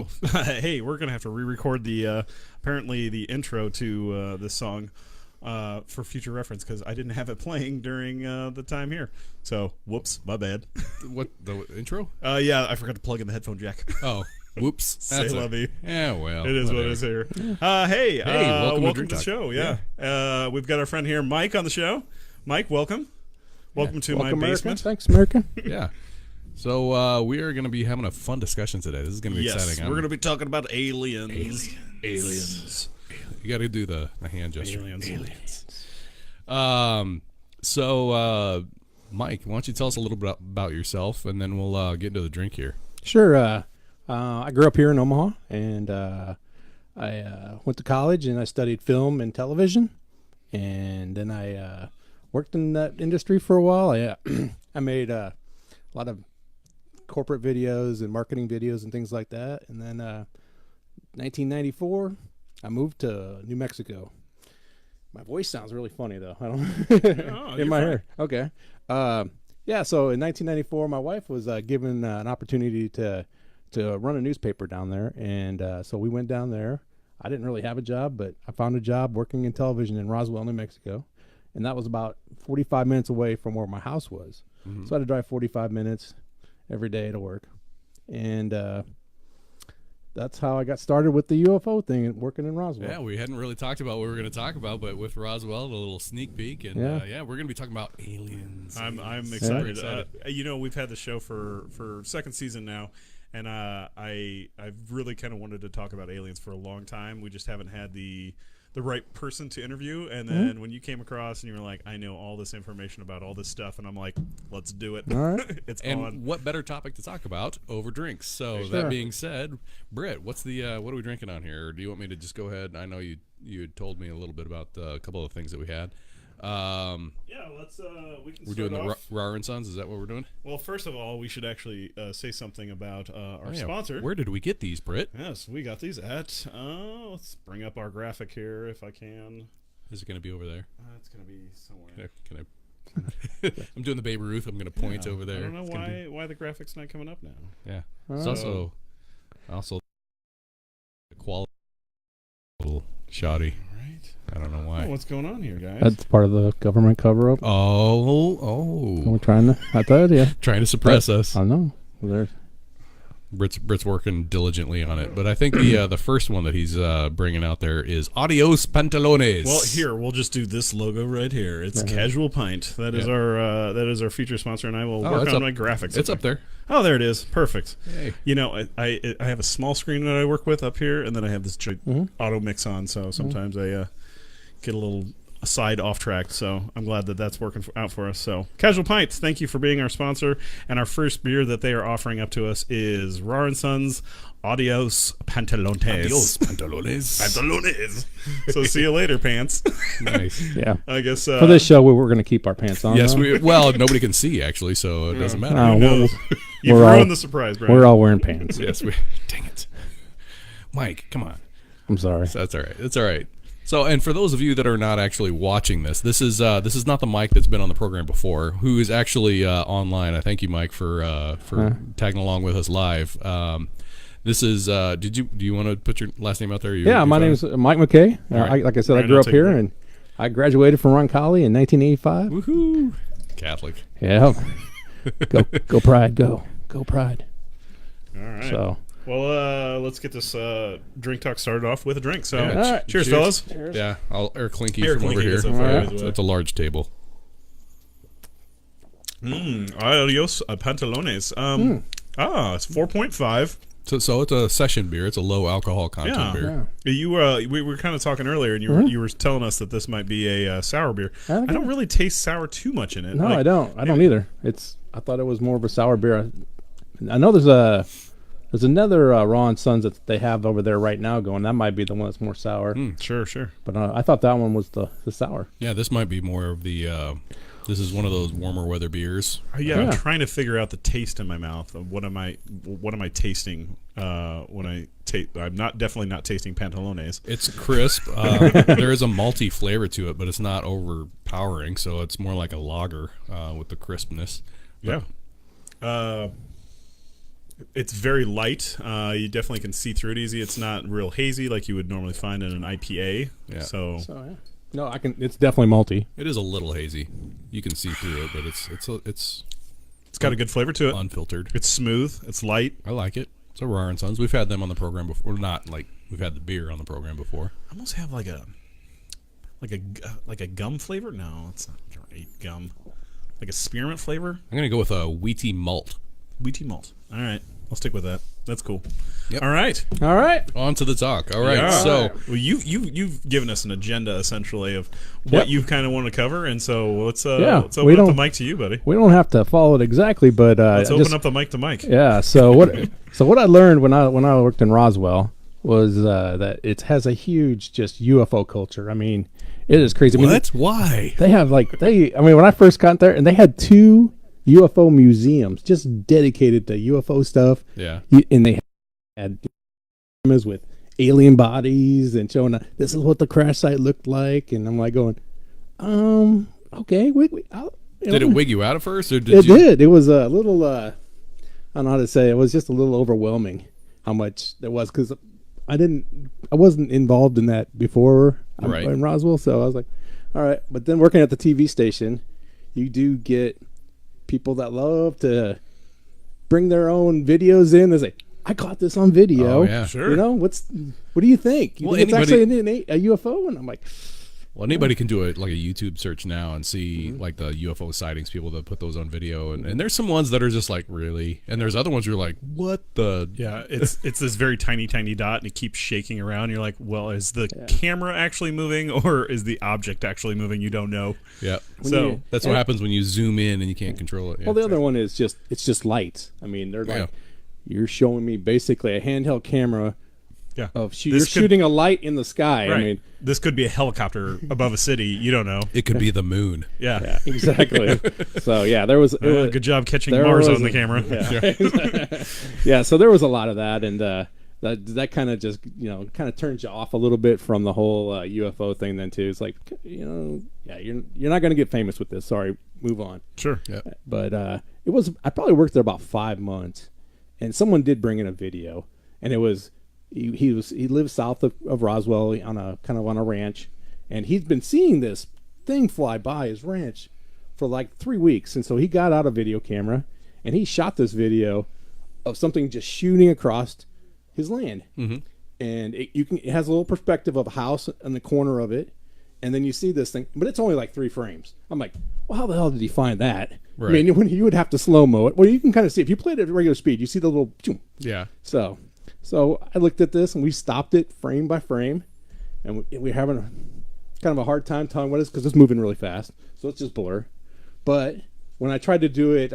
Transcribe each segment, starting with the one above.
Oh, hey, we're gonna have to re-record the apparently the intro to this song for future reference because I didn't have it playing during the time here. So, whoops, my bad. What, the intro? Yeah, I forgot to plug in the headphone jack. Oh, whoops. Say la vie. Yeah, well, it is whatever. what it is here. Hey, welcome to the show. Yeah. We've got our friend here, Mike, on the show. Mike, welcome. Welcome to my America. basement. Thanks, America. Yeah. So we are going to be having a fun discussion today. This is going to be exciting. We're going to be talking about aliens. Aliens. You got to do the hand gesture. Aliens. So, Mike, why don't you tell us a little bit about yourself, and then we'll get into the drink here. Sure. I grew up here in Omaha, and I went to college, and I studied film and television, and then I worked in that industry for a while. I made a lot of corporate videos and marketing videos and things like that. And then 1994, I moved to New Mexico. My voice sounds really funny though. I don't in my hair. Okay. Yeah. So in 1994, my wife was given an opportunity to run a newspaper down there, and so we went down there. I didn't really have a job, but I found a job working in television in Roswell, New Mexico, and that was about 45 minutes away from where my house was. Mm-hmm. So I had to drive 45 minutes every day to work. And that's how I got started with the UFO thing and working in Roswell. Yeah, we hadn't really talked about what we were going to talk about, but with Roswell, a little sneak peek. And we're going to be talking about aliens. I'm excited. We've had the show for second season now, and I've really kind of wanted to talk about aliens for a long time. We just haven't had the right person to interview, and then when you came across and you were like, I know all this information about all this stuff, and I'm like, let's do it. All right. It's and on. What better topic to talk about over drinks? So Sure. that being said, Britt, what's the what are we drinking on here? Or do you want me to just go ahead? I know you had told me a little bit about a couple of things that we had. Let's we can we're start doing the off. Rawr Sons. Is that what we're doing? Well, first of all, we should actually say something about our sponsor. Where did we get these, Britt? Yes, we got these at let's bring up our graphic here if I can. Is it going to be over there? It's going to be somewhere. Can I I'm doing the Babe Ruth. I'm going to point over there. I don't know why the graphic's not coming up now. Yeah. It's also the quality a little shoddy. Right. I don't know why. Oh, what's going on here, guys? That's part of the government cover-up. Oh. We're trying to, I told you. Trying to suppress us. I know. There's Britt's working diligently on it, but I think the first one that he's bringing out there is Adios Pantalones. Well, here we'll just do this logo right here. It's Casual Pint. That is our feature sponsor, and I will work on my graphics. It's up there. Oh, there it is. Perfect. Hey. You know, I have a small screen that I work with up here, and then I have this auto mix on. So sometimes I get a little side off track, so I'm glad that that's working out for us. So Casual Pint, thank you for being our sponsor, and our first beer that they are offering up to us is Rawr Sons Adios Pantalones. Adios Pantalones. Pantalones. So see you later, pants. Nice. Yeah. I guess for this show, we're going to keep our pants on. Yes, though. nobody can see actually, so it doesn't matter. You've ruined the surprise, Brian. We're all wearing pants. Yes, dang it, Mike, come on. I'm sorry. That's all right. It's all right. So, and for those of you that are not actually watching this is not the Mike that's been on the program before, who is actually online. I thank you, Mike, for tagging along with us live. This is. Do you want to put your last name out there? My name is Mike McKay. Right. Like I said, I grew up here, and I graduated from Roncalli in 1985. Woohoo! Catholic. Yeah. Go Pride, go Pride. All right. So. Well, let's get this drink talk started off with a drink. So, right. cheers, fellas. Cheers. Yeah, I'll air clinky Air from over clinky here. is up there as well. It's a large table. Adios Pantalones. It's 4.5. So it's a session beer. It's a low alcohol content beer. Yeah. We were kind of talking earlier, and you were telling us that this might be a sour beer. I don't really taste sour too much in it. No, I don't. I don't either. I thought it was more of a sour beer. I know there's another Rawr Sons that they have over there right now going. That might be the one that's more sour. Sure. But I thought that one was the sour. Yeah, this might be more of the. This is one of those warmer weather beers. I'm trying to figure out the taste in my mouth of what am I tasting when I taste. I'm definitely not tasting Pantalones. It's crisp. There is a malty flavor to it, but it's not overpowering. So it's more like a lager with the crispness. Yeah. It's very light. You definitely can see through it easy. It's not real hazy like you would normally find in an IPA. Yeah. So yeah. No, I can. It's definitely malty. It is a little hazy. You can see through it, but it's got a good flavor to it. Unfiltered. It's smooth. It's light. I like it. It's a Rawr Sons. We've had them on the program before. Not like we've had the beer on the program before. I almost have like a gum flavor. No, it's not right. Gum. Like a spearmint flavor. I'm gonna go with a wheaty malt. Wheaty malt. All right, I'll stick with that. That's cool. Yep. All right. On to the talk. All right. Yeah. So well, you've given us an agenda essentially of what you kind of want to cover, and so let's open up the mic to you, buddy. We don't have to follow it exactly, but let's open up the mic to Mike. Yeah. So what I learned when I worked in Roswell was that it has a huge just UFO culture. I mean, it is crazy. What? Why? They have when I first got there, and they had 2 UFO museums just dedicated to UFO stuff. Yeah. And they had with alien bodies and showing this is what the crash site looked like. And I'm like going, okay. Did it wig you out at first? Or It did. It was a little, I don't know how to say it. It was just a little overwhelming how much there was because I wasn't involved in that before in Roswell. So I was like, all right. But then working at the TV station, you do get people that love to bring their own videos in and say, I caught this on video. Oh, yeah. Sure. You know, what do you think? You think it's actually a UFO? And I'm like, well, anybody can do a YouTube search now and see like the UFO sightings, people that put those on video. And there's some ones that are just like, really? And there's other ones where you're like, what the? Yeah, it's this very tiny dot and it keeps shaking around. You're like, well, is the camera actually moving or is the object actually moving? You don't know. Yeah. So that's what happens when you zoom in and you can't control it. Yeah. Well, the other one is it's just light. I mean, they're like, you're showing me basically a handheld camera. Yeah. You're shooting a light in the sky. Right. I mean, this could be a helicopter above a city. You don't know. It could be the moon. Yeah. Exactly. So there was good job catching Mars on the camera. Yeah. So there was a lot of that, and that kind of just kind of turns you off a little bit from the whole UFO thing. Then too, it's like you're not going to get famous with this. Sorry, move on. Sure. Yeah. But I probably worked there about 5 months, and someone did bring in a video, and it was. He lives south of Roswell on a ranch, and he's been seeing this thing fly by his ranch for like 3 weeks. And so he got out a video camera and he shot this video of something just shooting across his land. Mm-hmm. And it has a little perspective of a house in the corner of it, and then you see this thing, but it's only like 3 frames. I'm like, well, how the hell did he find that? Right. I mean, you would have to slow mo it. Well, you can kind of see if you played it at regular speed, you see the little. Yeah. So I looked at this and we stopped it frame by frame, and we're having kind of a hard time telling what it is because it's moving really fast. So it's just blur. But when I tried to do it,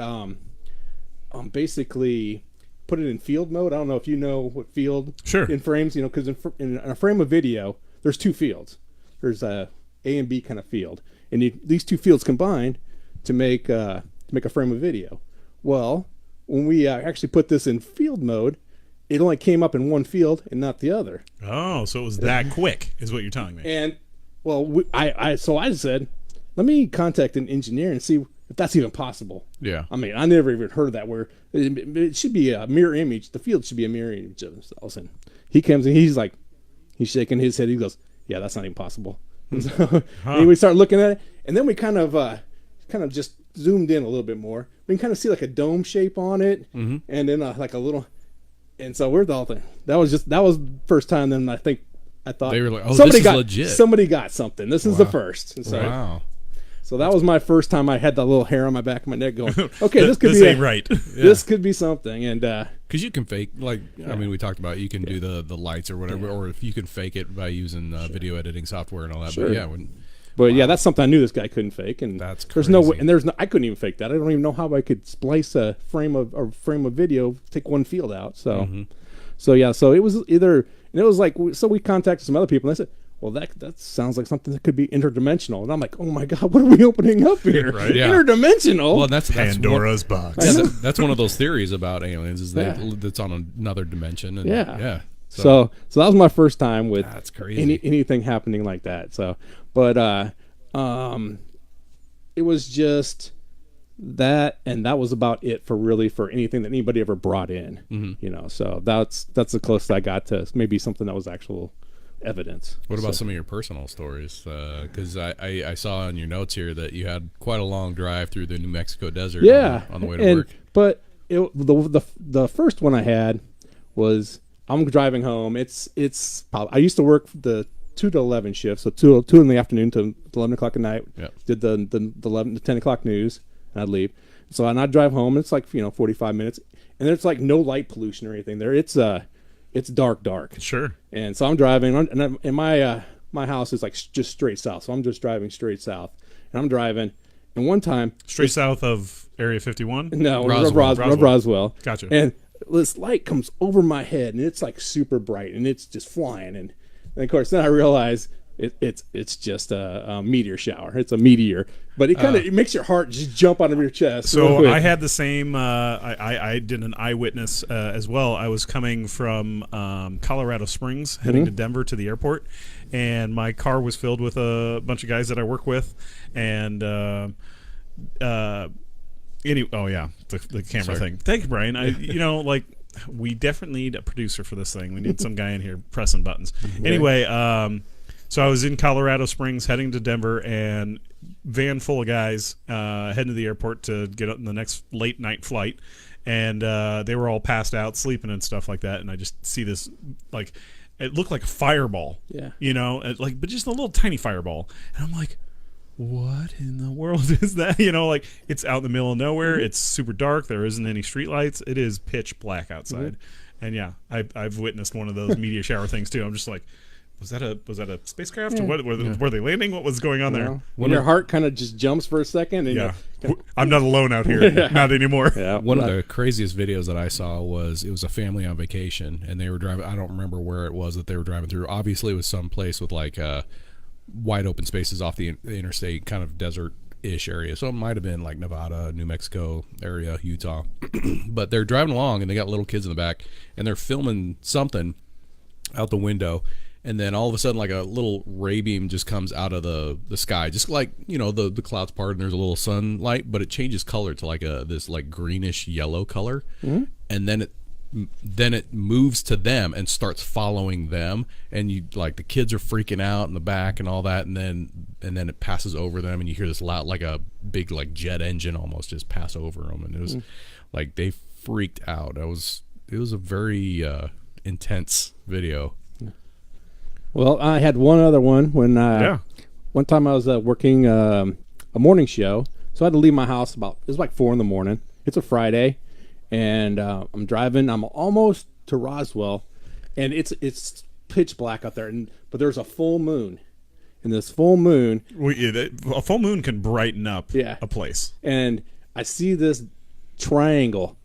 basically put it in field mode. I don't know if you know what field in frames, because in a frame of video, there's 2 fields. There's a and B kind of field, and these 2 fields combine to make a frame of video. Well, when we actually put this in field mode, it only came up in one field and not the other. Oh, so it was that quick, is what you're telling me. And well, I said, let me contact an engineer and see if that's even possible. Yeah. I mean, I never even heard of that. Where it should be a mirror image. The field should be a mirror image of themselves. And he comes and he's shaking his head. He goes, "Yeah, that's not even possible." And so and we start looking at it, and then we kind of just zoomed in a little bit more. We can kind of see like a dome shape on it, and then like a little. And so we're the whole thing. That was the first time. Then I thought they were like, "Oh, this is legit." Somebody got something. This is the first. And so, wow. So that was my first time. I had that little hair on my back of my neck going, "Okay, this could this be ain't right. This could be something." And because you can fake, I mean, we talked about you can do the lights or whatever, or if you can fake it by using video editing software and all that. Sure. But yeah, that's something I knew this guy couldn't fake, and that's crazy. There's no way, and I couldn't even fake that. I don't even know how I could splice a frame of video, take one field out. So. So it was either, and it was like, so we contacted some other people, and they said, well, that sounds like something that could be interdimensional. And I'm like, oh my God, what are we opening up here? Right, yeah. Interdimensional? Well, that's Pandora's box. Yeah, that's one of those theories about aliens, is that's on another dimension. And So that was my first time with that's crazy. Anything happening like that. So, but it was just that was about it for anything that anybody ever brought in. You know, so that's the closest I got to maybe something that was actual evidence. What about some of your personal stories? Because I saw in your notes here that you had quite a long drive through the New Mexico desert on the way to work. But the first one I had was, I'm driving home. It's I used to work the 2 to 11 shift, so 2 in the afternoon to 11 o'clock at night. Yep. Did the 11 to 10 o'clock news, and I'd leave. So I'd drive home, and it's like 45 minutes, and there's like no light pollution or anything there. It's dark. Sure. And so I'm driving, and my house is like just straight south. So I'm just driving straight south, and I'm driving, and one time straight south of Area 51. No, Roswell. Roswell. Gotcha. And this light comes over my head, and it's like super bright, and it's just flying, and of course then I realize it's just a meteor shower. It's a meteor, but it makes your heart just jump out of your chest. So I had the same. I did an eyewitness as well. I was coming from Colorado Springs, heading to Denver to the airport, and my car was filled with a bunch of guys that I work with, and the camera thing. Thank you, Brian. We definitely need a producer for this thing. We need some guy in here pressing buttons. Anyway, so I was in Colorado Springs heading to Denver, and van full of guys heading to the airport to get on the next late night flight, and they were all passed out, sleeping and stuff like that. And I just see this, like, it looked like a fireball, but just a little tiny fireball, and I'm like, what in the world is that? It's out in the middle of nowhere. It's super dark. There isn't any street lights. It is pitch black outside. And yeah, I've witnessed one of those meteor shower things too. I'm just like, was that a spacecraft? Or were they landing? What was going on there? When your heart kind of just jumps for a second. And I'm not alone out here. Not anymore. Yeah. One of the craziest videos that I saw was a family on vacation, and they were driving. I don't remember where it was that they were driving through. Obviously, it was some place with like wide open spaces off the interstate, kind of desert-ish area. So it might have been like Nevada, New Mexico area, Utah. But they're driving along, and they got little kids in the back, and they're filming something out the window. And then all of a sudden, like a little ray beam just comes out of the sky, just like, the clouds part, and there's a little sunlight, but it changes color to like this like greenish yellow color. And then it moves to them and starts following them, and the kids are freaking out in the back and all that, and then it passes over them, and you hear this loud, like a big like jet engine almost just pass over them, and it was like they freaked out. It was a very intense video. Well, I had one other one when one time I was working a morning show, so I had to leave my house it was like 4 a.m. It's a Friday, and I'm driving. I'm almost to Roswell, and it's pitch black out there, but there's a full moon, and this full moon, a full moon can brighten up a place. And I see this triangle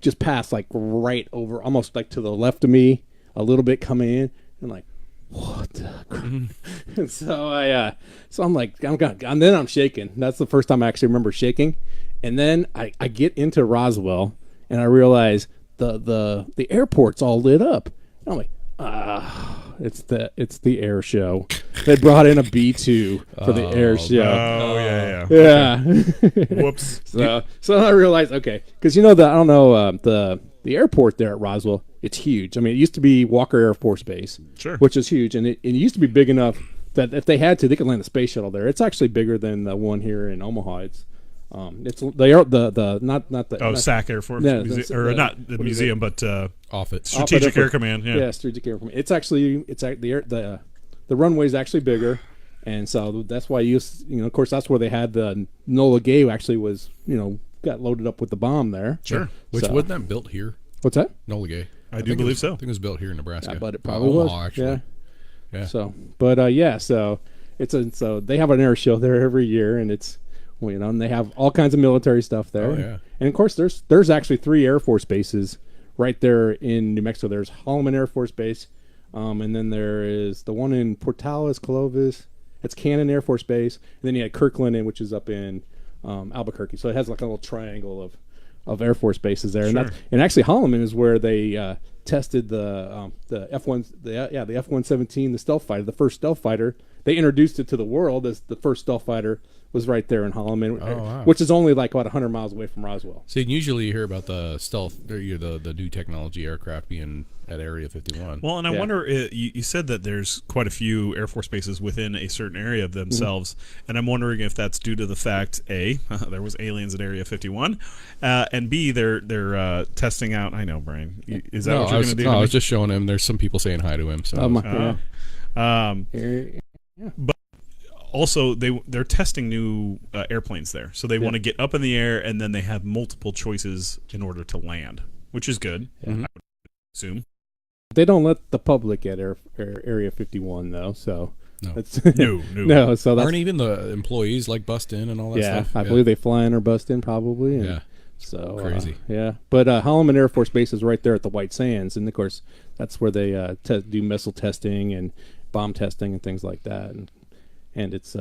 just pass like right over, almost like to the left of me, a little bit coming in, and like, what the And so I'm like, and then I'm shaking. That's the first time I actually remember shaking. And then I get into Roswell, and I realize the airport's all lit up. And I'm like, it's the air show. They brought in a B-2 for the air show. Oh yeah. Whoops. So I realized, okay, because the airport there at Roswell, it's huge. I mean, it used to be Walker Air Force Base, which is huge, and it used to be big enough that if they had to, they could land a space shuttle there. It's actually bigger than the one here in Omaha. It's SAC Air Force Museum, not the museum, but Offutt Strategic Air Command. Yeah, Strategic Air Command. The runway is actually bigger, and so that's why of course that's where they had the Enola Gay actually was got loaded up with the bomb there. Sure. Which wasn't that built here? What's that? Enola Gay. I do believe so. I think it was built here in Nebraska. Yeah, but it probably was. Actually. Yeah. So, but so so they have an air show there every year, and it's and they have all kinds of military stuff there. Oh, yeah. And of course, there's actually 3 Air Force bases right there in New Mexico. There's Holloman Air Force Base, and then there is the one in Portales, Clovis. It's Cannon Air Force Base, and then you had Kirkland, which is up in Albuquerque. So it has like a little triangle of Air Force bases there, and actually Holloman is where they tested the F-1, the F-117, the stealth fighter, the first stealth fighter they introduced it to the world as the first stealth fighter was right there in Holloman, wow. which is only like about 100 miles away from Roswell. See, usually you hear about the stealth, or the new technology aircraft being at Area 51. Well, and I wonder, you said that there's quite a few Air Force bases within a certain area of themselves, and I'm wondering if that's due to the fact, A, there was aliens at Area 51, and B, they're testing out. I know, Brian. Is that what you're going to do? No, I was just showing him. There's some people saying hi to him. So. But also, they're testing new airplanes there, so they want to get up in the air, and then they have multiple choices in order to land, which is good. I would assume. They don't let the public at Area 51 though, so no. No. So that's, aren't even the employees like bust in and all that stuff? I believe they fly in or bust in probably. And yeah. So crazy. But Holloman Air Force Base is right there at the White Sands, and of course that's where they do missile testing and bomb testing and things like that, and it's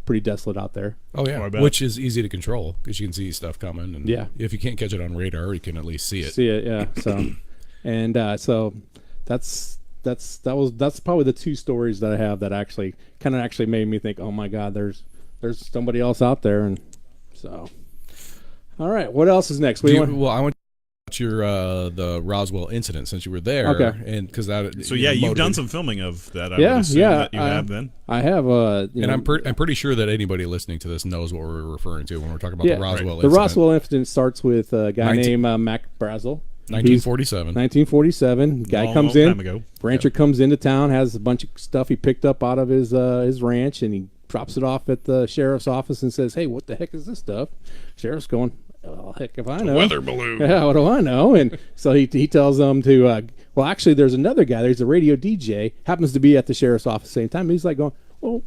pretty desolate out there. Oh yeah, which is easy to control because you can see stuff coming, and if you can't catch it on radar, you can at least see it. Yeah. So, and so that's probably the two stories that I have that actually made me think, oh my God, there's somebody else out there, and so. All right, what else is next? Well, I want to watch your the Roswell incident since you were there. Okay. And because that. So you've done some filming of that. I would assume that you have then. I have. I'm pretty sure that anybody listening to this knows what we're referring to when we're talking about the Roswell incident. The Roswell incident starts with a guy named Mac Brazel. 1947. Guy comes in. Rancher comes into town, has a bunch of stuff he picked up out of his ranch, and he drops it off at the sheriff's office and says, "Hey, what the heck is this stuff?" Sheriff's going, "Well, heck if I know." Weather balloon. Yeah, what do I know? And so he tells them to. Well, actually, there's another guy. There's a radio DJ. Happens to be at the sheriff's office at the same time. He's like going, "Well,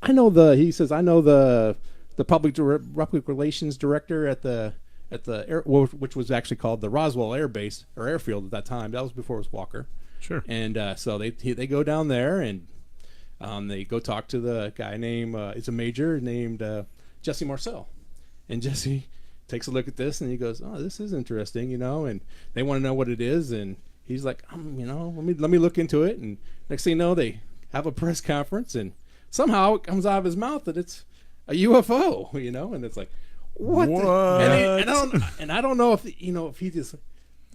I know the." He says, "I know the public relations director at the which was actually called the Roswell Air Base or Airfield at that time. That was before it was Walker." Sure. And so they go down there and they go talk to the guy named it's a major named Jesse Marcel, and Jesse takes a look at this and he goes, "Oh, this is interesting, and they want to know what it is." And he's like, let me look into it. And next thing you know, they have a press conference, and somehow it comes out of his mouth that it's a UFO, and it's like, what? And I don't know if if he just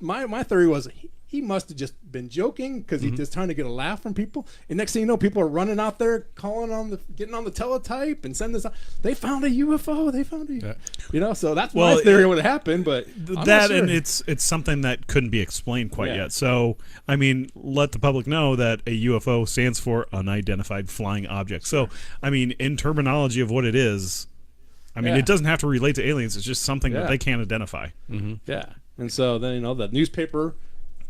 my theory was he must have just been joking because he's just trying to get a laugh from people. And next thing you know, people are running out there getting on the teletype and sending this out. They found a UFO. They found a so that's my theory what happened. But that and it's something that couldn't be explained quite yet. So I mean, let the public know that a UFO stands for unidentified flying object. So I mean, in terminology of what it is. I mean, it doesn't have to relate to aliens. It's just something that they can't identify. Yeah. And so then, the newspaper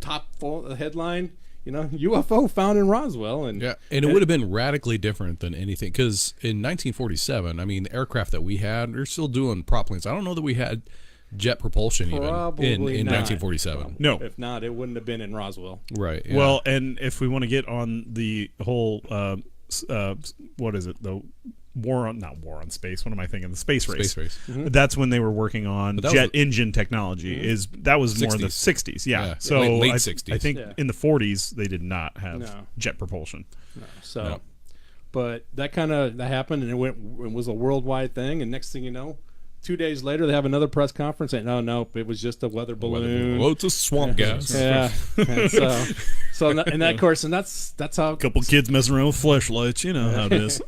top headline, UFO found in Roswell. And it would have been radically different than anything. Because in 1947, I mean, the aircraft that we had, they're still doing prop planes. I don't know that we had jet propulsion in 1947. No. If not, it wouldn't have been in Roswell. Right. Yeah. Well, and if we want to get on the whole, what is it, the not war on space. What am I thinking? The space race. Space race. That's when they were working on jet engine technology. That was more in the 60s. Yeah. So late 60s. I think in the 40s they did not have jet propulsion. No. But that happened, and it was a worldwide thing. And next thing you know, 2 days later, they have another press conference, and no, it was just a weather balloon. Well, it's a swamp gas. Yeah. And that's how a couple kids messing around with flashlights. You know how it is.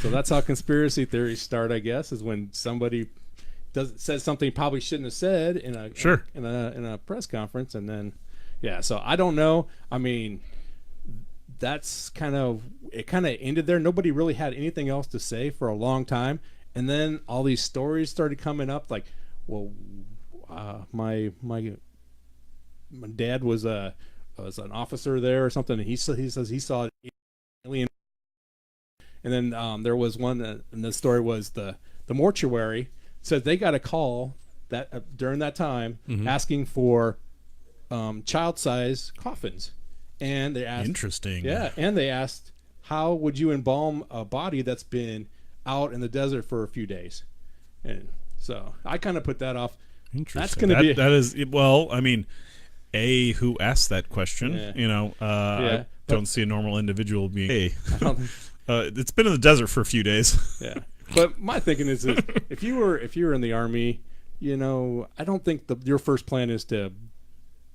So that's how conspiracy theories start, I guess, is when somebody says something he probably shouldn't have said in a press conference, and then So I don't know. I mean, that's kind of ended there. Nobody really had anything else to say for a long time. And then all these stories started coming up, like, well, my dad was an officer there or something, and he says he saw an alien. And then there was one, and the story was the mortuary said they got a call that during that time asking for child-size coffins, and they asked, interesting, and they asked, how would you embalm a body that's been out in the desert for a few days? And so I kind of put that off. Interesting. That's going to be that is well. I mean, who asked that question? Don't see a normal individual being It's been in the desert for a few days. Yeah. But my thinking is if you were in the Army, I don't think your first plan is to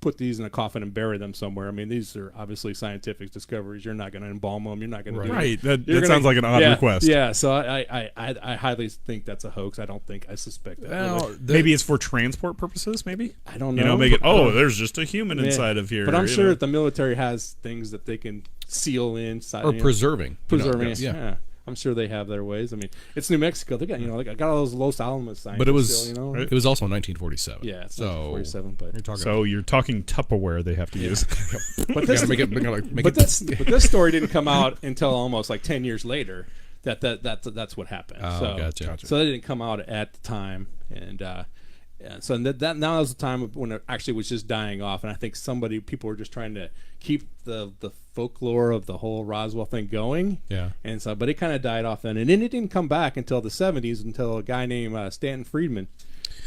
put these in a coffin and bury them somewhere. I mean, these are obviously scientific discoveries. You're not going to embalm them. You're not going to do right. That sounds like an odd request. Yeah. So I highly think that's a hoax. I suspect that. Well, maybe it's for transport purposes. Maybe I don't know. There's just a human inside of here. But I'm sure that the military has things that they can seal inside or preserving. Yeah. I'm sure they have their ways. I mean, it's New Mexico. They got they got all those Los Alamos signs. But it was still, it was also 1947. Yeah, it's so 1947. You're talking Tupperware they have to use. But this story didn't come out until almost like 10 years later. That's what happened. Oh, gotcha. So that didn't come out at the time, and so that now is the time when it actually was just dying off, and I think people were just trying to keep the folklore of the whole Roswell thing going. Yeah. And so, but it kind of died off then, and then it didn't come back until the 70s, until a guy named Stanton Friedman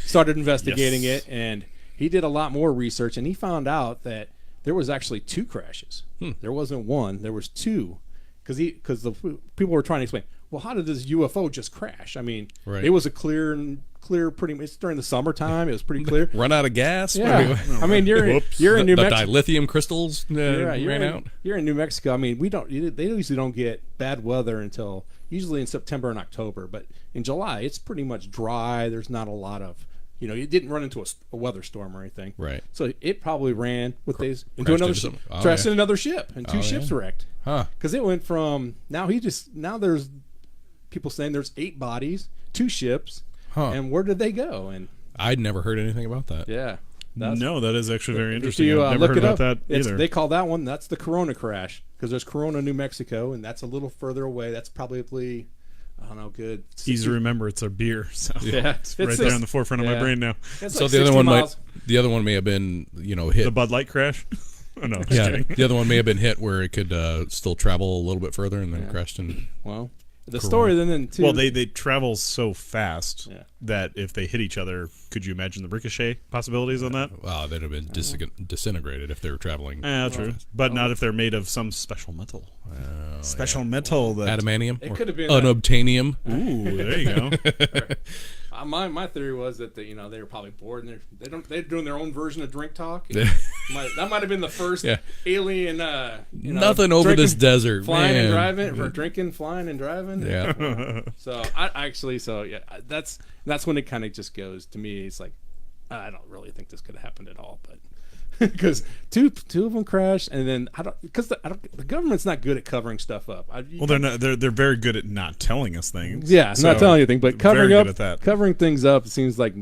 started investigating it, and he did a lot more research, and he found out that there was actually 2 crashes. There wasn't one, there was 2, because the people were trying to explain, well, how did this UFO just crash? I mean, it was a clear pretty much. It's during the summertime. It was pretty clear. Run out of gas. Yeah. I mean, you're in New Mexico. The dilithium crystals ran out. You're in New Mexico. I mean, they usually don't get bad weather until usually in September and October. But in July, it's pretty much dry. There's not a lot of, it didn't run into a weather storm or anything. Right. So it probably ran into another ship. Crashed in another ship, and 2 ships wrecked. Because it went from now there's people saying there's 8 bodies, 2 ships. And where did they go? And I'd never heard anything about that. Yeah. No, that is actually very interesting. I've never never heard about that either. They call that one, that's the Corona crash, because there's Corona, New Mexico, and that's a little further away. That's probably, I don't know, good. Easy to remember, it's a beer. So yeah. It's right there on the forefront of my brain now. It's so like the other one may have been, hit. The Bud Light crash? Oh, no, the other one may have been hit where it could still travel a little bit further and then crashed in. Well, the story then too. Well, they travel so fast that if they hit each other, could you imagine the ricochet possibilities on that? Wow, they'd have been disintegrated if they were traveling. True, but not if they're made of some special metal. Metal that adamantium. It could have been unobtainium. Ooh, there you go. My theory was that they were probably bored and they're doing their own version of Drink Talk. That might have been the first alien. Nothing over this desert, flying and driving, or drinking, flying and driving. Yeah. So that's when it kind of just goes to me. It's like I don't really think this could have happened at all, but. Because two of them crashed, and then the government's not good at covering stuff up. They're very good at not telling us things. Yeah, not telling anything, but covering things up. It seems like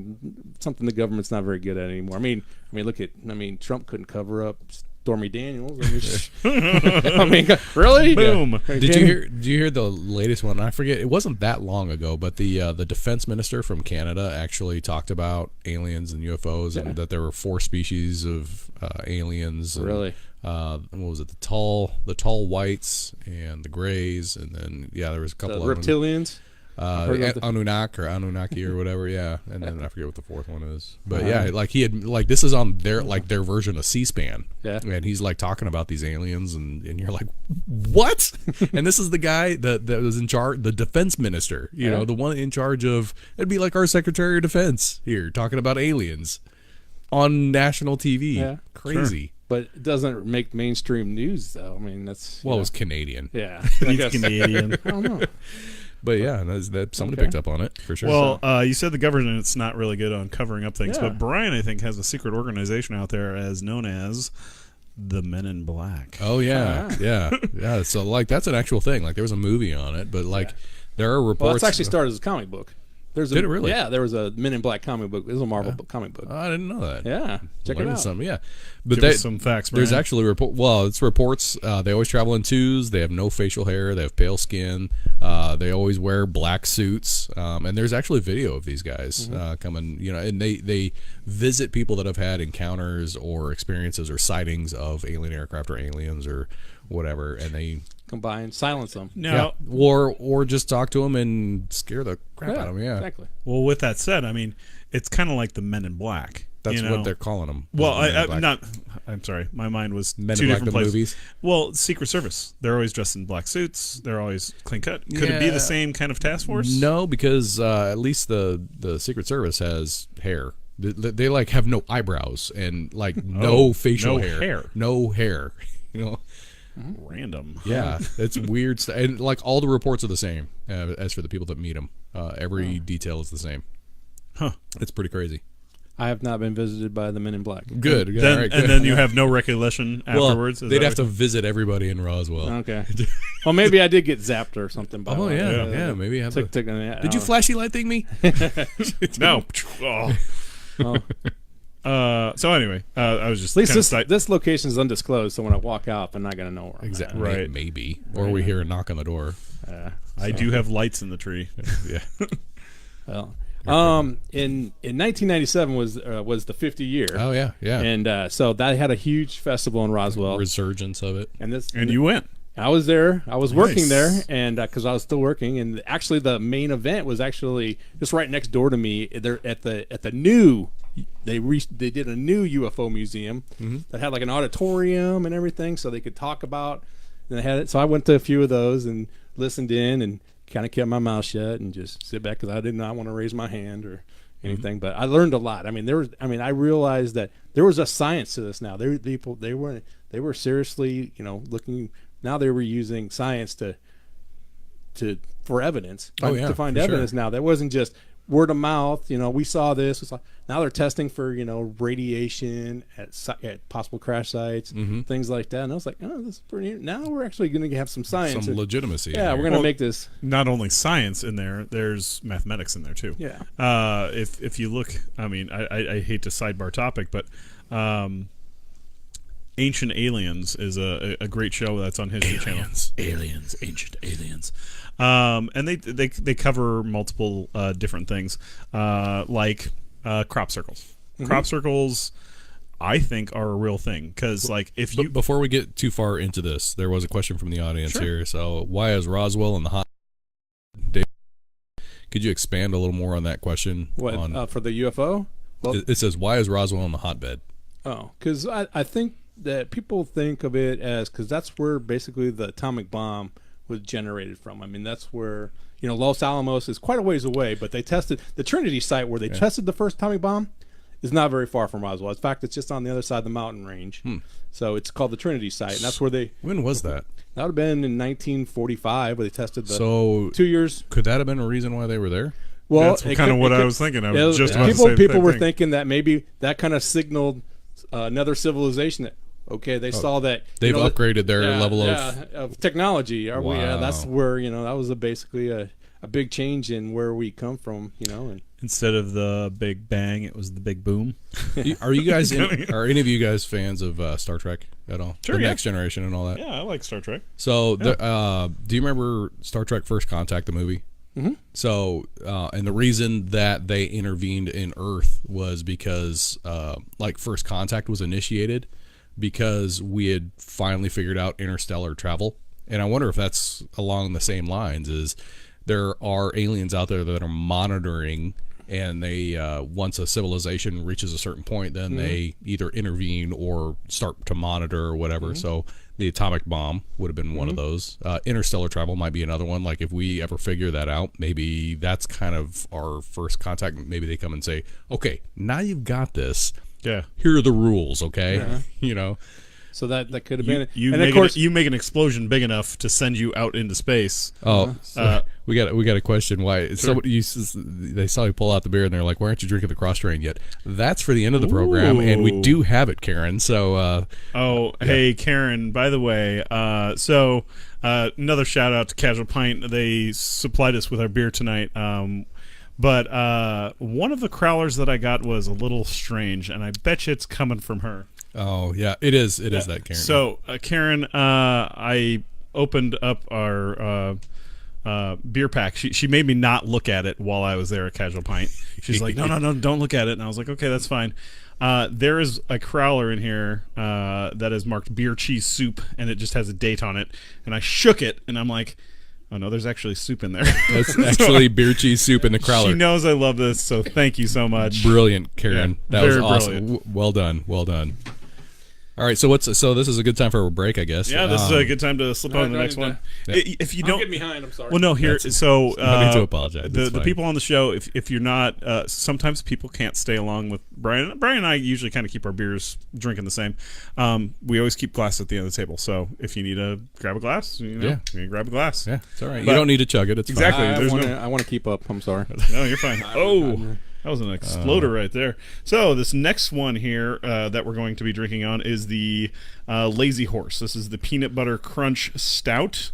something the government's not very good at anymore. I mean, Trump couldn't cover up Stormy Daniels. I mean, really? Boom. Yeah. Did you hear the latest one? I forget. It wasn't that long ago, but the defense minister from Canada actually talked about aliens and UFOs, and that there were 4 species of aliens. Really? And, what was it? The tall whites and the grays, and then there was a couple of reptilians. Anunnaki or whatever, and then I forget what the 4th one is, but he had this is on their version of C-SPAN, and he's talking about these aliens, and you're like, what? And this is the guy that was in charge, the defense minister, the one in charge of, it'd be like our Secretary of Defense here talking about aliens on national TV. Crazy. Sure. But it doesn't make mainstream news, though. I mean, that's it was Canadian. Yeah, he's Canadian. I don't know. But that somebody picked up on it for sure. Well, you said the government's not really good on covering up things, but Brian, I think, has a secret organization out there as known as the Men in Black. Oh yeah. So that's an actual thing. There was a movie on it, but there are reports. Well, it's actually started as a comic book. Did it really? Yeah, there was a Men in Black comic book. It was a Marvel comic book. Oh, I didn't know that. Yeah, check it out. Something, but give us some facts, Brian. There's actually it's reports. They always travel in 2s. They have no facial hair. They have pale skin. They always wear black suits. And there's actually video of these guys coming. And they visit people that have had encounters or experiences or sightings of alien aircraft or aliens or whatever, and they silence them. Or just talk to them and scare the crap out of them. Yeah, exactly. Well, with that said, I mean, it's kind of like the Men in Black. That's what they're calling them. Well, I'm sorry. My mind was Men two in Black, different the places. movies. Well, Secret Service. They're always dressed in black suits. They're always clean cut. Could it be the same kind of task force? No, because at least the Secret Service has hair. They like have no eyebrows and like no facial hair. No hair. You know. Random. Yeah, it's weird. And like all the reports are the same. As for the people that meet them, every detail is the same. Huh. It's pretty crazy. I have not been visited by the Men in Black. Good. Then, all right, good. And then you have no recollection afterwards? Well, they'd have to visit everybody in Roswell. Okay. Well, maybe I did get zapped or something. Oh, yeah. Maybe. Did you flashy light thing me? No. So anyway, I was just at least this location is undisclosed, so when I walk out, I'm not going to know where I'm exactly. at. Right. Maybe. Or we hear a knock on the door. I do have lights in the tree. Yeah. Well, in 1997 was the 50 year. Oh yeah. And so that had a huge festival in Roswell. Resurgence of it. And you went. I was there. I was working there, and because I was still working, and actually the main event was actually just right next door to me. They're at the new. They did a new UFO museum that had like an auditorium and everything, so they could talk about. And they had it. So I went to a few of those and listened in and kind of kept my mouth shut and just sit back because I did not want to raise my hand or anything. But I learned a lot. I mean, I realized that there was a science to this. Now they were seriously, looking. Now they were using science for evidence. To find evidence. Sure. Now that wasn't just word of mouth. We saw this. Now they're testing for radiation at possible crash sites, things like that. And I was like, oh, this is pretty. Now we're actually going to have some science, some legitimacy. Yeah, we're going to make this. Not only science in there, there's mathematics in there too. Yeah. If you look, I mean, I hate to sidebar topic, but Ancient Aliens is a great show that's on History Channel. Aliens, Ancient Aliens. And they cover multiple different things, like crop circles. Crop circles, I think, are a real thing because, like, if you before we get too far into this, there was a question from the audience here. So, why is Roswell in the hot? Dave, could you expand a little more on that question? What for the UFO? Well, it says, why is Roswell in the hotbed? Oh, because I think that people think of it as because that's where basically the atomic bomb was generated from. I mean, that's where Los Alamos is quite a ways away, but they tested the Trinity site where they tested the first atomic bomb is not very far from Roswell. In fact, it's just on the other side of the mountain range. So it's called the Trinity site, and that's where they. When was that? That would have been in 1945, where they tested the. So 2 years. Could that have been a reason why they were there? Well, that's kind of what I was thinking. I was just about to say people were thinking that maybe that kind of signaled another civilization that. Okay, they saw that they've upgraded their level of technology. That's where that was basically a big change in where we come from. And instead of the big bang, it was the big boom. Are you guys? Are any of you guys fans of Star Trek at all? Sure, the Next Generation and all that. Yeah, I like Star Trek. So, do you remember Star Trek: First Contact, the movie? Mm-hmm. So, and the reason that they intervened in Earth was because, First Contact was initiated. Because we had finally figured out interstellar travel. And I wonder if that's along the same lines, is there are aliens out there that are monitoring, and they once a civilization reaches a certain point, then they either intervene or start to monitor or whatever. So the atomic bomb would have been one of those. Interstellar travel might be another one. Like if we ever figure that out, maybe that's kind of our first contact. Maybe they come and say, okay, now you've got this. Yeah, here are the rules, okay? So that could have been you make an explosion big enough to send you out into space. Oh, we got a question. Why somebody they saw you pull out the beer and they're like, "Why aren't you drinking the Kros Strain yet?" That's for the end of the program, and we do have it, Karen. So, hey, Karen. By the way, another shout out to Casual Pint. They supplied us with our beer tonight. But one of the crowlers that I got was a little strange, and I bet you it's coming from her. Oh, yeah, it is. It is that Karen. So, Karen, I opened up our beer pack. She made me not look at it while I was there at Casual Pint. She's like, no, don't look at it. And I was like, okay, that's fine. There is a crowler in here that is marked beer cheese soup, and it just has a date on it. And I shook it, and I'm like, Oh no, there's actually soup in there. That's actually beer cheese soup in the crowler. She knows I love this, so thank you so much. Brilliant, Karen. Yeah, that was very awesome. brilliant. Well done. Well done. All right, so this is a good time for a break, I guess. Yeah, this is a good time to slip on to the next one. Yeah. If you I'm don't getting behind. I'm sorry. Well, no, here. So no need to apologize. The It's fine. people on the show, if you're not, sometimes people can't stay along with Brian. Brian and I usually kind of keep our beers drinking the same. We always keep glass at the end of the table. So if you need to grab a glass, you can grab a glass. Yeah, it's all right. But- you don't need to chug it. It's Exactly. fine. I want to keep up. I'm sorry. No, you're fine. Oh, that was an exploder right there. So this next one here that we're going to be drinking on is the Lazy Horse. This is the Peanut Butter Crunch Stout.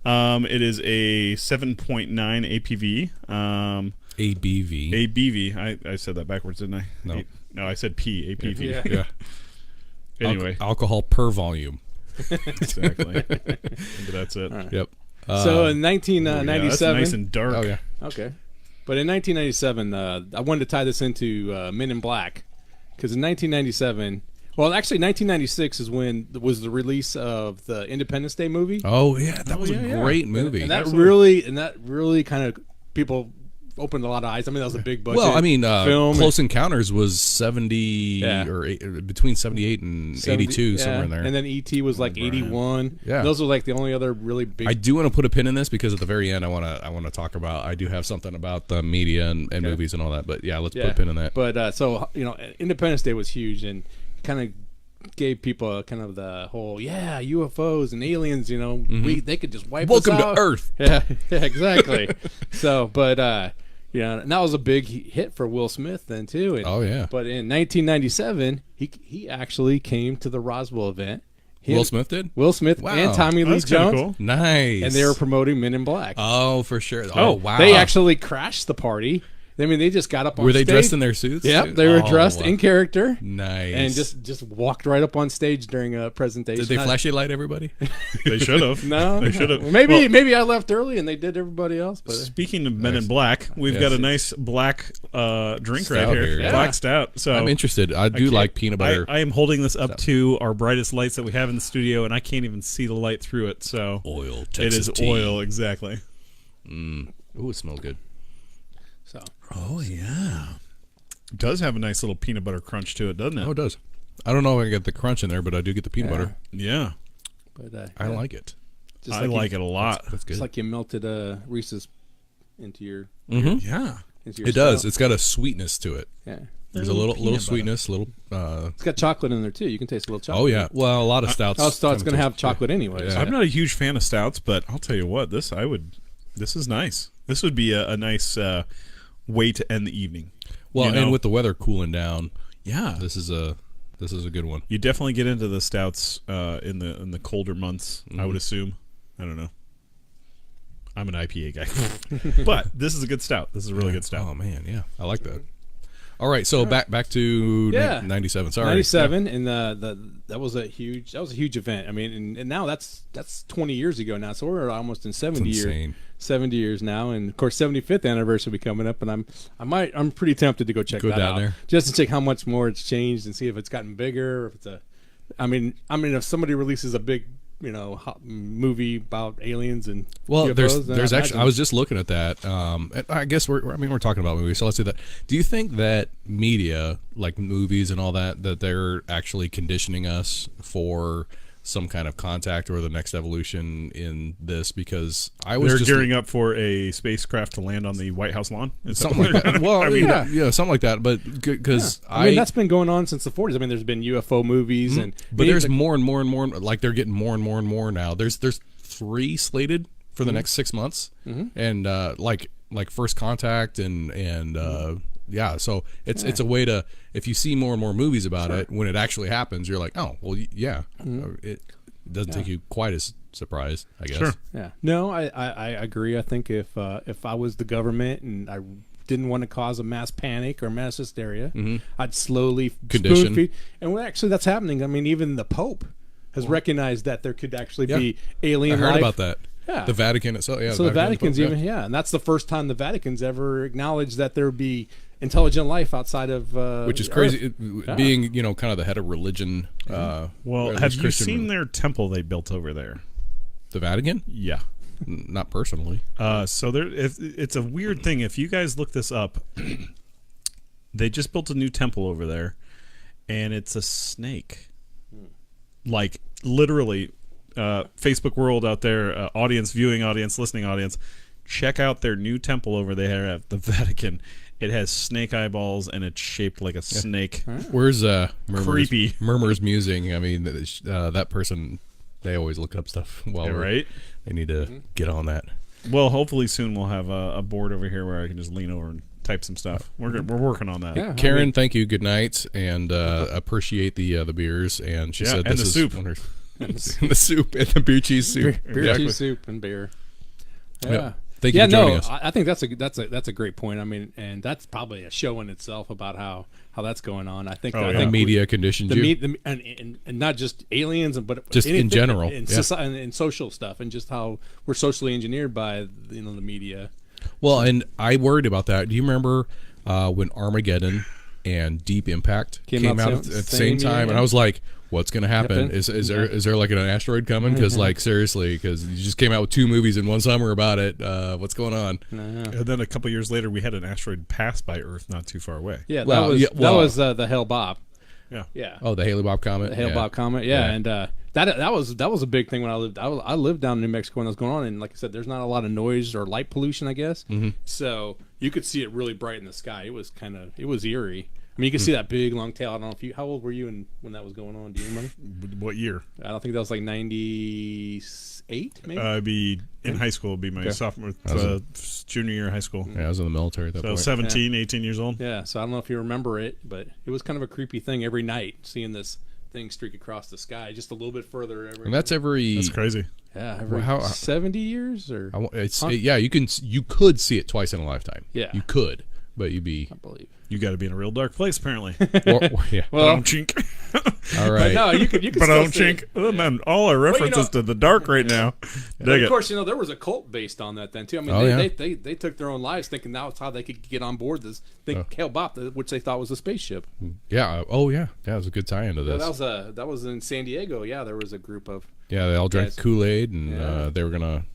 It is a 7.9 APV. ABV. ABV. I said that backwards, didn't I? No. No, I said P. APV. Yeah. Anyway. Alcohol per volume. Exactly. But that's it. Right. Yep. So in Yeah, that's 1997. nice and dark. Oh yeah. Okay. But in 1997, I wanted to tie this into Men in Black, because in 1997, well, actually 1996 is when was the release of the Independence Day movie, Oh yeah, that was yeah, a yeah. great movie. and that Absolutely. really kind of people opened a lot of eyes. I mean, that was a big budget. well, I mean, film. Close Encounters was 70 Yeah. or between 78 and 82, somewhere in there. And then E.T. was like 81. Yeah. Those were like the only other really big. I do want to put a pin in this because at the very end, I want to talk about. I do have something about the media and movies and all that. But yeah, let's put a pin in that. But so Independence Day was huge and kind of gave people kind of the whole UFOs and aliens. They could just wipe Welcome us out. to Earth. Yeah, exactly. So, but and that was a big hit for Will Smith then too. And, Oh yeah. But in 1997, he actually came to the Roswell event. Will Smith did. Will Smith Wow. and Tommy Lee That's kind Jones, of cool. Nice. and they were promoting Men in Black. Oh, for sure. Oh wow. They actually crashed the party. I mean, they just got up on were stage. they dressed in their suits? Yep, they were dressed wow. in character. Nice. And just walked right up on stage during a presentation. did they flashy light everybody? They should have. No, They should have. Maybe I left early and they did everybody else. But Speaking of Men in Black, we've Yes. got a nice black drink Stout right here. here, yeah. Black stout. So I'm interested. I do can't- like peanut butter. I am holding this up to our brightest lights that we have in the studio, and I can't even see the light through it. So oil. it Texas is tea. oil, exactly. Ooh, it smells good. so Oh yeah, it does have a nice little peanut butter crunch to it, doesn't it? Oh, it does. I don't know if I get the crunch in there, but I do get the peanut butter. Yeah, but I like it. just I like it a lot. That's good. It's like you melted Reese's into your Mm-hmm. Yeah, It does. stout. It's got a sweetness to it. Yeah. There's a Little little peanut sweetness, little. It's got chocolate in there too. You can taste a little chocolate. Oh yeah. Well, a lot of stouts. Oh, so it's kinda going to have taste- chocolate anyway. Yeah. so- I'm not a huge fan of stouts, but I'll tell you what, this is nice. This would be a nice way to end the evening. Well, You know? and with the weather cooling down, Yeah, this is a good one. you definitely get into the stouts in the colder months. I would assume. I don't know. I'm an IPA guy, but this is a good stout. This is a really good stout. Oh man, yeah, I like that. All right, so back to Yeah. 97. Sorry, 97, and that was a huge event. I mean, and now that's 20 years ago now, so we're almost in 70 It's years. insane. 70 years now, and of course 75th anniversary will be coming up, and I'm pretty tempted to go check Go that down out there. just to check how much more it's changed and see if it's gotten bigger, or if it's I mean if somebody releases a big hot movie about aliens and Well, UFOs, then there's I actually. imagine- I was just looking at that. And I guess we're talking about movies, so let's do that. Do you think that media, like movies and all that they're actually conditioning us for some kind of contact or the next evolution in this? Because They're gearing up for a spacecraft to land on the White House lawn. Is something like that. Well, I mean, yeah, something like that. But because I mean that's been going on since the 40s. I mean there's been UFO movies and but there's more and more and more. Like they're getting more and more and more now. There's 3 slated for the next 6 months, and like First Contact and yeah. So it's a way to, if you see more and more movies about it, when it actually happens, you're like, oh well, yeah. It doesn't take you quite as surprised, I guess. Sure. Yeah. No, I agree. I think if I was the government and I didn't want to cause a mass panic or mass hysteria, I'd slowly Condition. spoon feed. And actually, that's happening. I mean, even the Pope has recognized that there could actually be I alien heard life. about that. Yeah. The Vatican itself. Yeah. So the Vatican's yeah. even and that's the first time the Vatican's ever acknowledged that there would be intelligent life outside of which is Earth. crazy, being kind of the head of religion. well, or at have least you Christian seen religion. their temple they built over there? The Vatican? Yeah. Not personally. So it's a weird thing. If you guys look this up, they just built a new temple over there, and it's a snake. Like literally, Facebook world out there, audience, viewing audience, listening audience, check out their new temple over there at the Vatican. It has snake eyeballs, and it's shaped like a snake. Where's creepy Murmur's musing? I mean, that person, they always look up stuff. Well, right? They need to get on that. Well, hopefully soon we'll have a board over here where I can just lean over and type some stuff. We're working on that. Yeah, Karen, thank you. Good night, and appreciate the beers. And she said and this the is soup. And the soup and the beer cheese soup. Beer cheese soup and beer. Yeah. Yeah. Thank you for joining us. I think that's a great point. I mean, and that's probably a show in itself about how that's going on. I think the media conditions you, and not just aliens, but just in general, in society and social stuff, and just how we're socially engineered by the media. Well, and I worried about that. Do you remember when Armageddon and Deep Impact came out at the same time? And I was like, what's going to happen? Is there like an asteroid coming? Because like seriously, because you just came out with 2 movies in one summer about it. What's going on? And then a couple years later, we had an asteroid pass by Earth not too far away. Yeah, that was the Hale-Bopp. Yeah. Oh, the Hale-Bopp comet. The Hale-Bopp comet. Yeah, and that was a big thing when I lived. I lived down in New Mexico when that was going on, and like I said, there's not a lot of noise or light pollution, I guess. Mm-hmm. So you could see it really bright in the sky. It was eerie. I mean, you can see that big long tail. I don't know if you. How old were you when that was going on? Do you remember? What year? I don't think that was like 98, maybe. I'd be in high school. It'd be my sophomore, junior year of high school. Yeah, I was in the military at that point. 17, 18 years old. Yeah, so I don't know if you remember it, but it was kind of a creepy thing every night, seeing this thing streak across the sky, just a little bit further. And that's crazy. Yeah, every 70 years or. You could see it twice in a lifetime. Yeah, you could, but you'd be. I believe. You got to be in a real dark place, apparently. Well, chink. All right. No, you can. But don't chink. Oh, man, all our references to the dark right now. Dig of course, there was a cult based on that then too. I mean, they took their own lives thinking that's how they could get on board this thing, Hale-Bopp, which they thought was a spaceship. Yeah. Oh, yeah. Yeah, it was a good tie into this. That was in San Diego. Yeah, there was a group of. Yeah, they all drank Kool-Aid, and they were gonna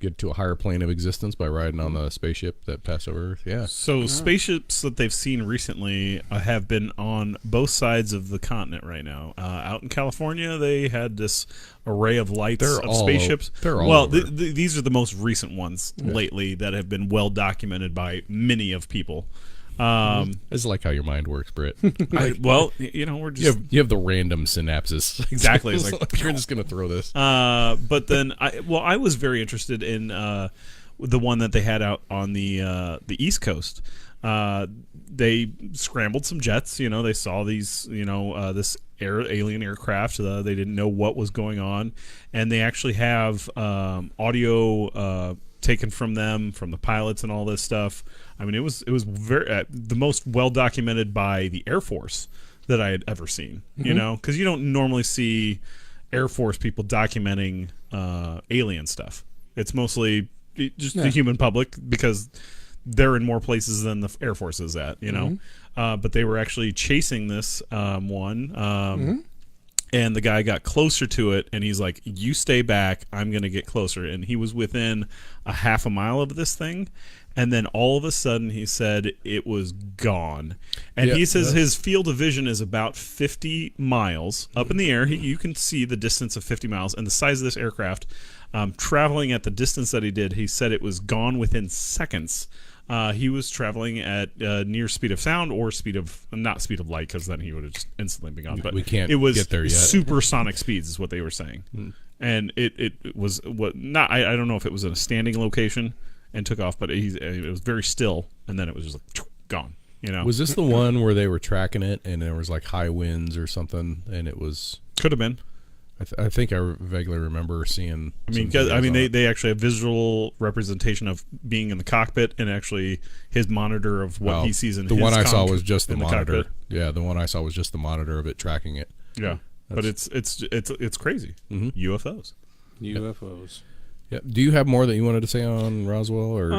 get to a higher plane of existence by riding on the spaceship that passed over Earth. Yeah. So spaceships that they've seen recently have been on both sides of the continent right now. Out in California, they had this array of lights of spaceships. They're all over. These are the most recent ones lately that have been well documented by many of people. It's like how your mind works, Britt. We're just you have the random synapses. Exactly. It's like you're just gonna throw this. But then I was very interested in the one that they had out on the East Coast. They scrambled some jets. They saw these. This alien aircraft. They didn't know what was going on, and they actually have audio taken from them, from the pilots and all this stuff. I mean, it was very the most well documented by the Air Force that I had ever seen. Because you don't normally see Air Force people documenting alien stuff. It's mostly just the human public because they're in more places than the Air Force is at. But they were actually chasing this one. And the guy got closer to it, and he's like, "You stay back. I'm going to get closer." And he was within a half a mile of this thing, and then all of a sudden, he said it was gone. And he says his field of vision is about 50 miles up in the air. You can see the distance of 50 miles, and the size of this aircraft, traveling at the distance that he did, he said it was gone within seconds. He was traveling at near speed of sound or not speed of light, because then he would have just instantly been gone. But we can't it was get there yet. Supersonic speeds is what they were saying. And it was I don't know if it was in a standing location and took off, but it was very still, and then it was just like gone. Was this the one where they were tracking it and there was like high winds or something, and it was could have been. I think I vaguely remember seeing. They actually have visual representation of being in the cockpit, and actually his monitor of what he sees in the his one I saw was just the monitor. Cockpit. Yeah, the one I saw was just the monitor of it tracking it. Yeah, but it's crazy. UFOs. Yeah. Do you have more that you wanted to say on Roswell, or?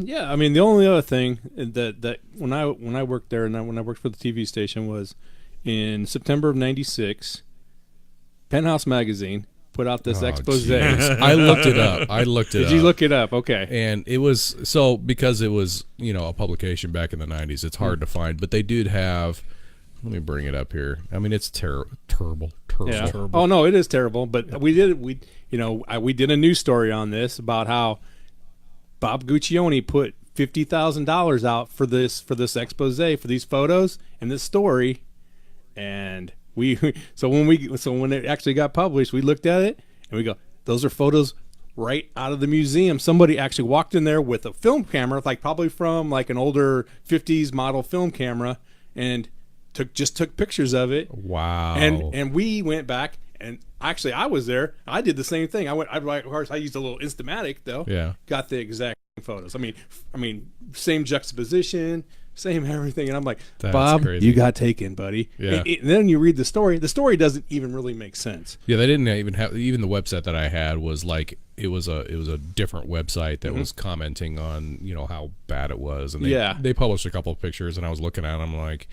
Yeah. I mean, the only other thing that when I worked there and when I worked for the TV station was in September of '96. Penthouse magazine put out this expose. Geez. I looked it up. Did you look it up? Okay. And it was because it was a publication back in the 90s. It's hard to find, but they did have. Let me bring it up here. I mean, it's terrible. Yeah. Oh no, it is terrible. But we did a news story on this about how Bob Guccione put $50,000 out for this expose, for these photos and this story, and when it actually got published, we looked at it and we go, those are photos right out of the museum. Somebody actually walked in there with a film camera, like probably from like an older 50s model film camera, and took pictures of it. Wow. And we went back, and actually I was there. I did the same thing. I used a little Instamatic though. Yeah. Got the exact photos. I mean, same juxtaposition, same everything. And I'm like, that's Bob, crazy. you got taken, buddy. Yeah. And then you read the story. The story doesn't even really make sense. Yeah, they didn't even have. Even the website that I had was like it was a different website that was commenting on how bad it was, and they published a couple of pictures, and I was looking at them like.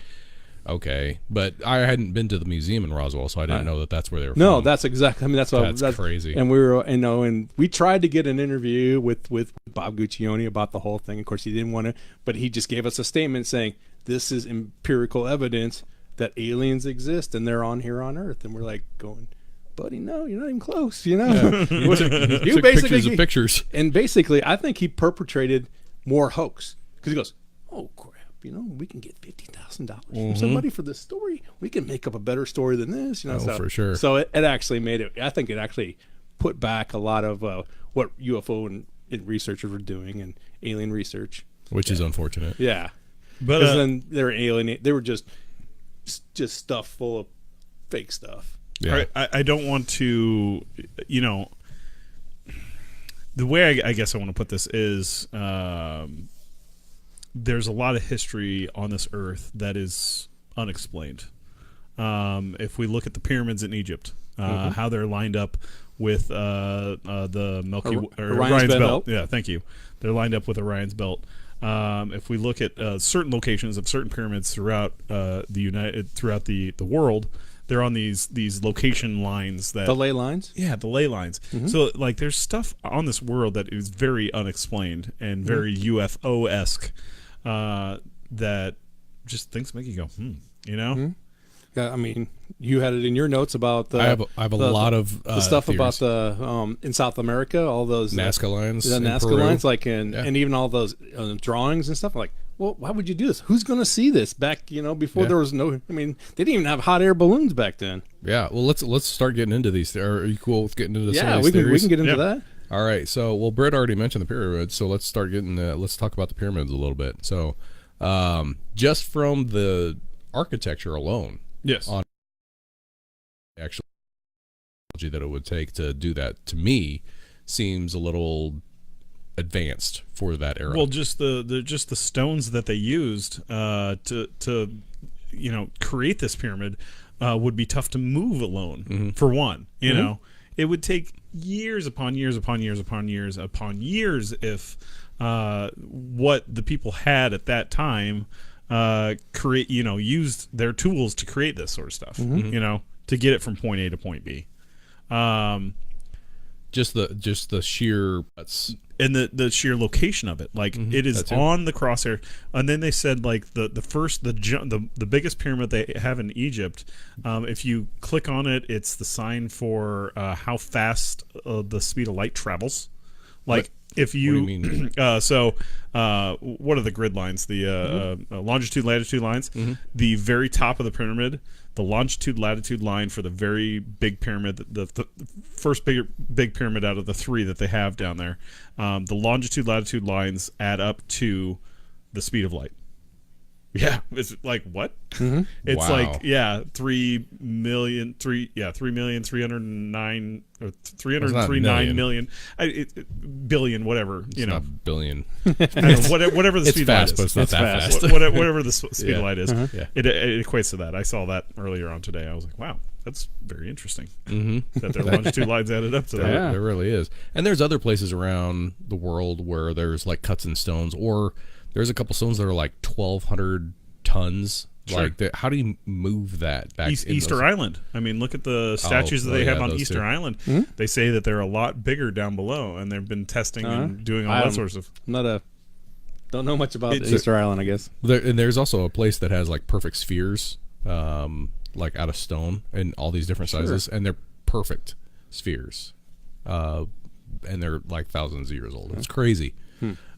Okay, but I hadn't been to the museum in Roswell, so I didn't know that that's where they were from. No, that's exactly. I mean, that's crazy. And we were, and we tried to get an interview with Bob Guccione about the whole thing. Of course, he didn't want to, but he just gave us a statement saying this is empirical evidence that aliens exist and they're here on Earth. And we're like going, buddy, no, you're not even close. You took basically pictures. And basically, I think he perpetrated more hoax because he goes, oh crap. We can get $50,000 from somebody for this story. We can make up a better story than this. For sure. So it actually made it. I think it actually put back a lot of what UFO and researchers were doing and alien research, which is unfortunate. Yeah, but then they were alien. They were just stuff full of fake stuff. Yeah. I don't want to. The way I guess I want to put this is. There's a lot of history on this earth that is unexplained. If we look at the pyramids in Egypt, how they're lined up with the Orion's Belt. Yeah, thank you. They're lined up with Orion's Belt. If we look at certain locations of certain pyramids throughout throughout the world, they're on these location lines that the ley lines. Yeah, the ley lines. So like, there's stuff on this world that is very unexplained and very UFO-esque. That just things make you go, Yeah, I mean, you had it in your notes about the. I have a lot of the stuff theories. about the in South America, all those Nazca lines, the Nazca Peru. lines, and even all those drawings and stuff. I'm like, well, why would you do this? Who's going to see this back? Before there was no. I mean, they didn't even have hot air balloons back then. Yeah, well, let's start getting into these. Are you cool with getting into some of these we theories? can get into that. All right, so Britt already mentioned the pyramids, so let's start getting. Let's talk about the pyramids a little bit. So, just from the architecture alone, yes, on actually that it would take to do that, to me, seems a little advanced for that era. Well, just the stones that they used to create this pyramid would be tough to move alone. For one, you know. It would take years upon years upon years upon years upon years if what the people had at that time used their tools to create this sort of stuff, to get it from point A to point B. Just the sheer and the sheer location of it, like it is on the crosshair. And then they said like the biggest pyramid they have in Egypt, if you click on it, it's the sign for how fast the speed of light travels. Like if you, what do you mean? What are the grid lines? The longitude, latitude lines. The very top of the pyramid, the longitude, latitude line for the very big pyramid, the first big pyramid out of the three that they have down there. The longitude, latitude lines add up to the speed of light. Yeah, it's like what? It's like 3,309 million, billion, whatever. It's not billion. Whatever the speed of light is. But it's not that fast. Whatever the speed of light is, it equates to that. I saw that earlier on today. I was like, wow, that's very interesting. That their longitude lines added up to that. Yeah, there really is. And there's other places around the world where there's like cuts in stones, or there's a couple stones that are like 1,200 tons Sure. Like, how do you move that back? Easter Island. I mean, look at the statues that they have on Easter Island. Mm-hmm. They say that they're a lot bigger down below, and they've been testing and doing all that sorts of. Don't know much about Easter Island, I guess. And there's also a place that has like perfect spheres, like out of stone, and all these different sizes, and they're perfect spheres, and they're like thousands of years old. It's crazy.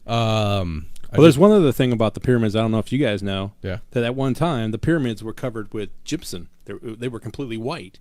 Well, there's one other thing about the pyramids. I don't know if you guys know. Yeah. That at one time the pyramids were covered with gypsum. They were completely white.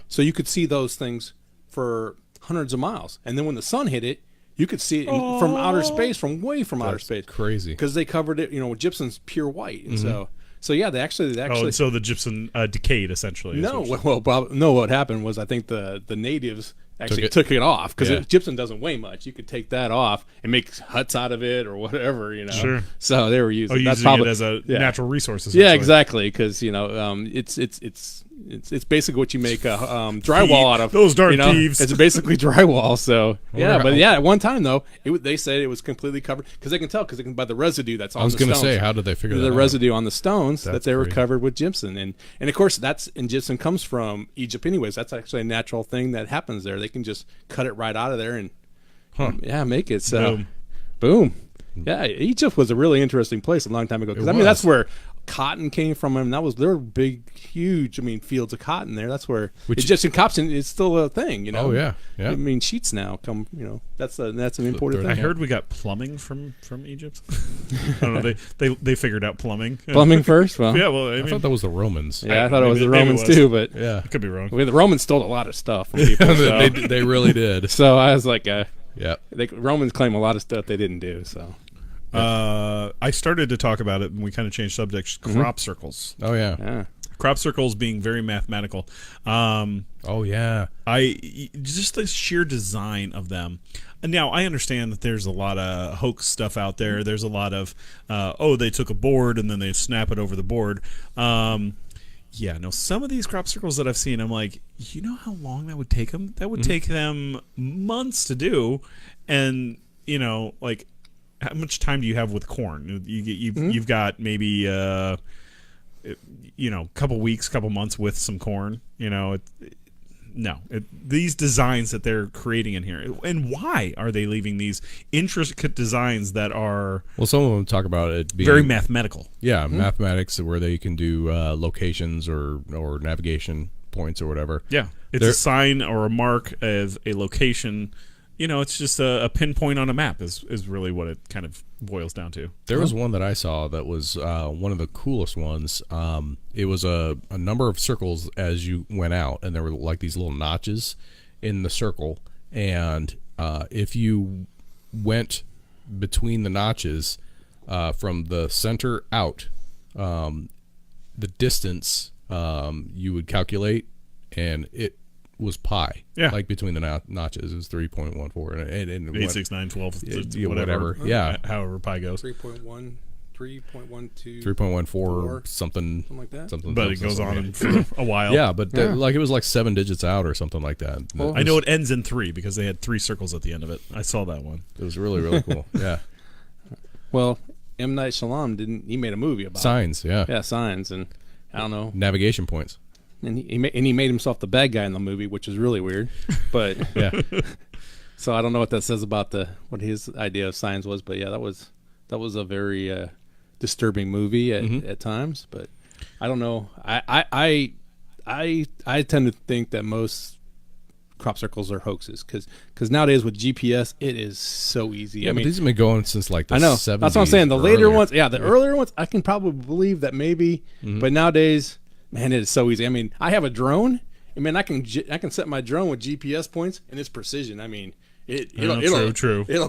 So you could see those things for hundreds of miles, and then when the sun hit it, you could see it from outer space, outer space. Crazy. Because they covered it, with gypsum's pure white, and so yeah, they actually. and so the gypsum decayed essentially. What happened was I think the natives actually took it off because gypsum doesn't weigh much. You could take that off and make huts out of it or whatever, Sure. So they were using. Using it as a natural resource. Yeah, exactly. Because it's basically what you make drywall out of. Those darn thieves. It's basically drywall. So at one time though, they said it was completely covered because they can tell by the residue that's on the stones. I was going to say, how did they figure that out? The residue on the stones that they were covered with gypsum, and of course gypsum comes from Egypt anyways. That's actually a natural thing that happens there. They can just cut it right out of there and make it. So boom. Yeah, Egypt was a really interesting place a long time ago because that's where cotton came from, and there were big, huge, fields of cotton there. That's where Egyptian cotton is still a thing, Oh yeah. Sheets now come, that's an important thing. I heard we got plumbing from Egypt. I don't know. They figured out plumbing. Plumbing first. Well, yeah. Well, I thought that was the Romans. Yeah, I thought it was the Romans too, but yeah, I could be wrong. The Romans stole a lot of stuff from people. So. they really did. So I was like, Romans claim a lot of stuff they didn't do. So. I started to talk about it, and we kind of changed subjects. Crop circles. Oh yeah. Crop circles being very mathematical. Just the sheer design of them. And now I understand that there's a lot of hoax stuff out there. There's a lot of they took a board and then they snap it over the board. Some of these crop circles that I've seen, I'm like, you know how long that would take them? That would take them months to do, and like. How much time do you have with corn? You've got maybe couple weeks, couple months with some corn. These designs that they're creating in here, and why are they leaving these intricate designs that are? Well, some of them talk about it being very mathematical. Yeah, mathematics where they can do locations or navigation points or whatever. Yeah, it's a sign or a mark as a location. It's just a pinpoint on a map is really what it kind of boils down to. There was one that I saw that was one of the coolest ones. It was a number of circles as you went out, and there were like these little notches in the circle. And if you went between the notches from the center out, the distance you would calculate, and it was pi. Yeah. Like between the notches, it was 3.14 and 8, 6, 9, 12, whatever. Yeah. However pi goes. 3.1, 3.12, 3.14, something like that. But it goes on for a while. Yeah, but like it was like 7 digits out or something like that. I know it ends in 3 because they had 3 circles at the end of it. I saw that one. It was really, really cool. Yeah. Well, M. Night Shyamalan he made a movie about signs. Yeah. Yeah, signs, and I don't know, navigation points. And he made himself the bad guy in the movie, which is really weird. But yeah. So I don't know what that says about what his idea of signs was, but yeah, that was a very disturbing movie at times. But I don't know. I tend to think that most crop circles are hoaxes because nowadays with GPS it is so easy. Yeah, but these have been going since like the 70s. That's what I'm saying. The later ones, the earlier ones, I can probably believe that maybe, but nowadays. Man, it is so easy. I have a drone. I can set my drone with GPS points, and it's precision. It'll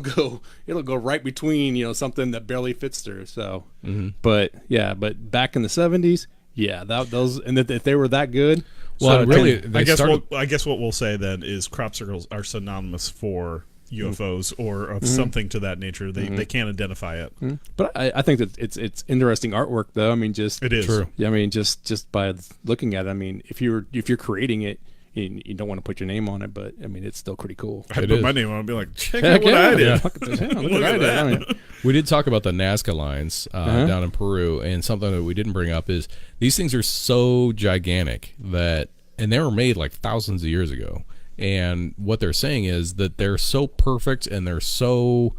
go right between something that barely fits through. So, but back in the 70s, those and if they were that good. Well, really, I guess what we'll say then is crop circles are synonymous for UFOs or of something to that nature. They can't identify it. But I think that it's interesting artwork though. It is true. Yeah, just by looking at it, if you're creating it, you don't want to put your name on it, but it's still pretty cool. I'd put my name on it and be like, check out what I did. Look at that. We did talk about the Nazca lines down in Peru, and something that we didn't bring up is these things are so gigantic that, and they were made like thousands of years ago. And what they're saying is that they're so perfect and they're so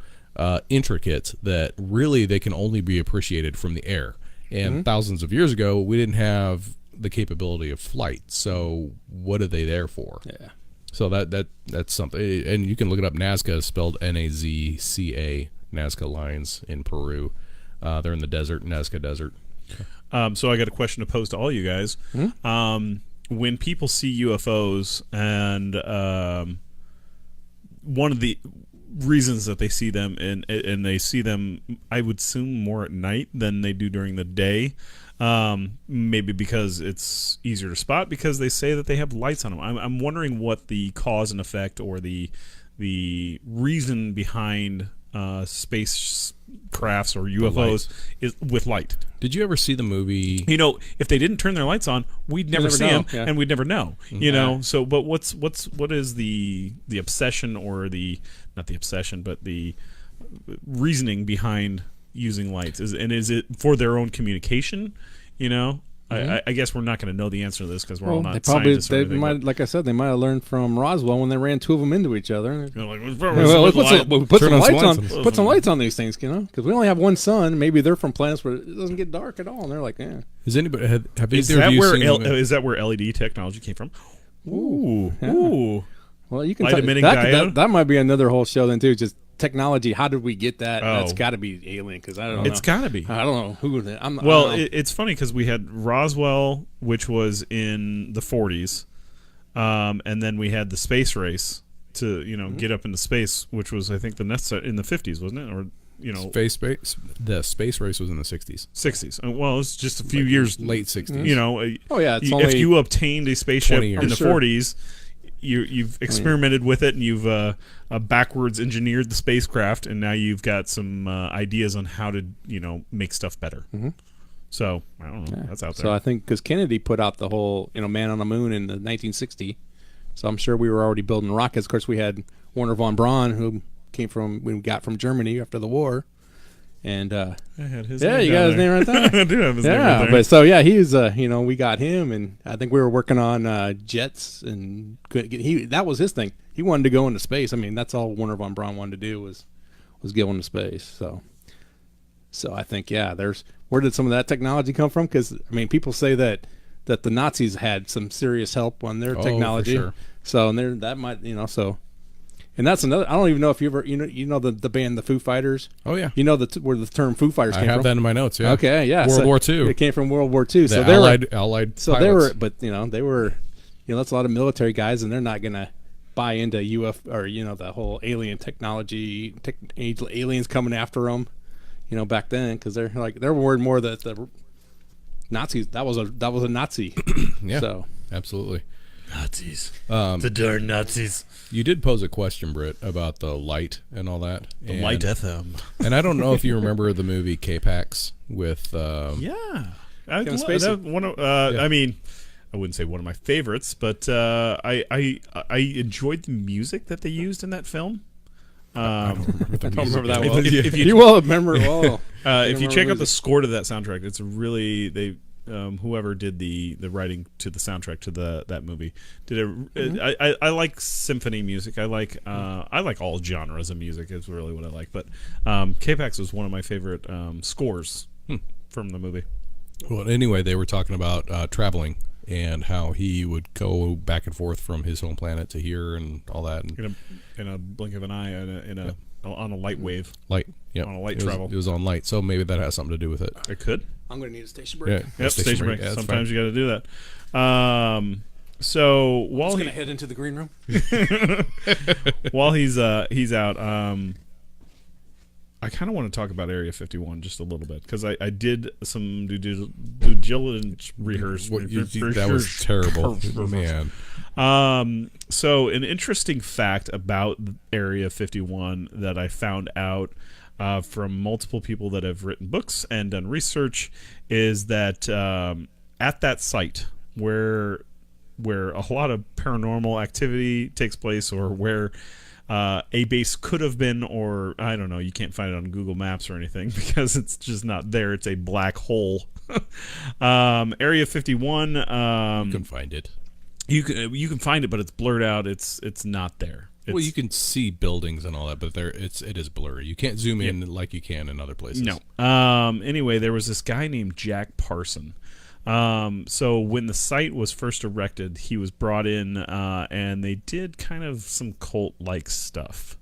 intricate that really they can only be appreciated from the air. And thousands of years ago, we didn't have the capability of flight. So what are they there for? Yeah. So that's something. And you can look it up. Nazca is spelled Nazca, Nazca lines in Peru. They're in the desert, Nazca Desert. So I got a question to pose to all you guys. When people see UFOs, and one of the reasons that they see them, and they see them, I would assume, more at night than they do during the day. Maybe because it's easier to spot, because they say that they have lights on them. I'm wondering what the cause and effect, or the reason behind spacecrafts or UFOs is with light. Did you ever see the movie? You know, if they didn't turn their lights on, we'd never see them, and we'd never know. You know, so but what is the obsession, or not the obsession, but the reasoning behind using lights? Is it for their own communication? You know, I guess we're not going to know the answer to this because we're all not scientists. They might, like I said, they might have learned from Roswell when they ran two of them into each other. Put some lights on these things, you know, because we only have one sun. Maybe they're from planets where it doesn't get dark at all, and they're like, eh. Is anybody have is that where LED technology came from? Ooh, ooh. Well, you can that might be another whole show then too. Just technology. How did we get that? That's got to be alien, because I don't know. It's got to be. I don't know who. It's funny because we had Roswell, which was in the 40s, and then we had the space race to get up into space, which was, I think, in the 50s, wasn't it? Or the space race was in the 60s. 60s. Well, it's just a few years late 60s. You know. If you obtained a spaceship in the 40s. You've experimented with it, and you've backwards engineered the spacecraft, and now you've got some ideas on how to make stuff better. So I don't know. That's out there. So I think because Kennedy put out the whole Man on the Moon in 1960, so I'm sure we were already building rockets. Of course, we had Werner von Braun, who we got from Germany after the war. And I had his you got his name right there. I do have his name right there. But so he's we got him, and I think we were working on jets, and that was his thing. He wanted to go into space. I mean, that's all Werner von Braun wanted to do was go into space. So I think where did some of that technology come from? Because I mean, people say that the Nazis had some serious help on their technology. For sure. So and that might so. And that's another. I don't even know if you ever the band the Foo Fighters. Oh yeah. You know where the term Foo Fighters came from. I have that in my notes. Yeah. Okay. Yeah. World War II. It came from World War II. So Allied. So pilots. They were, that's a lot of military guys, and they're not gonna buy into UFO or the whole alien technology, aliens coming after them, back then, because they're worried more that the Nazis that was a Nazi. Yeah. So absolutely. Nazis. The darn Nazis. You did pose a question, Britt, about the light and all that. The light FM. And I don't know if you remember the movie K-Pax with... I mean, I wouldn't say one of my favorites, but I enjoyed the music that they used in that film. I don't remember that well. If you will remember well. If you check out the score to that soundtrack, it's really... whoever did the writing to the soundtrack to that movie did it. I like symphony music. I like all genres of music is really what I like. But K-Pax was one of my favorite scores from the movie. Well, anyway, they were talking about traveling and how he would go back and forth from his home planet to here and all that. And in a blink of an eye, on a light wave. Light, yeah. On a light travel. It was on light, so maybe that has something to do with it. It could. I'm going to need a station break. Yeah, yep, station break. Yeah, sometimes you got to do that. So while he's going to head into the green room. While he's out, I kind of want to talk about Area 51 just a little bit because I did some due diligence rehearsal. That was terrible, man. So an interesting fact about Area 51 that I found out from multiple people that have written books and done research is that at that site where a lot of paranormal activity takes place, or where a base could have been, or I don't know, you can't find it on Google Maps or anything because it's just not there. It's a black hole. Area 51. You can find it. You can find it, but it's blurred out. It's not there. Well, you can see buildings and all that, but it is blurry. You can't zoom in like you can in other places. No. Anyway, there was this guy named Jack Parson. So when the site was first erected, he was brought in, and they did kind of some cult-like stuff.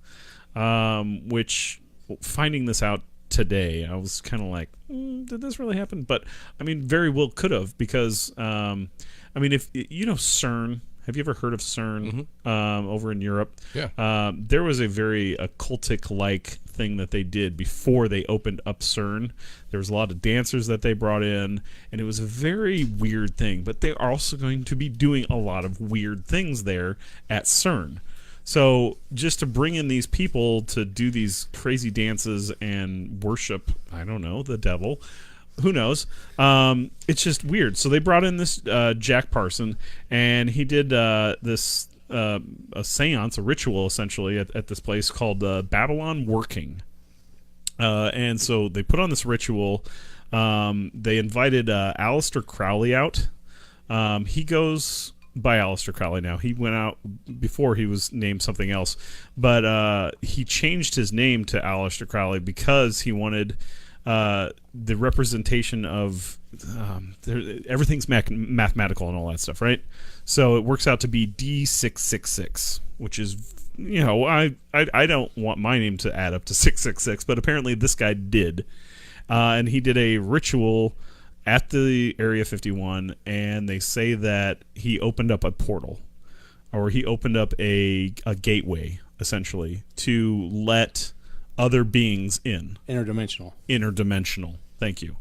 Which, finding this out today, I was kind of like, did this really happen? But I mean, very well could have, because I mean, if you know CERN. Have you ever heard of CERN over in Europe? Yeah. There was a very occultic-like thing that they did before they opened up CERN. There was a lot of dancers that they brought in, and it was a very weird thing. But they're also going to be doing a lot of weird things there at CERN. So just to bring in these people to do these crazy dances and worship, I don't know, the devil, who knows? It's just weird. So they brought in this Jack Parson, and he did this a seance, a ritual, essentially, at this place called Babylon Working. And so they put on this ritual. They invited Aleister Crowley out. He goes by Aleister Crowley now. He went out before he was named something else. But he changed his name to Aleister Crowley because he wanted... the representation of everything's mathematical and all that stuff, right? So it works out to be D666, which is, you know, I don't want my name to add up to 666, but apparently this guy did, and he did a ritual at the Area 51, and they say that he opened up a portal, or he opened up a gateway, essentially, to let other beings in. Interdimensional. Thank you.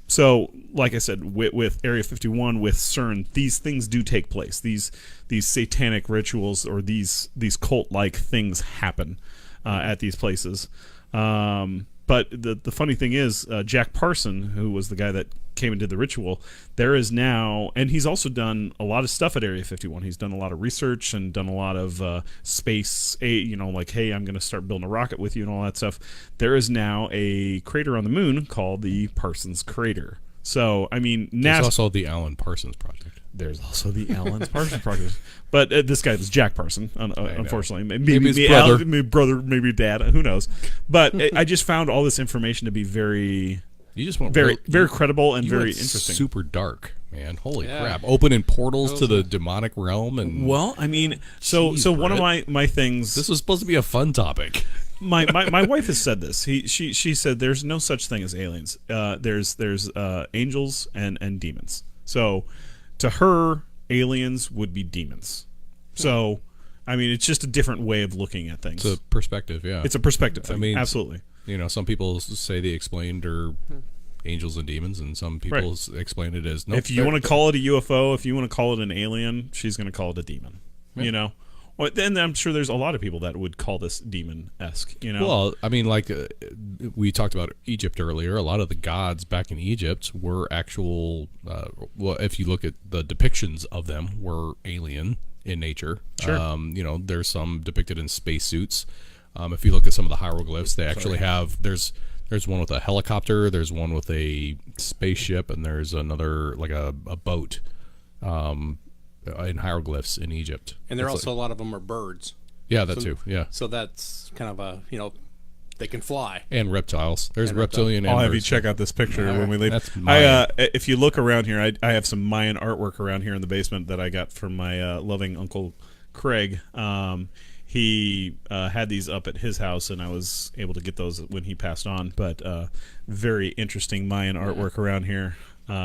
So, like I said, with Area 51, with CERN, these things do take place. These satanic rituals or these cult-like things happen at these places. But the funny thing is, Jack Parson, who was the guy that came and did the ritual, there is now, and he's also done a lot of stuff at Area 51. He's done a lot of research and done a lot of space, you know, like, hey, I'm going to start building a rocket with you and all that stuff. There is now a crater on the moon called the Parsons Crater. So, I mean, there's also the Alan Parsons Project. There's also the Alan Parsons Project. But this guy was Jack Parson, unfortunately. Maybe his brother. Maybe brother, maybe dad, who knows. But I just found all this information to be very... You just want very credible and very interesting. Super dark, man. Holy crap! Opening portals to the demonic realm, and well, I mean, so one of my things. This was supposed to be a fun topic. My wife has said this. She said there's no such thing as aliens. There's angels and demons. So to her, aliens would be demons. So I mean, it's just a different way of looking at things. It's a perspective, yeah. It's a perspective thing. I mean, absolutely. You know, some people say they explained are angels and demons, and some people explain it as... If you want to call it a UFO, if you want to call it an alien, she's going to call it a demon. Yeah. You know? Well, then I'm sure there's a lot of people that would call this demon-esque, you know? Well, I mean, like, we talked about Egypt earlier. A lot of the gods back in Egypt were actual... well, if you look at the depictions of them, were alien in nature. Sure. You know, there's some depicted in spacesuits. If you look at some of the hieroglyphs, they actually have... There's one with a helicopter, there's one with a spaceship, and there's another, like a boat in hieroglyphs in Egypt. And there are also a lot of them are birds. Yeah, that too, yeah. So that's kind of a, you know, they can fly. And reptiles. There's reptilian I'll have you check out this picture when we leave. That's Mayan. If you look around here, I have some Mayan artwork around here in the basement that I got from my loving Uncle Craig. He had these up at his house, and I was able to get those when he passed on. But very interesting Mayan artwork around here,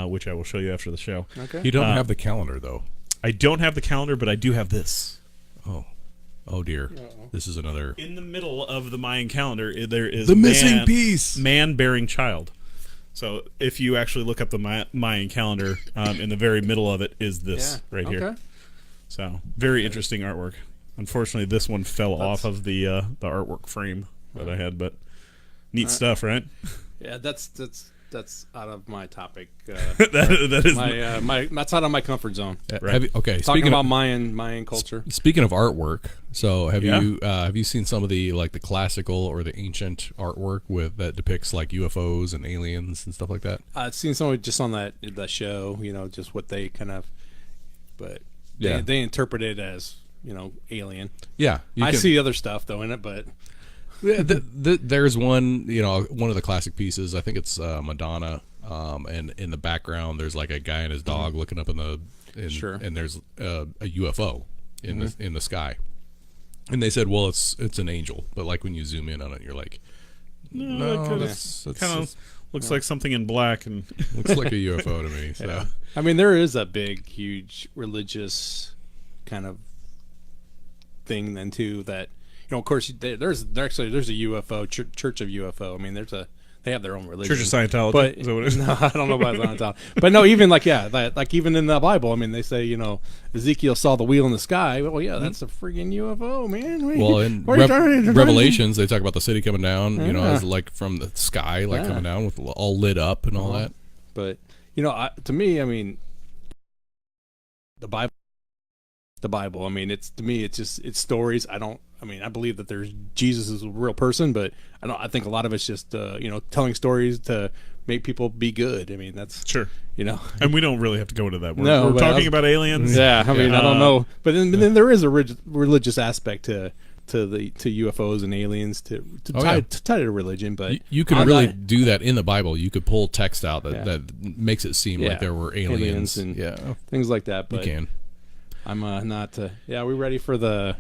which I will show you after the show. Okay. You don't have the calendar, though. I don't have the calendar, but I do have this. Oh dear. This is another... In the middle of the Mayan calendar, there is the missing piece. Man-bearing child. So if you actually look up the Mayan calendar, in the very middle of it is this right here. So very interesting artwork. Unfortunately, this one fell off of the artwork frame that I had, but neat stuff, right? Yeah, that's that's out of my topic. that is That's out of my comfort zone. Right. Talking Speaking about of Mayan culture. speaking of artwork, so have you seen some of the classical or the ancient artwork that depicts like UFOs and aliens and stuff like that? I've seen some just on that show. Just what they kind of, but Yeah. they interpret it as alien. Yeah, I see other stuff though in it, but yeah, there's one one of the classic pieces. I think it's Madonna, and in the background there's like a guy and his dog looking up and there's a UFO in the sky. And they said, well, it's an angel, but like when you zoom in on it, you're like, no, that's kind of looks like something in black and looks like a UFO to me. So. yeah. I mean, there is a big, huge religious kind of thing then too that of course there's a UFO church of UFO. I mean, they have their own religion. Church of Scientology. But is that what it is? no, I don't know about Scientology. But no, even like even in the Bible, I mean, they say Ezekiel saw the wheel in the sky. Well, yeah, that's a friggin' UFO, man. Well, in Revelations, they talk about the city coming down. As like from the sky, coming down with all lit up and all that. But to me, I mean, the Bible. I mean, it's stories. I believe that Jesus is a real person, but I think a lot of it's just telling stories to make people be good. I mean, that's sure. And we don't really have to go into that. We're talking about aliens. Yeah, I mean, I don't know, but then there is a religious aspect to UFOs and aliens to tie to religion. But you can really do that in the Bible. You could pull text out that makes it seem like there were aliens and things like that. But you can. I'm not. Are we ready for the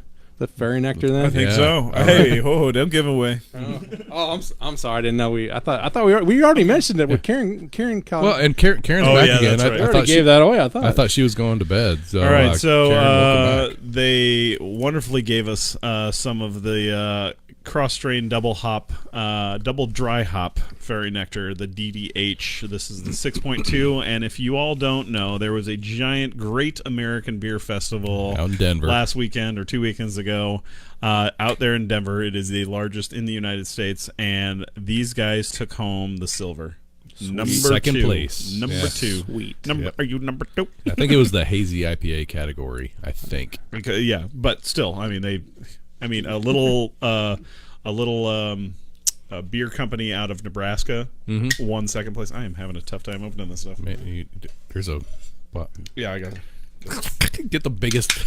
fairy nectar then? I think so. Hey, don't give away. I'm sorry. I didn't know I thought we already mentioned it with Karen. Well, and Karen's back again. Right. I thought gave that away. I thought she was going to bed. So, all right. So Karen, they wonderfully gave us some of the Kros Strain double dry hop fairy nectar, the DDH. This is the 6.2, and if you all don't know, there was a giant Great American Beer Festival out in Denver last weekend or 2 weekends ago. Out there in Denver, it is the largest in the United States, and these guys took home the silver. Second place. Number 2. Sweet. Are you number 2? I think it was the hazy IPA category. I think. Yeah, but still, I mean, a little beer company out of Nebraska won second place. I am having a tough time opening this stuff. Man, there's a. Yeah, I got it. Get the biggest.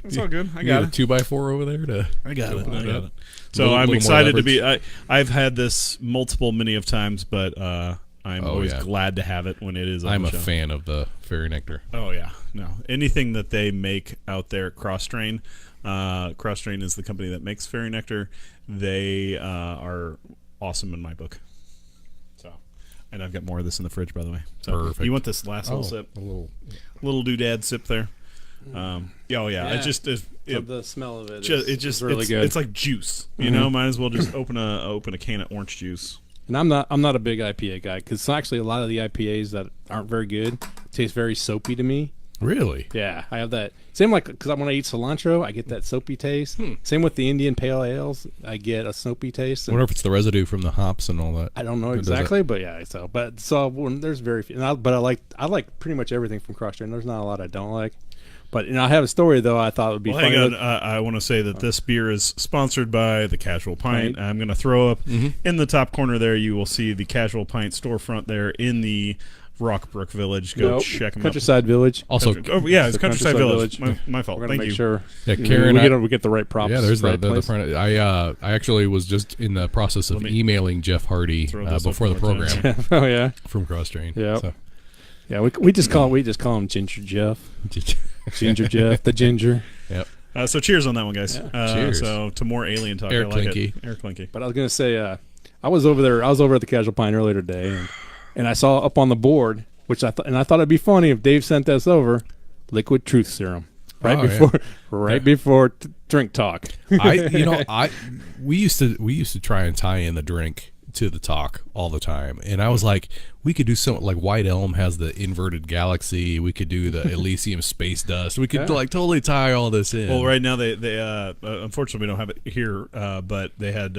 It's all good. I got a 2x4 over there I got it. So I'm excited to be. I've had this many of times, but I'm always glad to have it when it is. I'm a fan of the fairy nectar. Oh yeah, no, anything that they make out there, Kros Strain. Kros Strain is the company that makes fairy nectar. They are awesome in my book. So, and I've got more of this in the fridge, by the way. So perfect. You want this last little sip? A little doodad sip there. It just the smell of it. It's really good. It's like juice. Might as well just open a can of orange juice. And I'm not a big IPA guy because actually a lot of the IPAs that aren't very good taste very soapy to me. Really? Yeah, I have that. Same because when I eat cilantro, I get that soapy taste. Same with the Indian Pale Ales, I get a soapy taste. I wonder if it's the residue from the hops and all that. I don't know exactly, but yeah. So when there's very few, but I like pretty much everything from Kros Strain. There's not a lot I don't like. But I have a story though. I thought it would be funny. Hang on. I want to say that this beer is sponsored by the Casual Pint. Right. I'm going to throw up in the top corner there. You will see the Casual Pint storefront there in the Rockbrook Village. Go check them out. Countryside Village. Also, it's Countryside Village. My fault. Thank you. Sure. Yeah, Karen, we get the right props. Yeah, there's right the front. I actually was just in the process of emailing Jeff Hardy before the program. Oh yeah, from Kros Strain. Yeah. So. Yeah, we just call him Ginger Jeff. Ginger Jeff, the ginger. Yep. So cheers on that one, guys. Yeah. Cheers. So to more alien talk. Air I like Clinky. Air Clinky. But I was gonna say, I was over there. I was over at the Casual Pint earlier today, and I saw up on the board, which I thought it'd be funny if Dave sent this over, liquid truth serum. Before drink talk. We used to try and tie in the drink to the talk all the time, and I was like, we could do something like White Elm has the inverted galaxy. We could do the Elysium space dust. We could totally tie all this in. Well, right now they unfortunately we don't have it here, but they had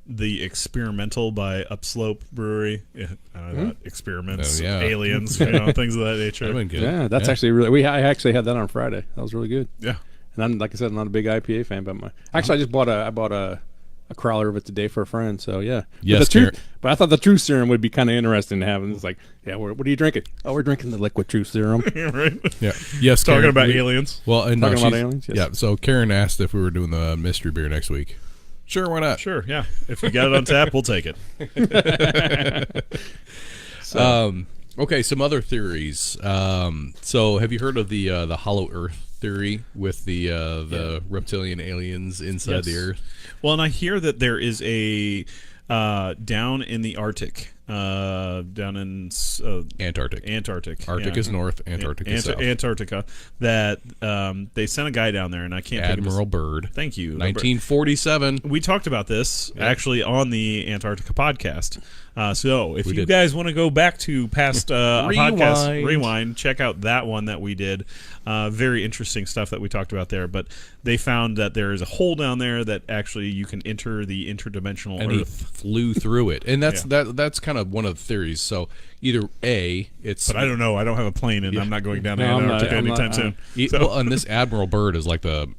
the Experimental by Upslope Brewery. Yeah, experiments, yeah. aliens, things of that nature. That'd been good. Yeah, that's actually really. I actually had that on Friday. That was really good. Yeah. And I'm, like I said, I'm not a big IPA fan, but I just bought a crowler of it today for a friend. So yeah. Yes, but I thought the Truth Serum would be kind of interesting to have. And it's like, yeah, what are you drinking? Oh, we're drinking the liquid Truth Serum. Right. Yeah. Yes. Talking Karen, about aliens. Well, and Talking about aliens. Yes. Yeah. So Karen asked if we were doing the mystery beer next week. Sure, why not? Sure, yeah. If we got it on tap, we'll take it. Okay, some other theories. So have you heard of the Hollow Earth theory with the reptilian aliens inside the Earth? Well, and I hear that there is a down in the Arctic, down in Antarctic. Arctic is north, Antarctic is south. Antarctica. That they sent a guy down there, and I can't. Admiral Byrd. Thank you. 1947. We talked about this actually on the Antarctica podcast. So if you guys want to go back to past podcast, rewind, check out that one that we did. Very interesting stuff that we talked about there. But they found that there is a hole down there that actually you can enter the interdimensional and Earth. He flew through it, and that's kind of one of the theories. So either it's, but I don't know. I don't have a plane, and I'm not going down to Antarctica anytime soon. Well, and this Admiral Byrd is like the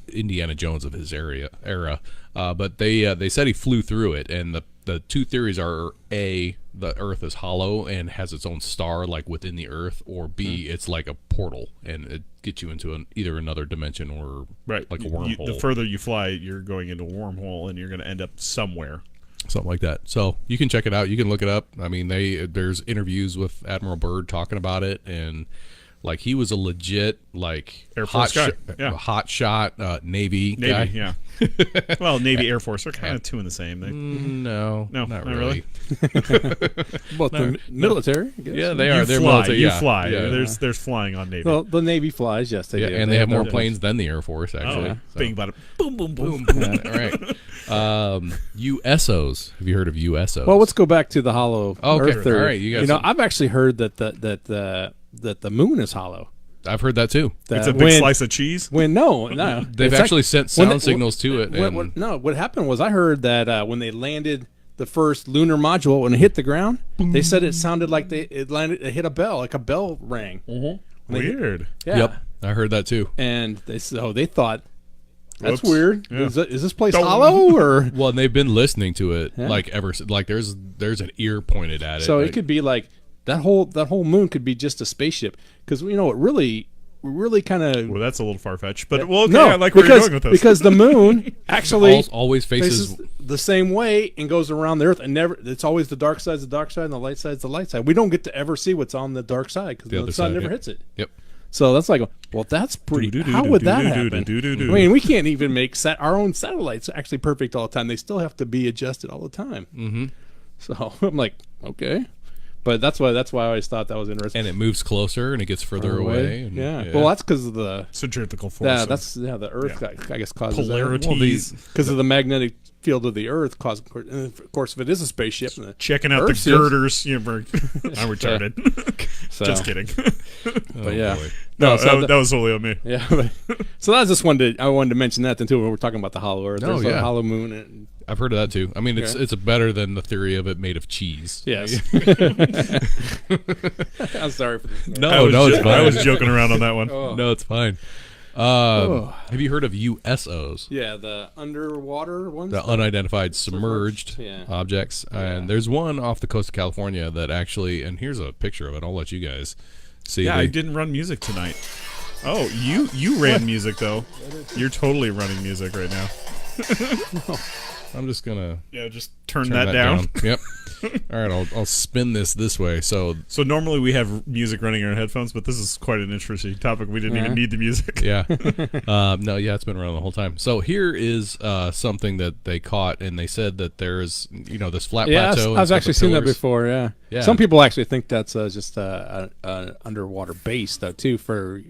Indiana Jones of his era. But they said he flew through it, and the two theories are A, the Earth is hollow and has its own star like within the Earth, or B, it's like a portal and it gets you into either another dimension or like a wormhole. The further you fly, you're going into a wormhole and you're going to end up somewhere. Something like that. So you can check it out. You can look it up. I mean, there's interviews with Admiral Byrd talking about it, and like he was a legit Air Force guy. Hot shot Navy guy. Yeah. Well, Navy, Air Force, they're kind of two in the same. No, not really. Both the military, I guess. Yeah, they are. They're fly. military. You yeah. fly. Yeah. There's flying on Navy. Well, the Navy flies, yes, they do. And they have more planes than the Air Force, actually. Oh, bing, bada, boom, boom, boom. All right. USOs. Have you heard of USOs? Well, let's go back to the hollow Earth theory. All right, you guys. I've actually heard that the moon is hollow. I've heard that too. It's a big slice of cheese. No. They've actually sent sound signals to it. What happened was I heard that when they landed the first lunar module and it hit the ground, they said it sounded like it hit a bell, like a bell rang. Mm-hmm. Weird. Yeah. Yep, I heard that too. And they thought, that's Whoops. weird. Yeah. Is this place hollow or? Well, and they've been listening to it there's an ear pointed at it. So it could be like that whole moon could be just a spaceship, because it really kind of. Well, that's a little far fetched, but no, I like where you're going with this. Because the moon actually always faces the same way and goes around the Earth, and it's always the dark side's the dark side and the light side's the light side. We don't get to ever see what's on the dark side because the sun never hits it. Yep. So that's like, well, that's pretty. How would that happen? I mean, we can't even make our own satellites actually perfect all the time. They still have to be adjusted all the time. Mm-hmm. So I'm like, okay. But that's why I always thought that was interesting. And it moves closer and it gets further away. And, yeah. Well, that's because of the centrifugal force. Yeah, the Earth, I guess, causes polarities. Because of the magnetic field of the Earth. And of course, if it is a spaceship, checking out the girders. I'm retarded. Just kidding. But yeah, boy. No, that was totally on me. Yeah. So that was just I wanted to mention that too when we're talking about the hollow Earth. There's a hollow moon. And, I've heard of that too. I mean, it's better than the theory of it made of cheese. Yes. I'm sorry for this. No, it's fine. I was joking around on that one. No, it's fine. Have you heard of USOs? Yeah, the underwater ones? The unidentified submerged objects. And there's one off the coast of California that actually, and here's a picture of it. I'll let you guys see. Yeah, I didn't run music tonight. Oh, you ran music, though. You're totally running music right now. I'm just gonna just turn that down. Yep. All right, I'll spin this way. So normally we have music running in our headphones, but this is quite an interesting topic. We didn't even need the music. Yeah. It's been running the whole time. So here is something that they caught, and they said that there's this flat plateau. I've actually seen that before. Yeah. Yeah. Some people actually think that's just an underwater base though too for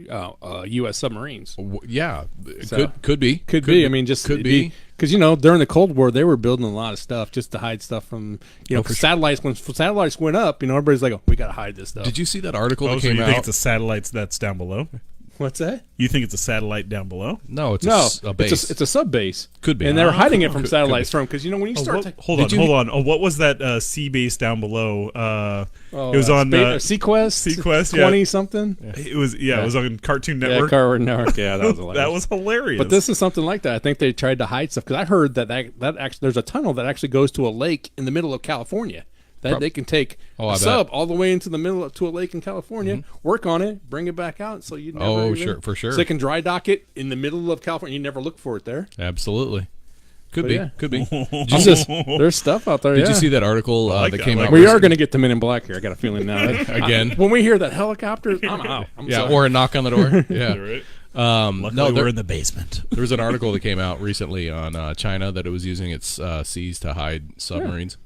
U.S. submarines. Yeah, So, could be. Could be. I mean, just could be. Because during the Cold War, they were building a lot of stuff just to hide stuff from satellites. When satellites went up, everybody's like, "Oh, we got to hide this stuff." Did you see that article that so came you out? think it's the satellites that's down below? What's that? You think it's a satellite down below? No, it's a base. It's a sub base. Could be. And they're hiding it from satellites because when you start hold on. Oh, what was that sea base down below? It was on Sequest 20 something. Yeah. It was it was on Cartoon Network. Yeah, Cartoon Network. Yeah, that was hilarious. That was hilarious. But this is something like that. I think they tried to hide stuff because I heard that actually there's a tunnel that actually goes to a lake in the middle of California. That they can take a sub all the way into the middle to a lake in California, work on it, bring it back out, so you never for sure. So they can dry dock it in the middle of California. You never look for it there. Absolutely, could be. There's stuff out there. Did you see that article that came out? We are going to get to Men in Black here. I got a feeling now. Again, when we hear that helicopter, I'm out. Sorry. Or a knock on the door. Yeah. Right. No, we're in the basement. There was an article that came out recently on China that it was using its seas to hide submarines.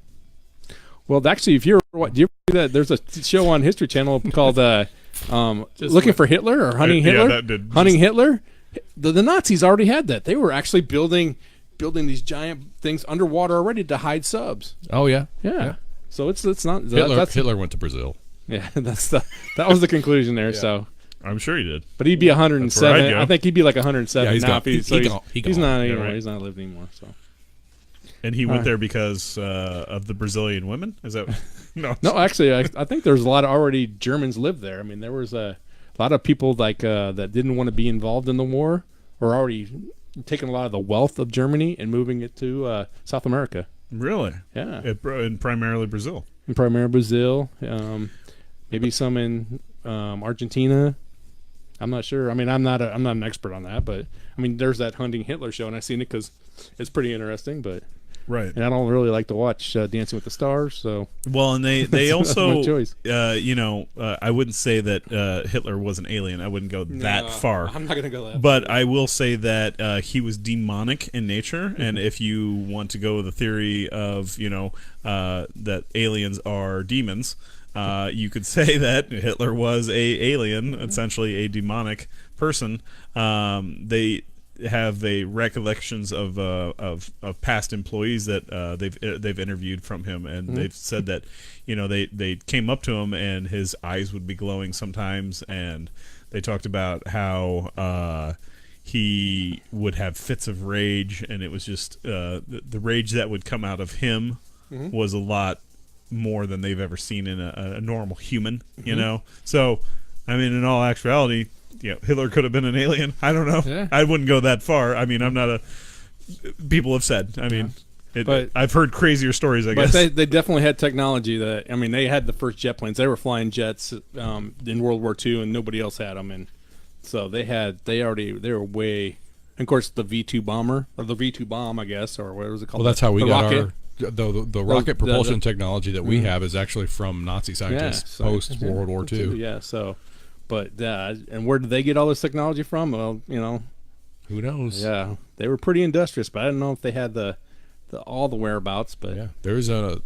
Well, actually, do you ever see that? There's a show on History Channel called "Looking for Hitler" or "Hunting Hitler." Yeah, that did. Hunting Hitler. The Nazis already had that. They were actually building these giant things underwater already to hide subs. Oh yeah. So it's not Hitler went to Brazil. Yeah, that was the conclusion there. Yeah. So I'm sure he did. But he'd be 107. I think he'd be like 107 now. He's not anymore. He's not lived anymore. So. And he went there because of the Brazilian women? Is that no? No, actually, I think there's a lot of already Germans lived there. I mean, there was a lot of people that didn't want to be involved in the war, or already taking a lot of the wealth of Germany and moving it to South America. Really? Yeah. In primarily Brazil. In primarily Brazil, maybe some in Argentina. I'm not sure. I mean, I'm not an expert on that, but I mean, there's that Hunting Hitler show, and I've seen it because it's pretty interesting, but. Right, and I don't really like to watch Dancing with the Stars. So well, and they also, my choice. I wouldn't say that Hitler was an alien. I wouldn't go that far. I'm not going to go that. But I will say that he was demonic in nature, and if you want to go with the theory of that aliens are demons, you could say that Hitler was a alien, essentially a demonic person. They have recollections of past employees that they've interviewed from him, and they've said that they came up to him and his eyes would be glowing sometimes, and they talked about how he would have fits of rage, and it was just the rage that would come out of him was a lot more than they've ever seen in a normal human. So I mean, in all actuality, Hitler could have been an alien. I don't know. Yeah. I wouldn't go that far. I mean, I'm not people have said. I mean, I've heard crazier stories, I guess. But they definitely had technology that, I mean, they had the first jet planes. They were flying jets in World War II, and nobody else had them. And so they were way, and of course, the V-2 bomber, or the V-2 bomb, I guess, or what was it called? Well, that's how we got rocket. The rocket propulsion technology that we have is actually from Nazi scientists post World War II. Yeah, so... But and where did they get all this technology from? Well, who knows? Yeah, they were pretty industrious, but I don't know if they had all the whereabouts. But yeah, there's a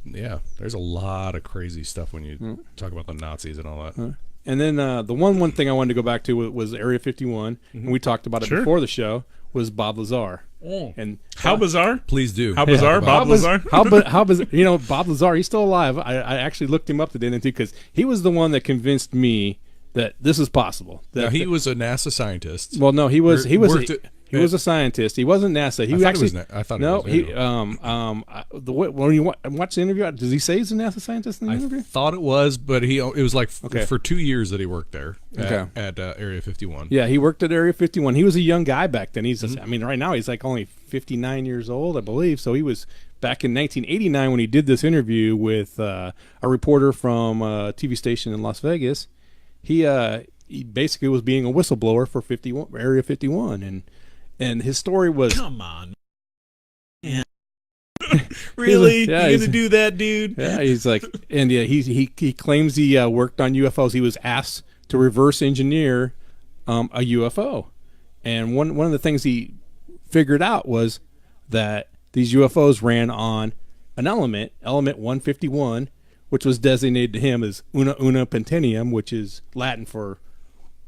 lot of crazy stuff when you talk about the Nazis and all that. And then the one thing I wanted to go back to was Area 51, and we talked about it before the show. Was Bob Lazar. And how bizarre? Please do. How bizarre, Bob Lazar? How bizarre? Bob Lazar. He's still alive. I actually looked him up today because he was the one that convinced me that this is possible. Now, he was a NASA scientist. Well, no, he was a scientist. He wasn't NASA. I thought it was. When you watch the interview, does he say he's a NASA scientist in the interview? I thought it was, but it was like for 2 years that he worked there at Area 51. Yeah, he worked at Area 51. He was a young guy back then. I mean, right now he's like only 59 years old, I believe. So he was back in 1989 when he did this interview with a reporter from a TV station in Las Vegas. He basically was being a whistleblower for Area 51, and his story was... Come on. Yeah. Really? Yeah, you gonna do that, dude? Yeah, he's like... And yeah, he claims he worked on UFOs. He was asked to reverse engineer a UFO. And one of the things he figured out was that these UFOs ran on an element 151, which was designated to him as una pentenium, which is Latin for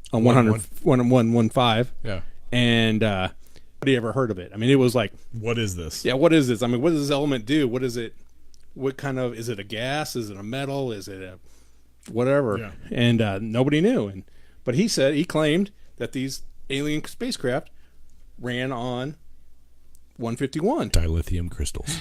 115. Yeah. And nobody ever heard of it. I mean, it was like, what is this? Yeah, what is this? I mean, what does this element do? What is it? What kind of, is it a gas? Is it a metal? Is it a whatever? Yeah. And nobody knew. But he claimed that these alien spacecraft ran on 151 dilithium crystals.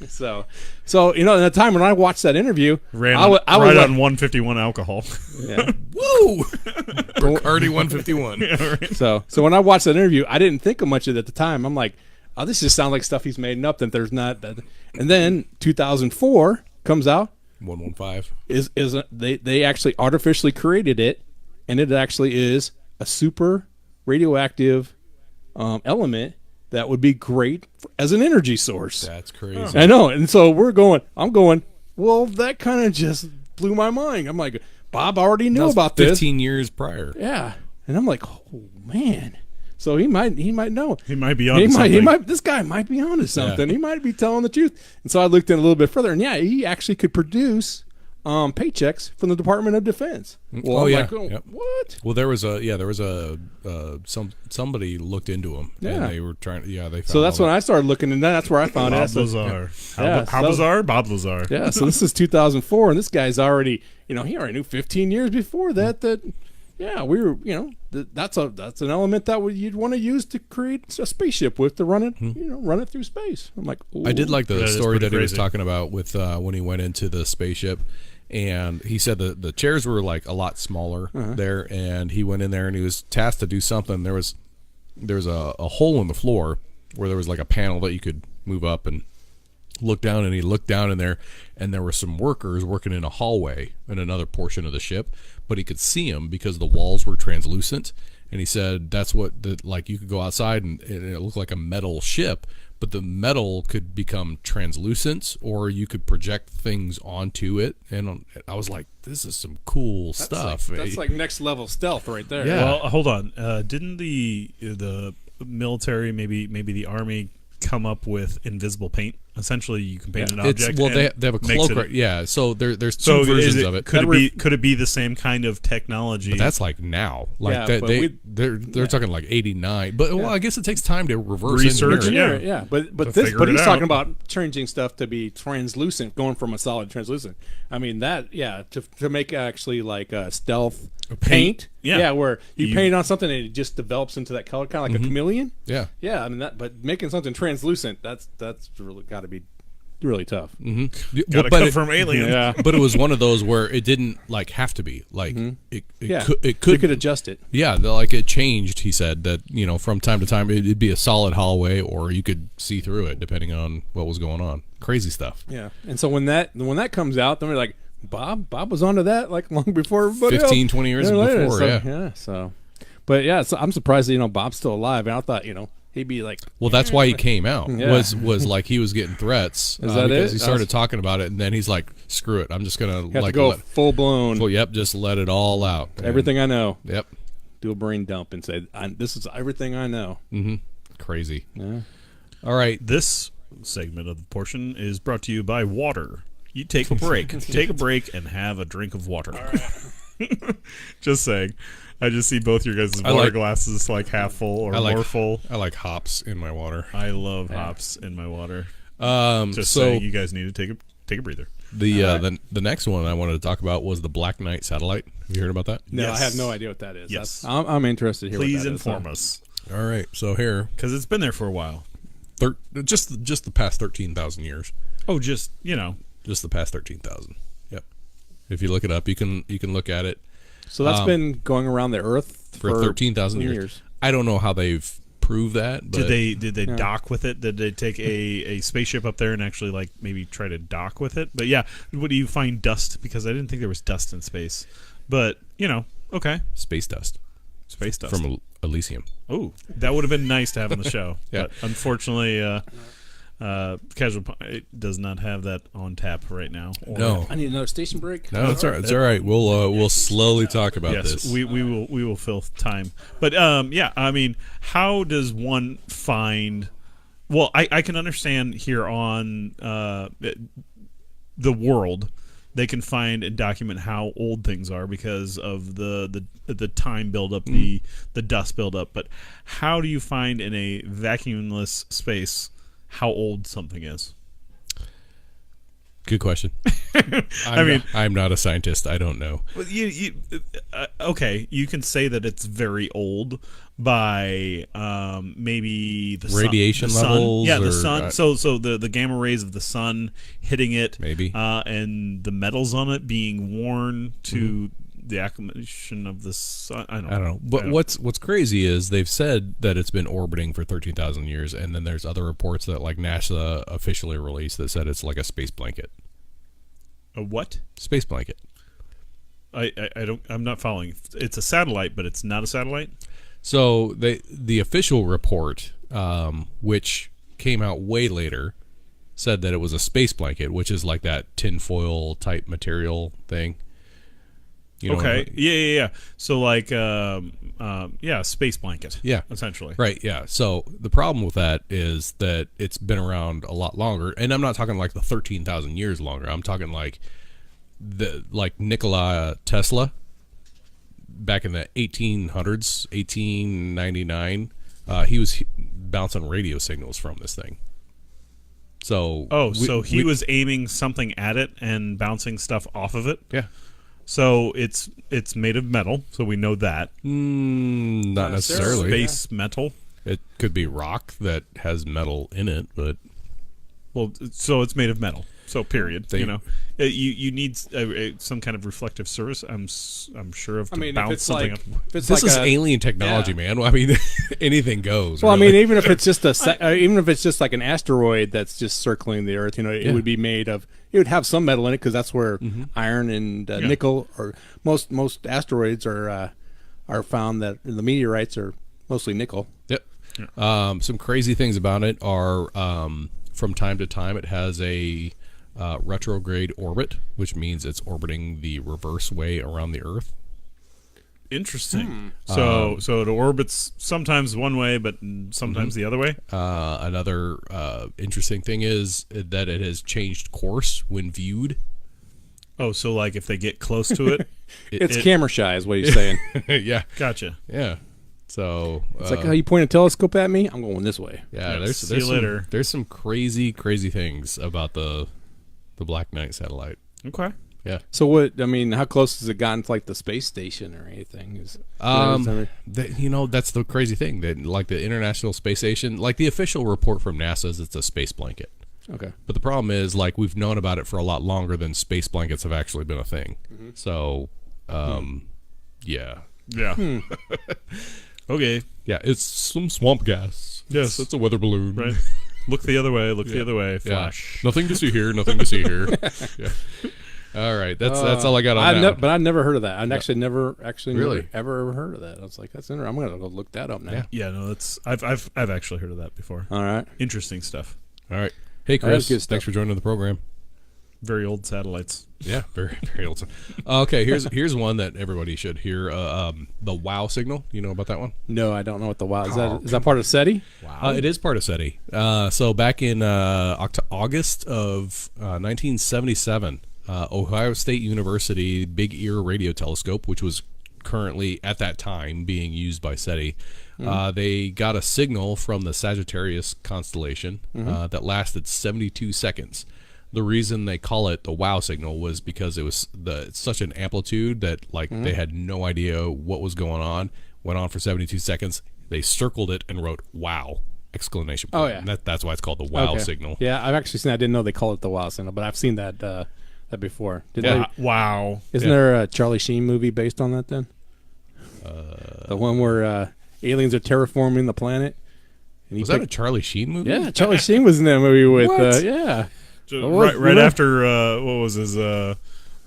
So at the time when I watched that interview, I was right on 151 alcohol. Yeah. Woo! Bacardi 151. Yeah, right. So when I watched that interview, I didn't think of much of it at the time. I'm like, oh, this just sounds like stuff he's made up. That there's not that. And then 2004 comes out. 115 They actually artificially created it, and it actually is a super radioactive element that would be great as an energy source. That's crazy. I know. And so I'm going, well, that kind of just blew my mind. I'm like, Bob already knew about 15 years prior. Yeah. And I'm like, oh, man. So he might know. He might be on something. This guy might be onto something. Yeah. He might be telling the truth. And so I looked in a little bit further, and he actually could produce paychecks from the Department of Defense. Well, yeah. Like, what? Well, there was somebody looked into them, and they were trying. Yeah, they. Found so that's when I started looking, and that's where I found Bob it. Lazar. How bizarre? Bob Lazar. Yeah. So this is 2004, and this guy's already, he already knew 15 years before that. Yeah, we were, that's an element that you'd want to use to create a spaceship with to run it, run it through space. I'm like, ooh. I did like the story that he was crazy. talking about with when he went into the spaceship, and he said the chairs were like a lot smaller there, and he went in there and he was tasked to do something. There was a hole in the floor where there was like a panel that you could move up and look down, and he looked down in there, and there were some workers working in a hallway in another portion of the ship, but he could see them because the walls were translucent. And he said that's what like you could go outside and it looked like a metal ship, but the metal could become translucent, or you could project things onto it. And I was like, this is some cool stuff. That's like next level stealth right there. Yeah. Well, hold on. Didn't the military, maybe the Army, come up with invisible paint? Essentially, you can paint an object. They have a cloak, right? Yeah. So there's two versions of it. Could it be the same kind of technology? But that's like now. Like they're talking like 89. But well, I guess it takes time to reverse research. engineer. Yeah. But he's talking about changing stuff to be translucent, going from a solid to translucent. I mean to make actually like a stealth paint. Yeah, where you paint on something and it just develops into that color, kind of like a chameleon. Yeah. Yeah, I mean but making something translucent, that's really got to be really tough. Mm-hmm. Gotta come from Alien. Yeah. But it was one of those where it didn't like have to be like it could you could adjust it. Yeah, like it changed. He said that from time to time it'd be a solid hallway, or you could see through it depending on what was going on. Crazy stuff. Yeah, and so when that comes out, then we're like, Bob was onto that like long before everybody 15, else. 20 years before. But I'm surprised that Bob's still alive, and I thought he'd be like, well, that's why he came out. Yeah. Was like he was getting threats. Is that because it? he started talking about it, and then he's like, "Screw it, I'm just gonna have to go full blown. Well, yep, just let it all out. Everything I know. Yep. Do a brain dump and say, "This is everything I know." Mm-hmm. Crazy. Yeah. All right, this segment of the portion is brought to you by water. You take a break. Take a break and have a drink of water. Just saying. I just see both your guys' water glasses like half full or more full. I like hops in my water. I love hops in my water. Just so saying, you guys need to take a breather. The next one I wanted to talk about was the Black Knight satellite. Have you heard about that? No, Yes. I have no idea what that is. Yes. I'm interested here. Please inform us. All right, so here, because it's been there for a while. Just the past 13,000 years. Oh, just the past 13,000. Yep. If you look it up, you can look at it. So that's been going around the Earth for 13,000 years. I don't know how they've proved that. But did they dock with it? Did they take a spaceship up there and actually like maybe try to dock with it? But yeah, what do you find dust? Because I didn't think there was dust in space. But okay, space dust from Elysium. Oh, that would have been nice to have on the show. Yeah. But unfortunately, Casual Pint does not have that on tap right now. No, I need another station break. No, it's all right. It's all right. We'll slowly talk about this. We will fill time. But yeah, I mean, how does one find? Well, I can understand here on the world, they can find and document how old things are because of the time buildup, the dust buildup. But how do you find in a vacuumless space how old something is? Good question. I'm not a scientist. I don't know. Well, okay, you can say that it's very old by maybe the radiation sun, levels. Yeah, the sun. So the gamma rays of the sun hitting it, maybe, and the metals on it being worn to the acclimation of the sun. I don't know. But what's crazy is they've said that it's been orbiting for 13,000 years, and then there's other reports that like NASA officially released that said it's like a space blanket. A what? Space blanket. I'm not following. It's a satellite, but it's not a satellite. So the official report, which came out way later, said that it was a space blanket, which is like that tinfoil type material thing. You know, okay. Yeah. So like, space blanket. Yeah. Essentially. Right. Yeah. So the problem with that is that it's been around a lot longer, and I'm not talking like the 13,000 years longer. I'm talking like Nikola Tesla back in the 1800s, 1899. He was bouncing radio signals from this thing. So he was aiming something at it and bouncing stuff off of it. Yeah. So it's made of metal, so we know that. Not necessarily. Space metal. It could be rock that has metal in it, but so it's made of metal. So period. You need some kind of reflective surface. I'm sure of to bounce something up. This is alien technology, man. I mean, anything goes. Well, really. I mean, even if it's just like an asteroid that's just circling the Earth, it would be made of. It would have some metal in it because that's where iron and nickel, or most asteroids are found. That the meteorites are mostly nickel. Yep. Some crazy things about it are from time to time it has a retrograde orbit, which means it's orbiting the reverse way around the Earth. Interesting. So it orbits sometimes one way, but sometimes the other way. Another interesting thing is that it has changed course when viewed. Oh, so like if they get close to it, it's camera shy, is what you're saying. Yeah, gotcha. Yeah. So it's like how you point a telescope at me. I'm going this way. Yeah. There's some crazy things about the Black Knight satellite. Okay. Yeah. So how close has it gotten to like the space station or anything? That's the crazy thing. That like the International Space Station, like the official report from NASA is it's a space blanket. Okay. But the problem is like we've known about it for a lot longer than space blankets have actually been a thing. Mm-hmm. So, yeah. Yeah. Okay. Yeah, it's some swamp gas. Yes. It's a weather balloon. Right. Look the other way. The other way. Flash. Yeah. Nothing to see here. Nothing to see here. Yeah. All right. That's all I got on that. But I've never heard of that. I've actually never really ever heard of that. I was like, that's interesting. I'm gonna go look that up now. Yeah. No, that's I've actually heard of that before. All right. Interesting stuff. All right. Hey, Chris. Thanks for joining the program. Very old satellites. Yeah, very very old. Okay, here's one that everybody should hear. The WOW signal. You know about that one? No, I don't know what the WOW is. Is that part of SETI? Wow. It is part of SETI. So back in August of 1977, Ohio State University Big Ear Radio Telescope, which was currently at that time being used by SETI, they got a signal from the Sagittarius constellation that lasted 72 seconds. The reason they call it the WOW signal was because it was such an amplitude that they had no idea what was going on. Went on for 72 seconds. They circled it and wrote "Wow!" exclamation point. Oh yeah, and that's why it's called the WOW signal. Yeah, I've actually seen. I didn't know they call it the WOW signal, but I've seen that before. Wow! Isn't there a Charlie Sheen movie based on that? Then the one where aliens are terraforming the planet. And was that a Charlie Sheen movie? Yeah, Charlie Sheen was in that movie with yeah. Right after what was his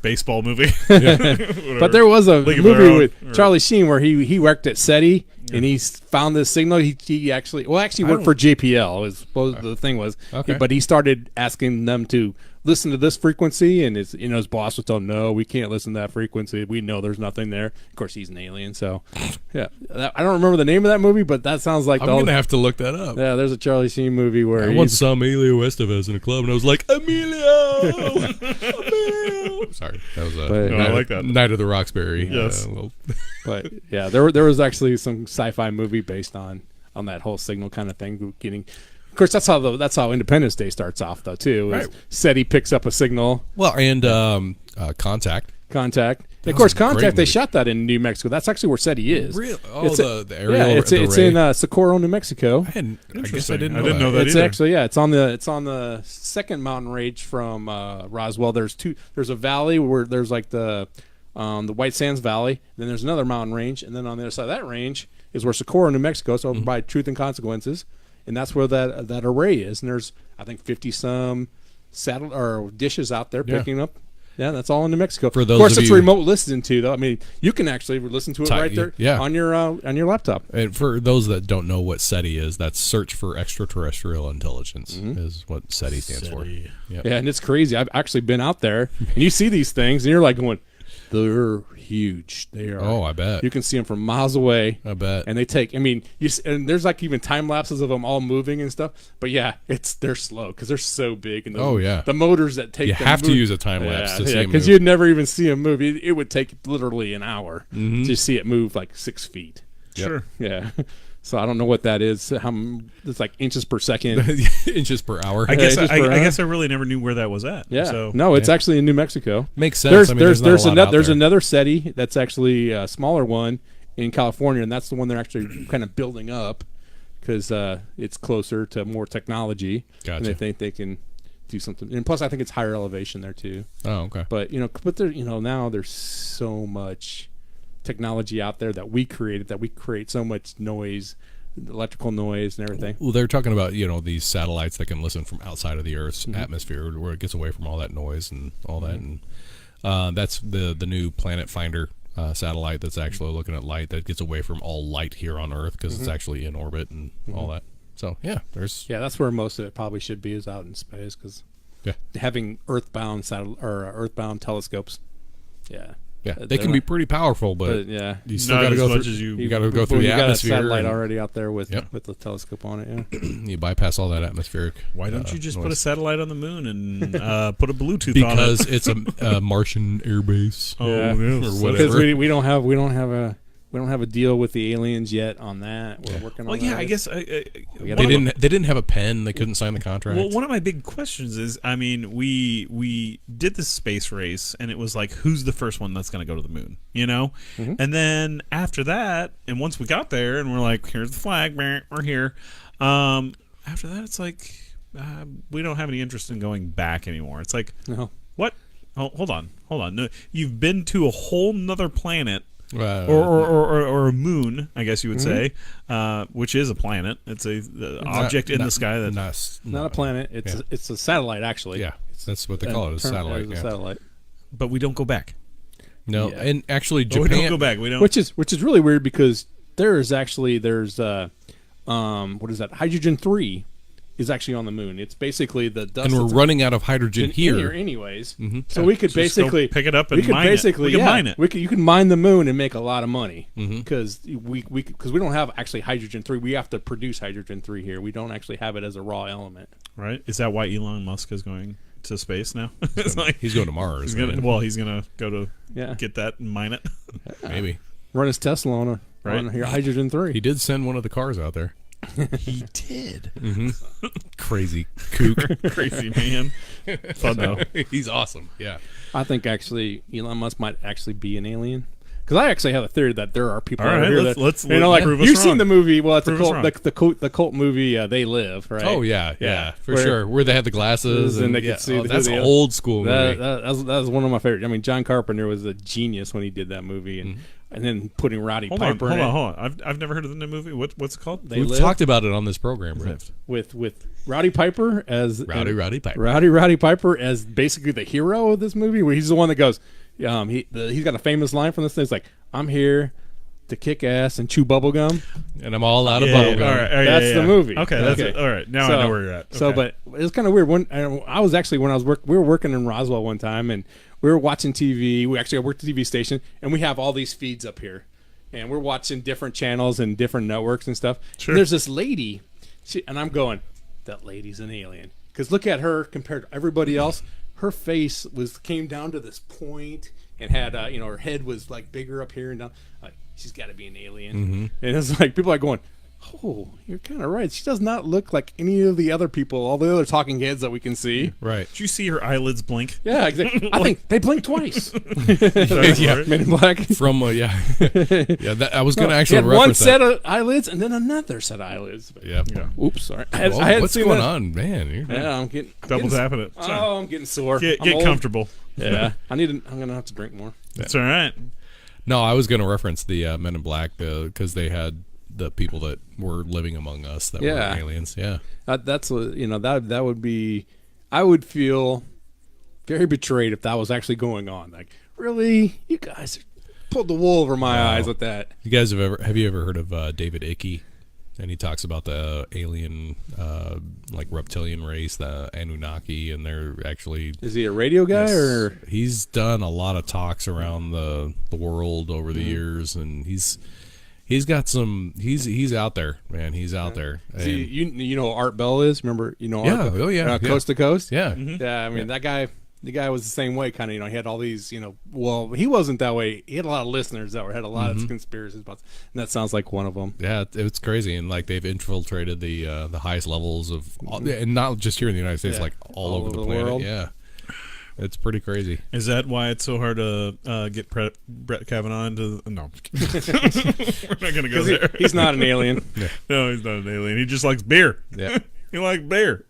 baseball movie? But there was a movie with Charlie Sheen where he worked at SETI and he found this signal. He actually worked for JPL. Is what the thing was. Okay. But he started asking them to listen to this frequency, and his boss was telling him, no, we can't listen to that frequency. We know there's nothing there. Of course, he's an alien, so yeah. I don't remember the name of that movie, but that sounds like I'm gonna have to look that up. Yeah, there's a Charlie Sheen movie where I once saw Emilio Estevez in a club, and I was like, Emilio. Sorry, that was I like that Night of the Roxbury. Yes, but yeah, there was actually some sci-fi movie based on that whole signal kind of thing, getting course, that's how Independence Day starts off, though. Too, is SETI picks up a signal. Well, and Contact. Of course, Contact. They shot that in New Mexico. That's actually where SETI is. Really? Oh, the aerial. Yeah, it's in Socorro, New Mexico. I guess I didn't know that It's either. actually it's on the second mountain range from Roswell. There's a valley where there's like the White Sands Valley. Then there's another mountain range, and then on the other side of that range is where Socorro, New Mexico. So by Truth and Consequences, and that's where that array is. And there's I think 50 some dishes out there picking up. Yeah, that's all in New Mexico. For those of course, of it's you, remote listening to, though. I mean, you can actually listen to it right there on your laptop. And for those that don't know what SETI is, that's Search for Extraterrestrial Intelligence is what SETI stands for. Yep. Yeah, and it's crazy. I've actually been out there, and you see these things, and you're like going, they're huge. They are. Oh, I bet. You can see them from miles away. I bet. And they take, and there's like even time lapses of them all moving and stuff. But yeah, they're slow because they're so big. And the motors that take you have to use a time lapse to see them because you'd never even see them move. It would take literally an hour to see it move like 6 feet. Sure. Yeah. So I don't know what that is. It's like inches per second, inches per hour. I guess I really never knew where that was at. Yeah. So, no, it's actually in New Mexico. Makes sense. There's another SETI that's actually a smaller one in California, and that's the one they're actually kind of building up because it's closer to more technology. Gotcha. And they think they can do something. And plus, I think it's higher elevation there too. Oh, okay. But there, now there's so much technology out there that we create so much noise, electrical noise and everything. Well, they're talking about these satellites that can listen from outside of the Earth's atmosphere, where it gets away from all that noise and all that. And that's the new Planet Finder satellite that's actually looking at light that gets away from all light here on Earth because it's actually in orbit and all that. So that's where most of it probably should be, is out in space, because having earthbound earthbound telescopes. Yeah, they can be pretty powerful, but you still got to go through. You got to go through the atmosphere. You got a satellite already out there with the telescope on it. Yeah, you bypass all that atmospheric. Why don't you just put a satellite on the moon and put a Bluetooth on it? Because it's a Martian airbase. Or whatever. Because we don't have a deal with the aliens yet on that. We're working on that. I guess they didn't have a pen. They couldn't sign the contract. Well, one of my big questions is, I mean, we did this space race, and it was like, who's the first one that's going to go to the moon? And then after that, and once we got there, and we're like, here's the flag, we're here. After that, it's like we don't have any interest in going back anymore. It's like, no, what? Oh, hold on. No, you've been to a whole nother planet. Or a moon, I guess you would say, which is a planet. It's a object in the sky that's not a planet. It's a satellite, actually. Yeah, that's what they call it, a satellite. Satellite. But we don't go back. No, and actually, Japan. We don't go back. We don't. Which is really weird, because there's what is that? Hydrogen 3 is actually on the moon. It's basically the dust. And we're running out of hydrogen here anyways. So we could basically pick it up and mine it. We can mine it. You can mine the moon and make a lot of money, because we don't have actually hydrogen 3. We have to produce hydrogen 3 here. We don't actually have it as a raw element. Right? Is that why Elon Musk is going to space now? He's going to Mars. He's gonna go to get that and mine it. Maybe run his Tesla on your hydrogen 3. He did send one of the cars out there. He did. Crazy kook. Crazy man. Fun though. He's awesome. Yeah. I think actually Elon Musk might actually be an alien. Because I actually have a theory that there are people out here let's you've seen the movie. Well, it's the cult movie. They Live, right? Oh yeah, for sure. Where they had the glasses and they could see. That's an old school movie. That was one of my favorites. I mean, John Carpenter was a genius when he did that movie, and then putting Roddy Piper in it. Hold on. I've never heard of the movie. What's it called? We've talked about it on this program, Rift. With Roddy Piper as Roddy Piper. Roddy Piper as basically the hero of this movie, where he's the one that goes. He's got a famous line from this thing. It's like, "I'm here to kick ass and chew bubble gum, and I'm all out of bubble gum." All right, that's the movie. Okay, that's it. All right, now I know where you're at. Okay. So, but it's kind of weird. I was actually we were working in Roswell one time, and we were watching TV. I worked at a TV station, and we have all these feeds up here, and we're watching different channels and different networks and stuff. Sure. And there's this lady, and I'm going, that lady's an alien, because look at her compared to everybody else. Her face came down to this point and had her head was like bigger up here and down. Like, she's got to be an alien. And it's like people are going, Oh, you're kind of right. She does not look like any of the other people, all the other talking heads that we can see. Right. Did you see her eyelids blink? Yeah, exactly. I think they blinked twice. Yeah. Men in Black. From yeah, That, I was going to He actually had one reference set that. of eyelids and then another set of eyelids. Yeah. Oops, sorry. Whoa, I hadn't what's seen going that. on, man? Yeah, I'm getting Double tapping it. Oh, I'm getting sore. Get I'm old. comfortable. Yeah, I'm gonna have to drink more. That's all right. No, I was going to reference the Men in Black because they had the people that were living among us that were aliens. Yeah, that's that would be. I would feel very betrayed if that was actually going on. Like, really, you guys pulled the wool over my eyes with that. You guys have you ever heard of David Icke? And he talks about the alien, like reptilian race, the Anunnaki, and they're actually. Is he a radio guy or? He's done a lot of talks around the world over the years, and he's got some. He's out there, man. He's out there. See, you know who Art Bell is? Remember, Yeah. Art Bell? Oh yeah. Coast to Coast. Yeah. Mm-hmm. Yeah, I mean that guy. The guy was the same way, kind of. He had all these, Well, he wasn't that way. He had a lot of listeners that had a lot of conspiracies about, and that sounds like one of them. Yeah, it's crazy, and like they've infiltrated the highest levels of, and not just here in the United States, like all over the planet. world. Yeah, it's pretty crazy. Is that why it's so hard to get Brett Kavanaugh into? No, we're not gonna go there. He's not an alien. No, he's not an alien. He just likes beer. Yeah. He likes beer.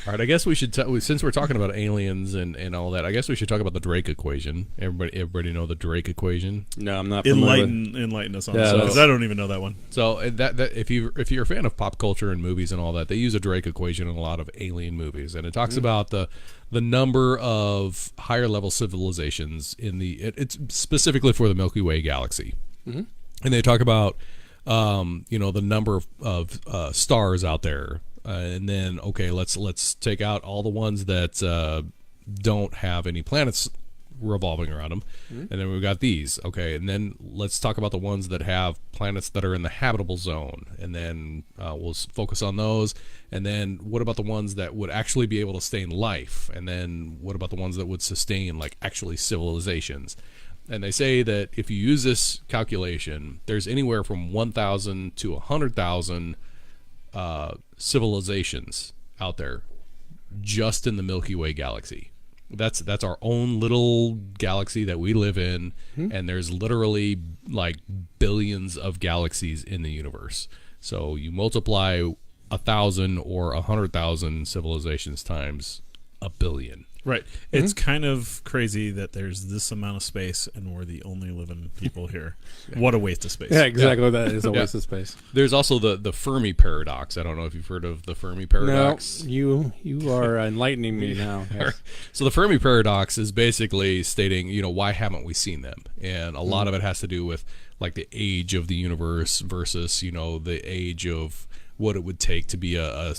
All right, I guess we should since we're talking about aliens and all that. I guess we should talk about the Drake equation. Everybody know the Drake equation? No, I'm not familiar with. Enlighten us on Yeah, that. I don't even know that one. So that if you're a fan of pop culture and movies and all that, they use a Drake equation in a lot of alien movies, and it talks about the number of higher level civilizations in it's specifically for the Milky Way galaxy, and they talk about the number of stars out there. And then, okay, let's take out all the ones that don't have any planets revolving around them, and then we've got these. Okay, and then let's talk about the ones that have planets that are in the habitable zone, and then we'll focus on those. And then, what about the ones that would actually be able to sustain life? And then, what about the ones that would sustain, like, actually civilizations? And they say that if you use this calculation, there's anywhere from 1,000 to 100,000 civilizations out there just in the Milky Way galaxy. That's our own little galaxy that we live in, and there's literally like billions of galaxies in the universe. So you multiply 1,000 or 100,000 civilizations times a billion. Right. It's kind of crazy that there's this amount of space and we're the only living people here. What a waste of space. Yeah, exactly. That is a waste of space. There's also the Fermi paradox. I don't know if you've heard of the Fermi paradox. No, you are enlightening me now. Yes. So the Fermi paradox is basically stating, why haven't we seen them? And a lot of it has to do with like the age of the universe versus, the age of what it would take to be a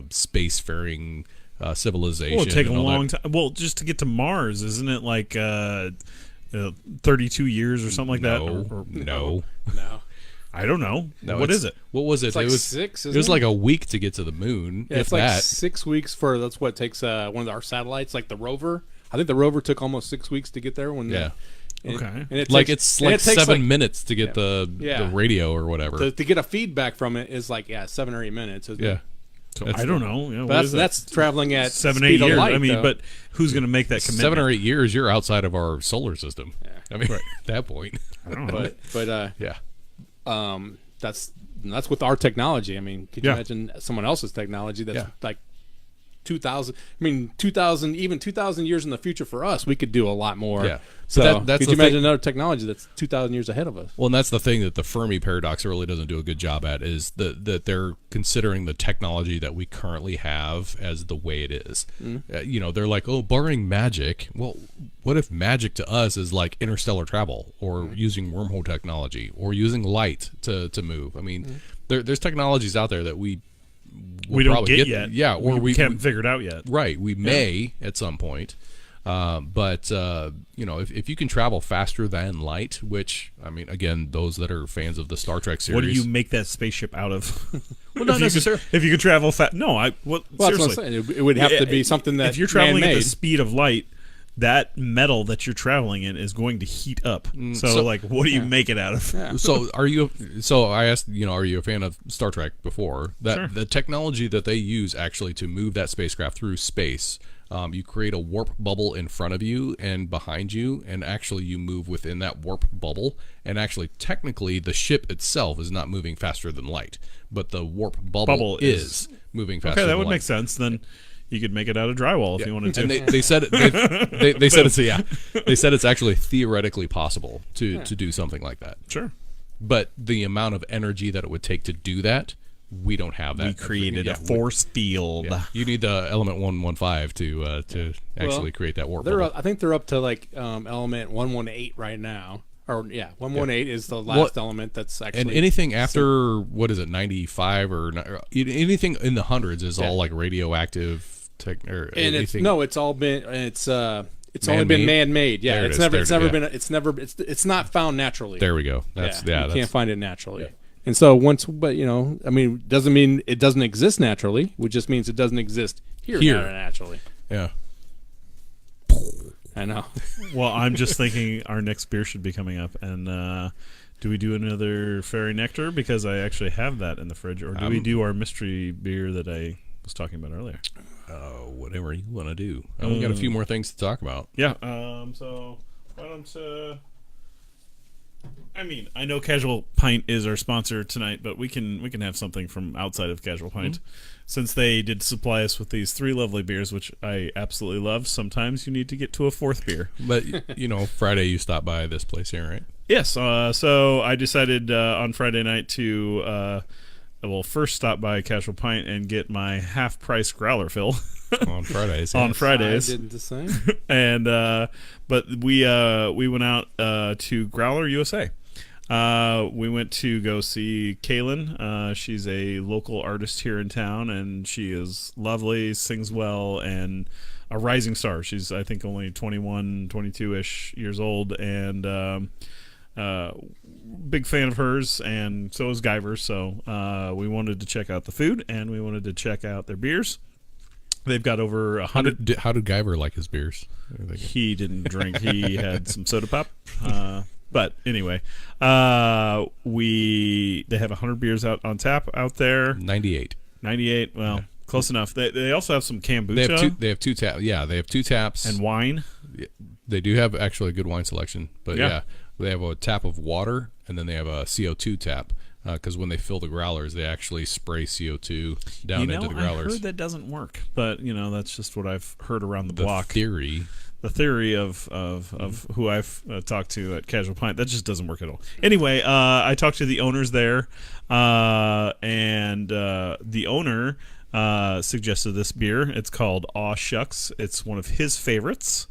spacefaring civilization. Well, it'll take a long time. Well, just to get to Mars, isn't it like 32 years or something like that? No. I don't know. No, what is it? What was it? It's like it was 6. It was like a week to get to the moon. Yeah, if it's like that. 6 weeks for that's what it takes one of our satellites, like the rover. I think the rover took almost 6 weeks to get there. Yeah. Okay. And it Like takes, it's like it takes 7 minutes to get the radio or whatever. to get a feedback from it is like 7 or 8 minutes. Isn't Yeah. it? So I don't know. Yeah, But that's traveling at 7, speed 8 of years. light, I mean, though. but who's going to make that commitment? 7 or 8 years, you're outside of our solar system. Yeah. I mean, at that point. I don't know. but Yeah. that's with our technology. I mean, could you Yeah. imagine someone else's technology that's like 2,000? I mean, 2,000, even 2,000 years in the future for us, we could do a lot more. Yeah. So That's could the you imagine thing. another technology that's 2,000 years ahead of us? Well, and that's the thing that the Fermi paradox really doesn't do a good job at is that they're considering the technology that we currently have as the way it is. They're like, barring magic. Well, what if magic to us is like interstellar travel or using wormhole technology or using light to move? I mean, there's technologies out there that we don't probably get yet. Yeah, or we can't figure it out yet. Right, we may at some point. But if you can travel faster than light, which, I mean, again, those that are fans of the Star Trek series. What do you make that spaceship out of? Well, not necessarily. If you could travel fast. No, Well, seriously. that's what I'm saying. It would have to be something that if you're traveling at the man-made. speed of light, that metal that you're traveling in is going to heat up. So like, what do you make it out of? Yeah. So I asked, are you a fan of Star Trek before? That the technology that they use actually to move that spacecraft through space, you create a warp bubble in front of you and behind you, and actually you move within that warp bubble. And actually, technically, the ship itself is not moving faster than light, but the warp bubble is moving faster than light. Okay, that would make sense. Then you could make it out of drywall if you wanted to. And they said they said they said it's actually theoretically possible to do something like that. Sure. But the amount of energy that it would take to do that, we don't have that. We created a force field. Yeah. You need the element 115 to actually create that warp bubble. I think they're up to like element 118 right now. Or 118 is the last element that's actually. And anything after 95 or anything in the hundreds is all like radioactive. It's all been it's only been man-made. Yeah, it's not found naturally. There we go. You can't find it naturally. Yeah. And so doesn't mean it doesn't exist naturally. It just means it doesn't exist here. Naturally. Yeah. I know. Well, I'm just thinking our next beer should be coming up, and do we do another Fairy Nectar, because I actually have that in the fridge, or do we do our mystery beer that I was talking about earlier? Whatever you want to do. We've got a few more things to talk about. Yeah. So why don't I know Casual Pint is our sponsor tonight, but we can have something from outside of Casual Pint, since they did supply us with these 3 lovely beers, which I absolutely love. Sometimes you need to get to a 4th beer. But Friday you stopped by this place here, right? Yes. So I decided on Friday night to first stop by Casual Pint and get my half-price growler fill. On Fridays. On Fridays. I did the same. And but we went out to Growler USA. We went to go see Kaylin. She's a local artist here in town, and she is lovely, sings well, and a rising star. She's, I think, only 21, 22-ish years old, and big fan of hers, and so is Guyver. So we wanted to check out the food, and we wanted to check out their beers. They've got over 100. How did Guyver like his beers? He didn't drink. He had some soda pop. But anyway, they have 100 beers out on tap out there. 98. Well, close enough. They also have some kombucha. They have two taps. Yeah, they have 2 taps and wine. They do have actually a good wine selection. But they have a tap of water, and then they have a CO2 tap. Because when they fill the growlers, they actually spray CO2 down into the growlers. I heard that doesn't work, but that's just what I've heard around the block. The theory of who I've talked to at Casual Pint, that just doesn't work at all. Anyway, I talked to the owners there, and the owner suggested this beer. It's called Aw Shucks. It's one of his favorites.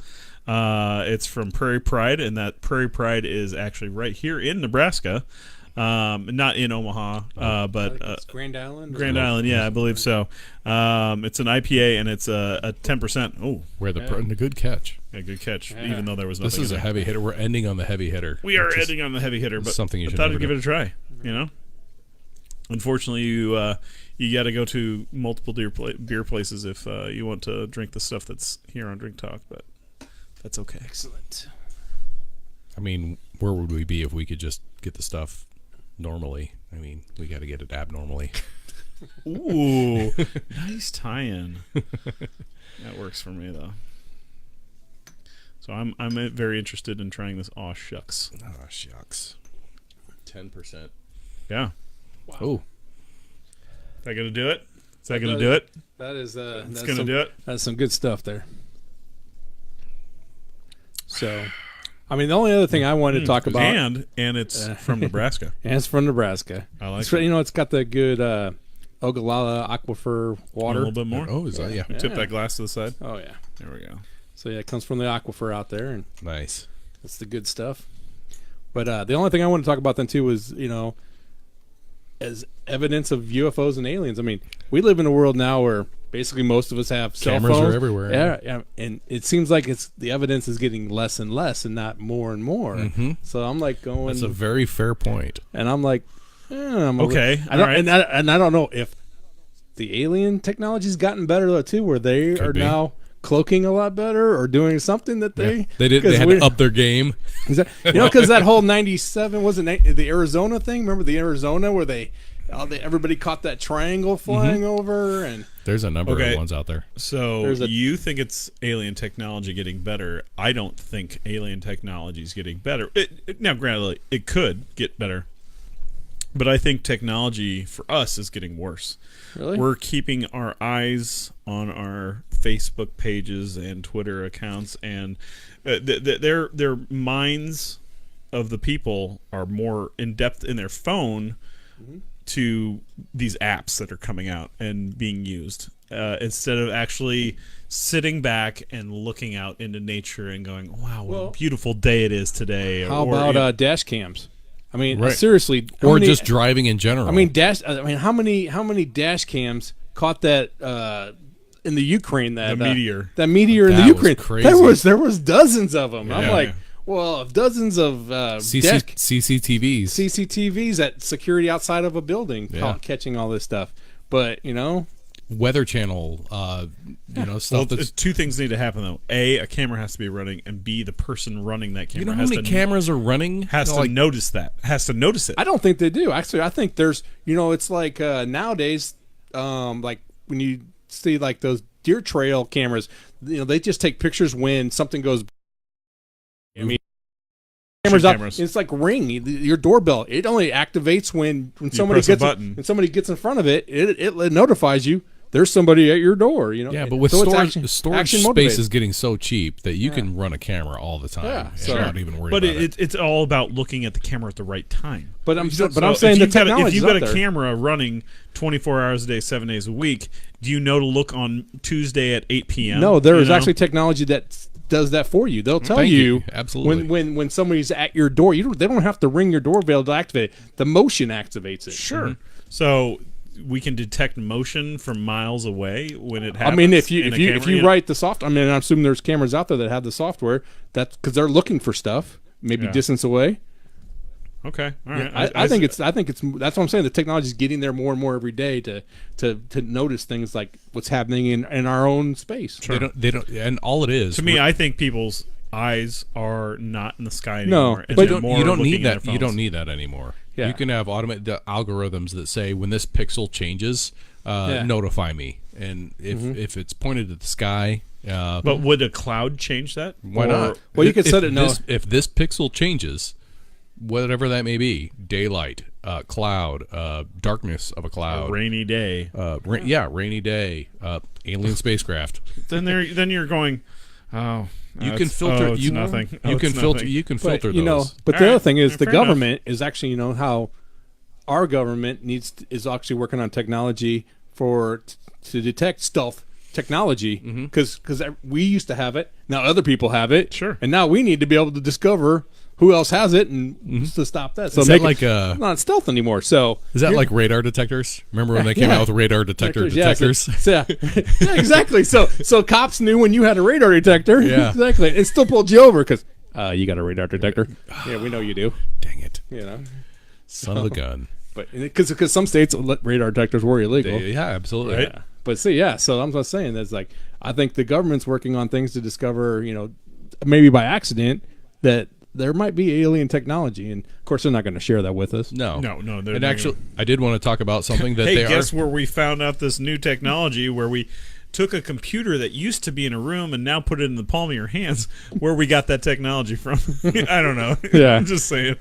It's from Prairie Pride, and that Prairie Pride is actually right here in Nebraska. Not in Omaha, but it's Grand Island. Grand Island, yeah, I believe so. It's an IPA, and it's a 10%. Oh, the good catch. Yeah, good catch. Yeah. Even though there was nothing. This is a heavy hitter. We're ending on the heavy hitter. We are ending on the heavy hitter, but something you should thought I'd give it a try. Unfortunately, you got to go to multiple beer places if you want to drink the stuff that's here on Drink Talk, but that's okay. Excellent. I mean, where would we be if we could just get the stuff normally? I mean, we got to get it abnormally. Ooh, nice tie-in. That works for me, though. So I'm very interested in trying this Aw Shucks. Aw Shucks. 10%. Yeah. Wow. Oh. Is that going to do it? Is that going to do it? That is that's going to do it? That's some good stuff there. So, I mean, the only other thing I wanted to talk about, and it's from Nebraska. And it's from Nebraska. I like it. It's got the good Ogallala aquifer water. A little bit more. Oh, is that? Yeah. Tip that glass to the side. Oh yeah. There we go. So yeah, it comes from the aquifer out there, and nice. That's the good stuff. But the only thing I want to talk about then too was as evidence of UFOs and aliens. I mean, we live in a world now where basically most of us have cell cameras phones. Are everywhere. Yeah, and it seems like the evidence is getting less and less, and not more and more. Mm-hmm. So I'm like going. That's a very fair point. And I'm like, okay, I don't know if the alien technology's gotten better though too, where they are now cloaking a lot better or doing something that they They had to up their game. Because that whole 97 wasn't the Arizona thing. Remember the Arizona where everybody caught that triangle flying over, and there's a number of ones out there. So you think it's alien technology getting better? I don't think alien technology is getting better. Now, granted, it could get better, but I think technology for us is getting worse. Really? We're keeping our eyes on our Facebook pages and Twitter accounts, and their minds of the people are more in depth in their phone to these apps that are coming out and being used instead of actually sitting back and looking out into nature and going, "Wow, what a beautiful day it is today." How about dash cams? I mean, Right. seriously, Or just driving in general. I mean, how many dash cams caught that in the Ukraine? That The meteor. That meteor in the That was Ukraine. crazy. There was dozens of them. I'm Yeah. like, well, if dozens of CCTVs. CCTVs at security outside of a building catching all this stuff. But Weather Channel, stuff Well, that's... two things need to happen though: a camera has to be running, and B, the person running that camera You know how has many to cameras are running? has to notice that. Has to notice it. I don't think they do. Actually, I think there's, it's like nowadays, like when you see like those deer trail cameras, they just take pictures when something goes. I mean, cameras. It's like Ring, your doorbell. It only activates when somebody press a gets button. when somebody gets in front of it. It notifies you there's somebody at your door. Yeah, but with so storage action space motivated. is getting so cheap that you can run a camera all the time. Yeah, and not even worry But about it. it's all about looking at the camera at the right time. But I'm saying if the you've got technology. if you've got a camera running 24 hours a day, 7 days a week, do you know to look on Tuesday at 8 p.m.? No, there is actually technology that does that for you. They'll tell Thank you absolutely when somebody's at your door. They don't have to ring your doorbell to activate it. The motion activates it. Sure. So we can detect motion from miles away when it happens. I mean, if you write the software, I assume there's cameras out there that have the software. That's because they're looking for stuff, maybe distance away. Okay, all right. I think it's that's what I'm saying. The technology is getting there more and more every day to notice things like what's happening in our own space. Sure. They don't, and all it is to me. I think people's eyes are not in the sky anymore. No, and but they're you don't looking need at that. their You don't phones. need that anymore. Yeah. You can have automated algorithms that say when this pixel changes, notify me, and if it's pointed at the sky. But would a cloud change that? Why not? Well, you could set it. If this pixel changes, whatever that may be, daylight, cloud, darkness of a cloud, A rainy day. rainy day, alien spacecraft. Then you're going. Oh, You can filter. It's nothing. You can filter. You can filter those. But All the other right. thing is the Fair government is actually how our government is actually working on technology to detect stealth technology because we used to have it. Now other people have it. Sure. And now we need to be able to discover who else has it and to stop that. So Is that like a? not stealth anymore. So Is that like radar detectors? Remember when they came out with radar detectors? yeah, yeah, exactly. So cops knew when you had a radar detector. Yeah. Exactly. It still pulled you over because you got a radar detector. Yeah, we know you do. Dang it! Son of a gun. But because some states let radar detectors were illegal. Yeah, absolutely. Right. Yeah. But so I'm just saying that's like I think the government's working on things to discover, maybe by accident that there might be alien technology, and of course they're not going to share that with us. No. They're And not actually, I did want to talk about something that hey, they guess are. where we found out this new technology where we took a computer that used to be in a room and now put it in the palm of your hands? Where we got that technology from? I don't know. Yeah. I'm just saying.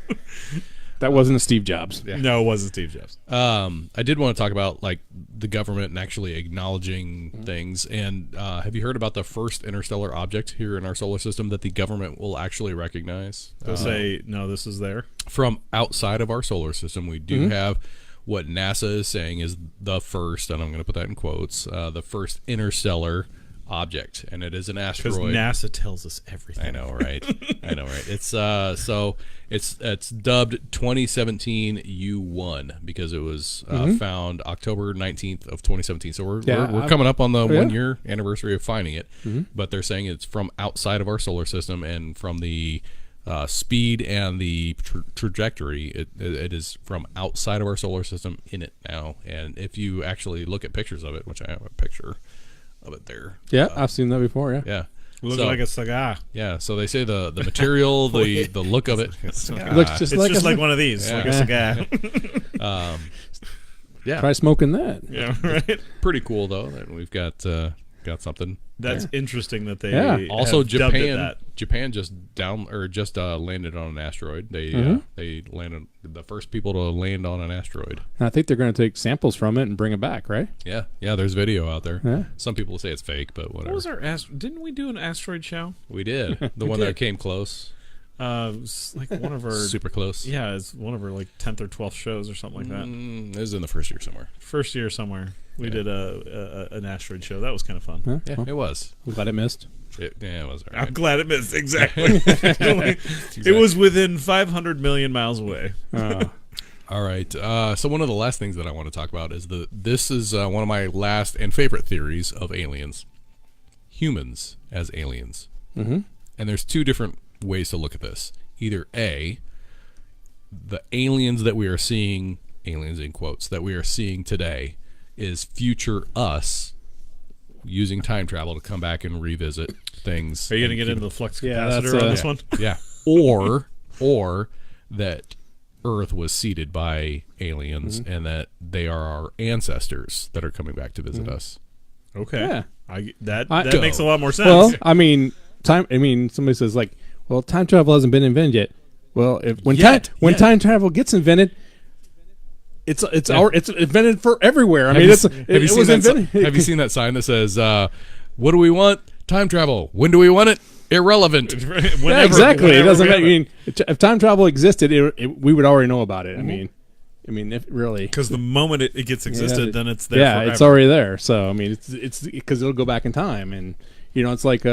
That wasn't a Steve Jobs. Yeah. No, it wasn't Steve Jobs. I did want to talk about like the government and actually acknowledging things. And have you heard about the first interstellar object here in our solar system that the government will actually recognize? They'll say, no, this is there. From outside of our solar system, we do have what NASA is saying is the first, and I'm going to put that in quotes, the first interstellar object, and it is an Because asteroid. NASA tells us everything. I know, right? I know, right? It's so it's dubbed 2017 U1 because it was found October 19th of 2017. So we're coming up on the 1 year anniversary of finding it. But they're saying it's from outside of our solar system, and from the speed and the trajectory, it is from outside of our solar system in it now. And if you actually look at pictures of it, which I have a picture of it there. Yeah, I've seen that before. Yeah. Yeah. Looks like a cigar. Yeah, so they say the material, the look of it. It looks just It's like just a like one of these, like a cigar. Yeah, Try smoking that. Yeah, right. pretty cool though that we've got something. That's interesting that they Also, have dubbed it Japan that. Japan just landed on an asteroid. They they landed the first people to land on an asteroid. And I think they're going to take samples from it and bring it back, right? Yeah, there's video out there. Yeah. Some people say it's fake, but whatever. What was our didn't we do an asteroid show? We did the one that came close, It's like one of our super close. Yeah, it's one of our like 10th or 12th shows or something like that. It was in the first year somewhere. First year somewhere. We did an asteroid show. That was kind of fun. Yeah, it was. I'm glad I missed. It was. All right. I'm glad it missed. Exactly. It was within 500 million miles away. All right. So one of the last things that I want to talk about is this is one of my last and favorite theories of aliens. Humans as aliens. Mm-hmm. And there's two different ways to look at this. Either A, the aliens that we are seeing, aliens in quotes, that we are seeing today is future us using time travel to come back and revisit things. Are you going to get into the flux capacitor that's, on this one? Yeah. Or that Earth was seeded by aliens and that they are our ancestors that are coming back to visit us. Okay. Yeah. That Go. makes a lot more sense. Well, I mean, somebody says like, well, time travel hasn't been invented yet. Well, when time travel gets invented, it's invented for everywhere. I mean, it was invented. Have you seen that sign that says, "What do we want? Time travel. When do we want it? Irrelevant." Yeah, exactly. It doesn't matter. I mean, if time travel existed, we would already know about it. I mean, if really, because the moment it gets existed, then it's there. Yeah, forever. it's already there. So I mean, it's because it'll go back in time, and it's like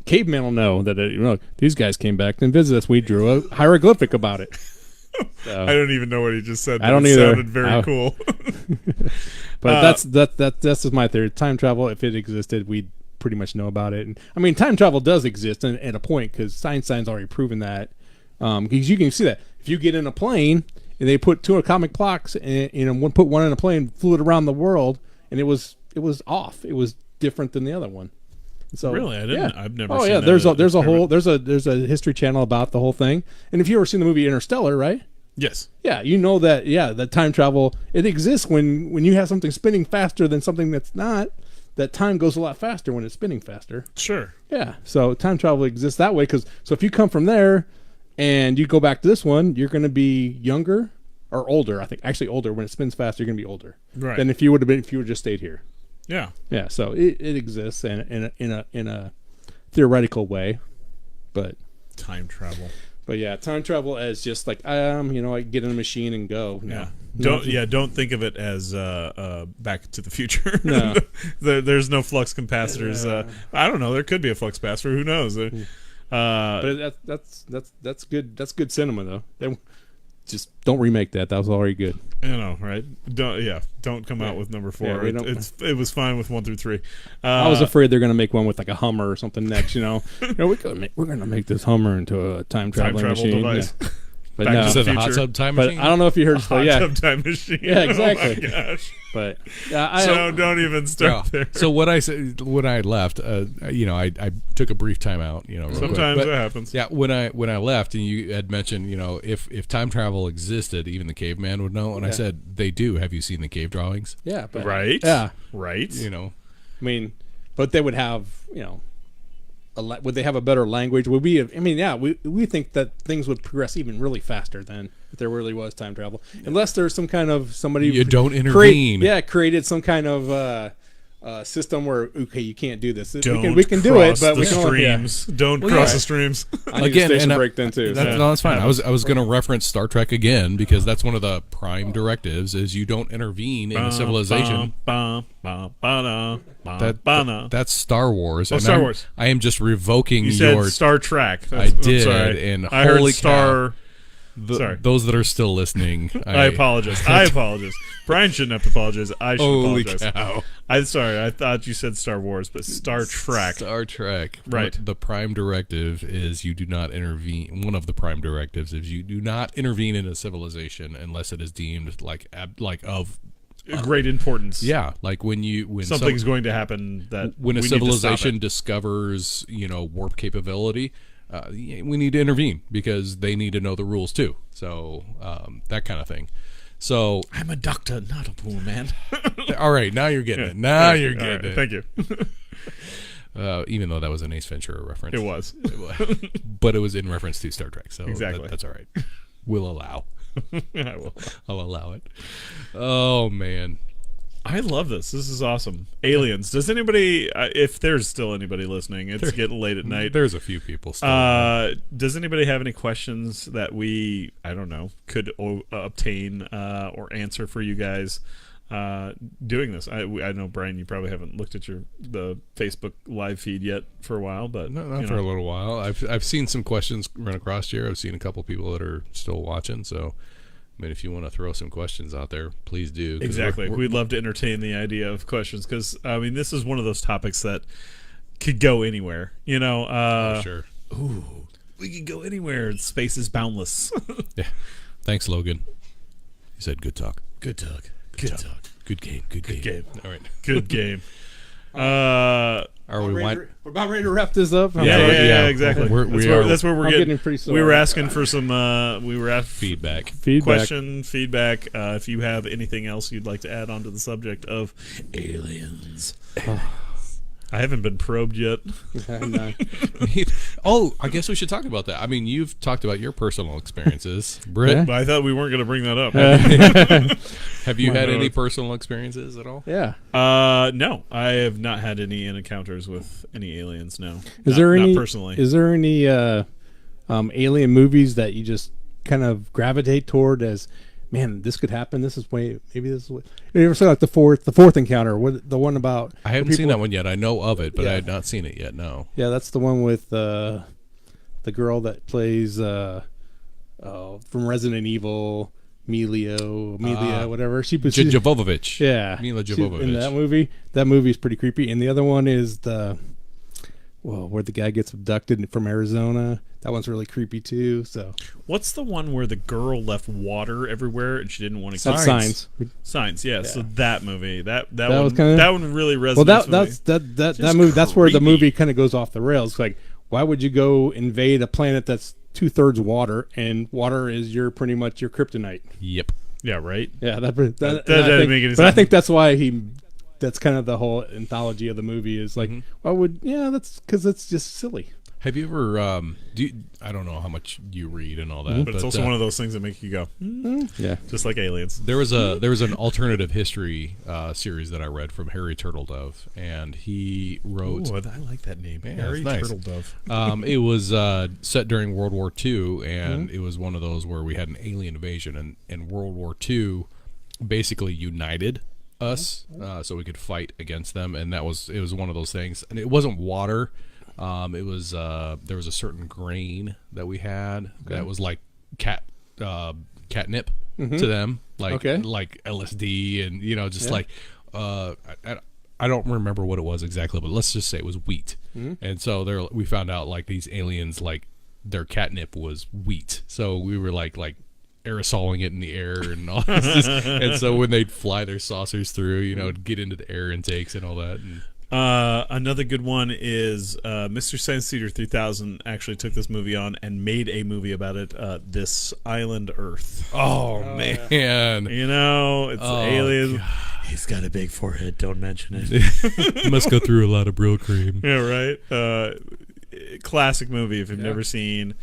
cavemen will know that these guys came back and visited us. We drew a hieroglyphic about it. So, I don't even know what he just said. I don't it either. Sounded very cool. But that's just my theory. Time travel, if it existed, we'd pretty much know about it. And, I mean, time travel does exist at a point because Einstein's already proven that. Because you can see that if you get in a plane and they put two atomic clocks and put one in a plane, flew it around the world, and it was off. It was different than the other one. So, really, I didn't. Yeah. I've never. Oh seen yeah, that there's a History Channel about the whole thing. And if you ever seen the movie Interstellar, right? Yes. Yeah, you know that. Yeah, that time travel it exists when you have something spinning faster than something that's not. That time goes a lot faster when it's spinning faster. Sure. Yeah, so time travel exists that way so if you come from there and you go back to this one, you're going to be younger or older. I think actually older. When it spins faster, you're going to be older than if you would just stayed here. Yeah. Yeah. So it exists in a theoretical way, but time travel. But yeah, time travel as just like I get in a machine and go. No. Don't think of it as Back to the Future. No. There's no flux capacitors. I don't know. There could be a flux capacitor. Who knows? But that's good. That's good cinema though. Just don't remake that. That was already good. I know, right? Don't come out with number 4. Yeah, it was fine with 1 through 3. I was afraid they're going to make one with like a Hummer or something next. We're going to make this Hummer into a time travel machine device. Yeah. But Back no, to the a hot future. tub time machine. But I don't know if you heard. Hot tub time machine. Yeah, exactly. Oh my gosh. But don't even start there. So what I said when I left, I took a brief time out. Real Sometimes quick. that happens. Yeah, when I left, and you had mentioned, if time travel existed, even the caveman would know. And I said they do. Have you seen the cave drawings? Yeah. But, right. Yeah. Right. I mean, but they would have would they have a better language? Would we? We think that things would progress even really faster than if there really was time travel, unless there's some kind of somebody you don't intervene. Created some kind of system where you can't do this. Don't we can do it, but we can streams. Don't cross the streams. I need a station break then too. That's fine. I was going to reference Star Trek again because that's one of the prime directives: is you don't intervene in a civilization. That's Star Wars. Star Wars. I am just revoking you said Star Trek. I did, sorry. and I heard Star. Sorry. Those that are still listening, I apologize. Brian shouldn't have to apologize. I should apologize. Cow. I'm sorry. I thought you said Star Wars, but Star Trek. Star Trek. Right. The prime directive is you do not intervene. One of the prime directives is you do not intervene in a civilization unless it is deemed of great importance. Yeah, like when something's going to happen that when a we civilization need to discovers warp capability, we need to intervene because they need to know the rules too. So that kind of thing. So I'm a doctor, not a poor man. all right, now you're getting it. Now you're getting it. Thank you. Even though that was an Ace Ventura reference, It was. but it was in reference to Star Trek. So Exactly. that's all right. We'll allow. I will. I'll allow it. Oh man. I love this. This is awesome. Aliens. Does anybody, if there's still anybody listening, it's getting late at night. There's a few people still. Does anybody have any questions that we, could obtain or answer for you guys doing this? I know, Brian, you probably haven't looked at the Facebook live feed yet for a while, but not for a little while. I've seen some questions run across here. I've seen a couple people that are still watching, so I mean, if you want to throw some questions out there, please do. Exactly. We'd love to entertain the idea of questions because, this is one of those topics that could go anywhere. Sure. Ooh, we could go anywhere. Space is boundless. Yeah. Thanks, Logan. He said, good talk. Good talk. Good talk. Good game. Good game. All right. Good game. Are we We're about ready to wrap this up. Yeah, exactly. That's where we're I'm getting pretty sore. We were asking for some feedback. Feedback. If you have anything else you'd like to add on to the subject of aliens. I haven't been probed yet. No. Oh, I guess we should talk about that. I mean, you've talked about your personal experiences, Britt. But I thought we weren't going to bring that up. Have you had any personal experiences at all? Yeah. No, I have not had any encounters with any aliens. No. Not not personally? Is there any alien movies that you just kind of gravitate toward as, man, this could happen? This is maybe this is way. You ever saw like the fourth encounter? The one about I haven't seen that one yet. I know of it, but I had not seen it yet. No. Yeah, that's the one with the girl that plays from Resident Evil, Milia, whatever. Jovovich. Yeah, Mila Jovovich. In that movie. That movie is pretty creepy. And the other one is where the guy gets abducted from Arizona. That one's really creepy too. So, what's the one where the girl left water everywhere and she didn't want to? Signs. Yeah. So that movie, that one really resonates. Well, that movie. That's where the movie kind of goes off the rails. Like, why would you go invade a planet that's 2/3 water, and water is pretty much your kryptonite? Yep. Yeah. Right. Yeah. That doesn't make any sense. But I think that's why that's kind of the whole anthology of the movie is like, why would? Yeah, that's because it's just silly. Have you ever? I don't know how much you read and all that, but it's also one of those things that make you go, yeah, just like aliens. There was an alternative history series that I read from Harry Turtledove, and he wrote. Ooh, I like that name, Harry Turtledove. It was set during World War II, and it was one of those where we had an alien invasion, and World War II basically united us so we could fight against them, and it was one of those things, and it wasn't water. It was there was a certain grain that we had that was like catnip to them, like LSD, and just like I don't remember what it was exactly, but let's just say it was wheat. And so we found out like these aliens, like their catnip was wheat, so we were like aerosoling it in the air and all this. And so when they'd fly their saucers through, it'd get into the air intakes and all that. And another good one is Mr. Science Theater 3000 actually took this movie on and made a movie about it, This Island Earth. Oh man. It's alien. God. He's got a big forehead, don't mention it. He must go through a lot of Brill cream. Yeah, right. Classic movie if you've never seen.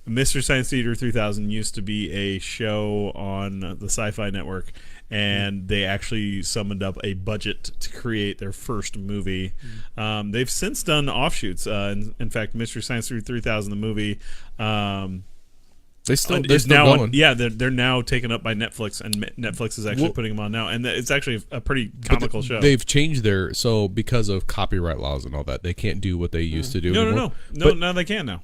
Mr. Science Theater 3000 used to be a show on the Sci-Fi Network, and they actually summoned up a budget to create their first movie. They've since done offshoots. In fact, Mr. Science Theater 3000, the movie, they're still going. Yeah, they're now taken up by Netflix, and Netflix is actually putting them on now, and it's actually a pretty comical show. They've changed because of copyright laws and all that, they can't do what they used to do anymore. No, now they can now.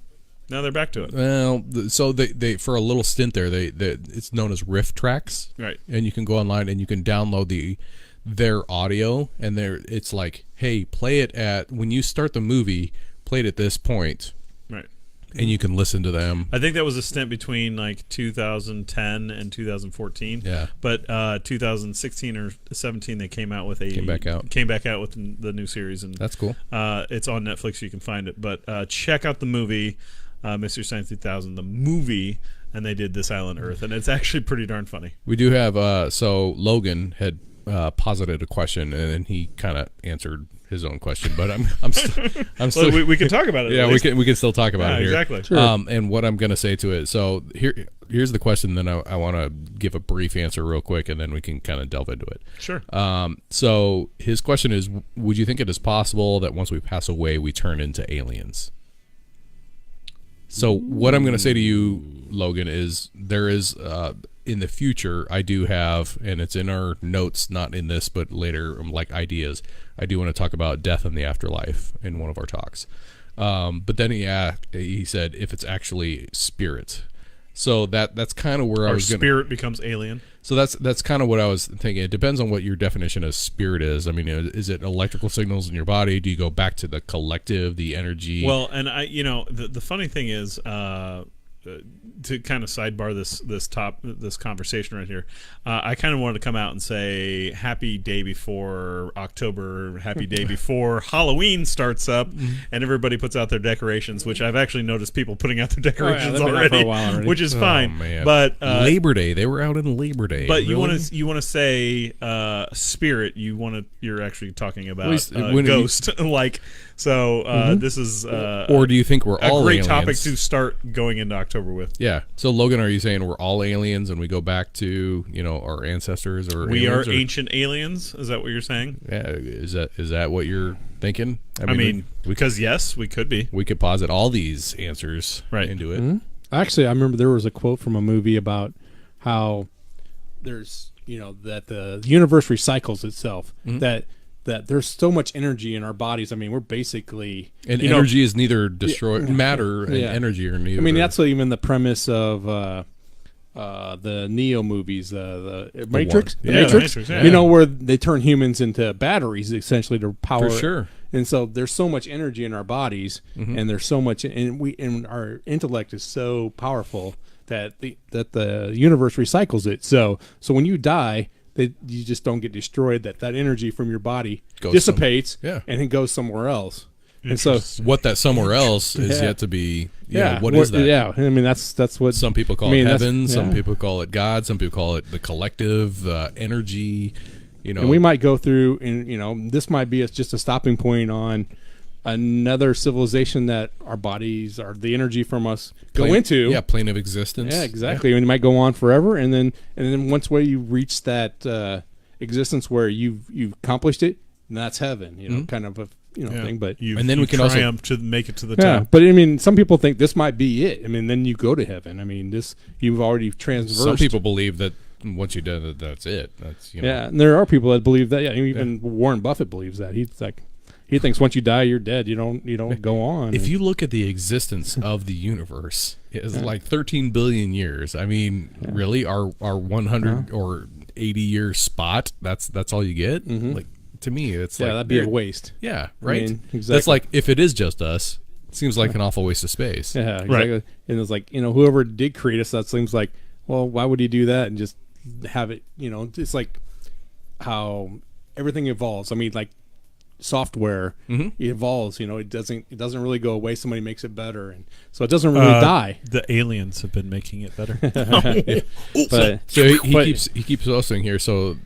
Now they're back to it. Well, so they for a little stint there, it's known as riff tracks, right? And you can go online and you can download their audio, and it's like, hey, play it when you start the movie, play it at this point, right? and you can listen to them. I think that was a stint between like 2010 and 2014. Yeah. But 2016 or 17, they came back out with the new series, and that's cool. It's on Netflix. You can find it. But check out the movie, Mystery Science 3000, the movie, and they did This Island Earth, and it's actually pretty darn funny. We do have so Logan had posited a question, and then he kind of answered his own question, but I'm still well, we can talk about it. Yeah, we can still talk about it here. Exactly. Sure. And what I'm going to say to it. So here's the question. Then I want to give a brief answer real quick, and then we can kind of delve into it. Sure. So his question is: would you think it is possible that once we pass away, we turn into aliens? So what I'm going to say to you, Logan, is there is in the future, I do have, and it's in our notes, not in this, but later, like ideas, I do want to talk about death and the afterlife in one of our talks. But then he said if it's actually spirits. So that's kind of where I was going to... spirit becomes alien. So that's kind of what I was thinking. It depends on what your definition of spirit is. I mean, is it electrical signals in your body? Do you go back to the collective, the energy? Well, and the funny thing is, to kind of sidebar this conversation right here, I kind of wanted to come out and say happy day before October, happy day before Halloween starts up, and everybody puts out their decorations, which I've actually noticed people putting out their decorations already, which is fine. Man. But Labor Day, they were out in Labor Day. But really? you want to say spirit, you're actually talking about when ghost, like so. This is or do you think we're all a great aliens? topic to start going into October with? Yeah. So Logan, are you saying we're all aliens and we go back to our ancestors, or we aliens, are ancient aliens? Is that what you're saying? Yeah. Is that what you're thinking? I mean because yes, we could be. We could posit all these answers into it. Mm-hmm. Actually, I remember there was a quote from a movie about how there's that the universe recycles itself. That there's so much energy in our bodies. I mean, we're basically... And energy is neither destroyed... Matter and energy are neither... I mean, that's even the premise of the Neo movies, the Matrix. The Matrix, yeah. Where they turn humans into batteries, essentially, to power... For sure. And so there's so much energy in our bodies, and there's so much... And our intellect is so powerful that the universe recycles it. So when you die... you just don't get destroyed. That energy from your body dissipates, and it goes somewhere else. And so, what that somewhere else is yet to be. What is that? Yeah, I mean that's what some people call it heaven. Some people call it God. Some people call it the collective energy. And we might go through, and this might be just a stopping point on another civilization that our bodies or the energy from us go into. Yeah, plane of existence. Yeah, exactly. And it might go on forever, and then once where you reach that existence where you've accomplished it, and that's heaven. Kind of a thing. But and then we can triumph to make it to the top. Yeah, but I mean, some people think this might be it. I mean, then you go to heaven. I mean, you've already transversed. Some people believe that once you do that, that's it. That's Yeah, and there are people that believe that. Yeah, even Warren Buffett believes that. He's like. He thinks once you die, you're dead. You don't go on. If you look at the existence of the universe, it's like 13 billion years. I mean, really, our 100 or 80 year spot. That's all you get. Like to me, it's like that'd be a waste. Yeah, right. I mean, exactly. That's like if it is just us, it seems like an awful waste of space. Yeah, exactly. Right. And it's like whoever did create us, that seems like, well, why would he do that and just have it? It's like how everything evolves. I mean, like. Software evolves, it doesn't really go away. Somebody makes it better, and so it doesn't really die. The aliens have been making it better. So he keeps posting here. So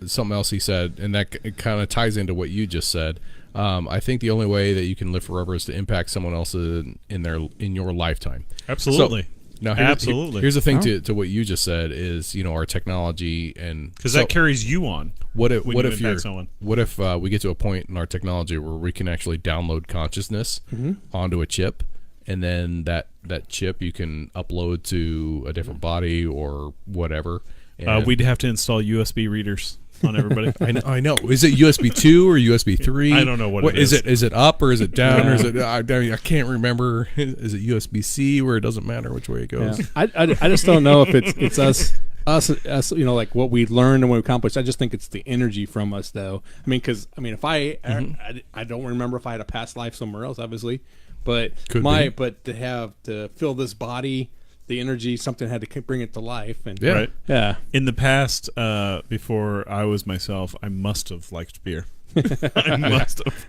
something else he said, and that kind of ties into what you just said. I think the only way that you can live forever is to impact someone else in your lifetime. Absolutely. So, now, here's the thing to what you just said is, our technology, and because that carries you on. What if we get to a point in our technology where we can actually download consciousness onto a chip, and then that chip you can upload to a different body or whatever? We'd have to install USB readers on everybody. I know. Is it USB 2 or USB 3? I don't know what it is. Is it up or is it down or is it? I can't remember. Is it USB C where it doesn't matter which way it goes? Yeah. I just don't know if it's us us, like what we learned and what we accomplished. I just think it's the energy from us, though. I mean, because if I don't remember if I had a past life somewhere else, obviously, but but to fill this body, the energy, something had to bring it to life, and right. Yeah. In the past, before I was myself, I must have liked beer. I must have.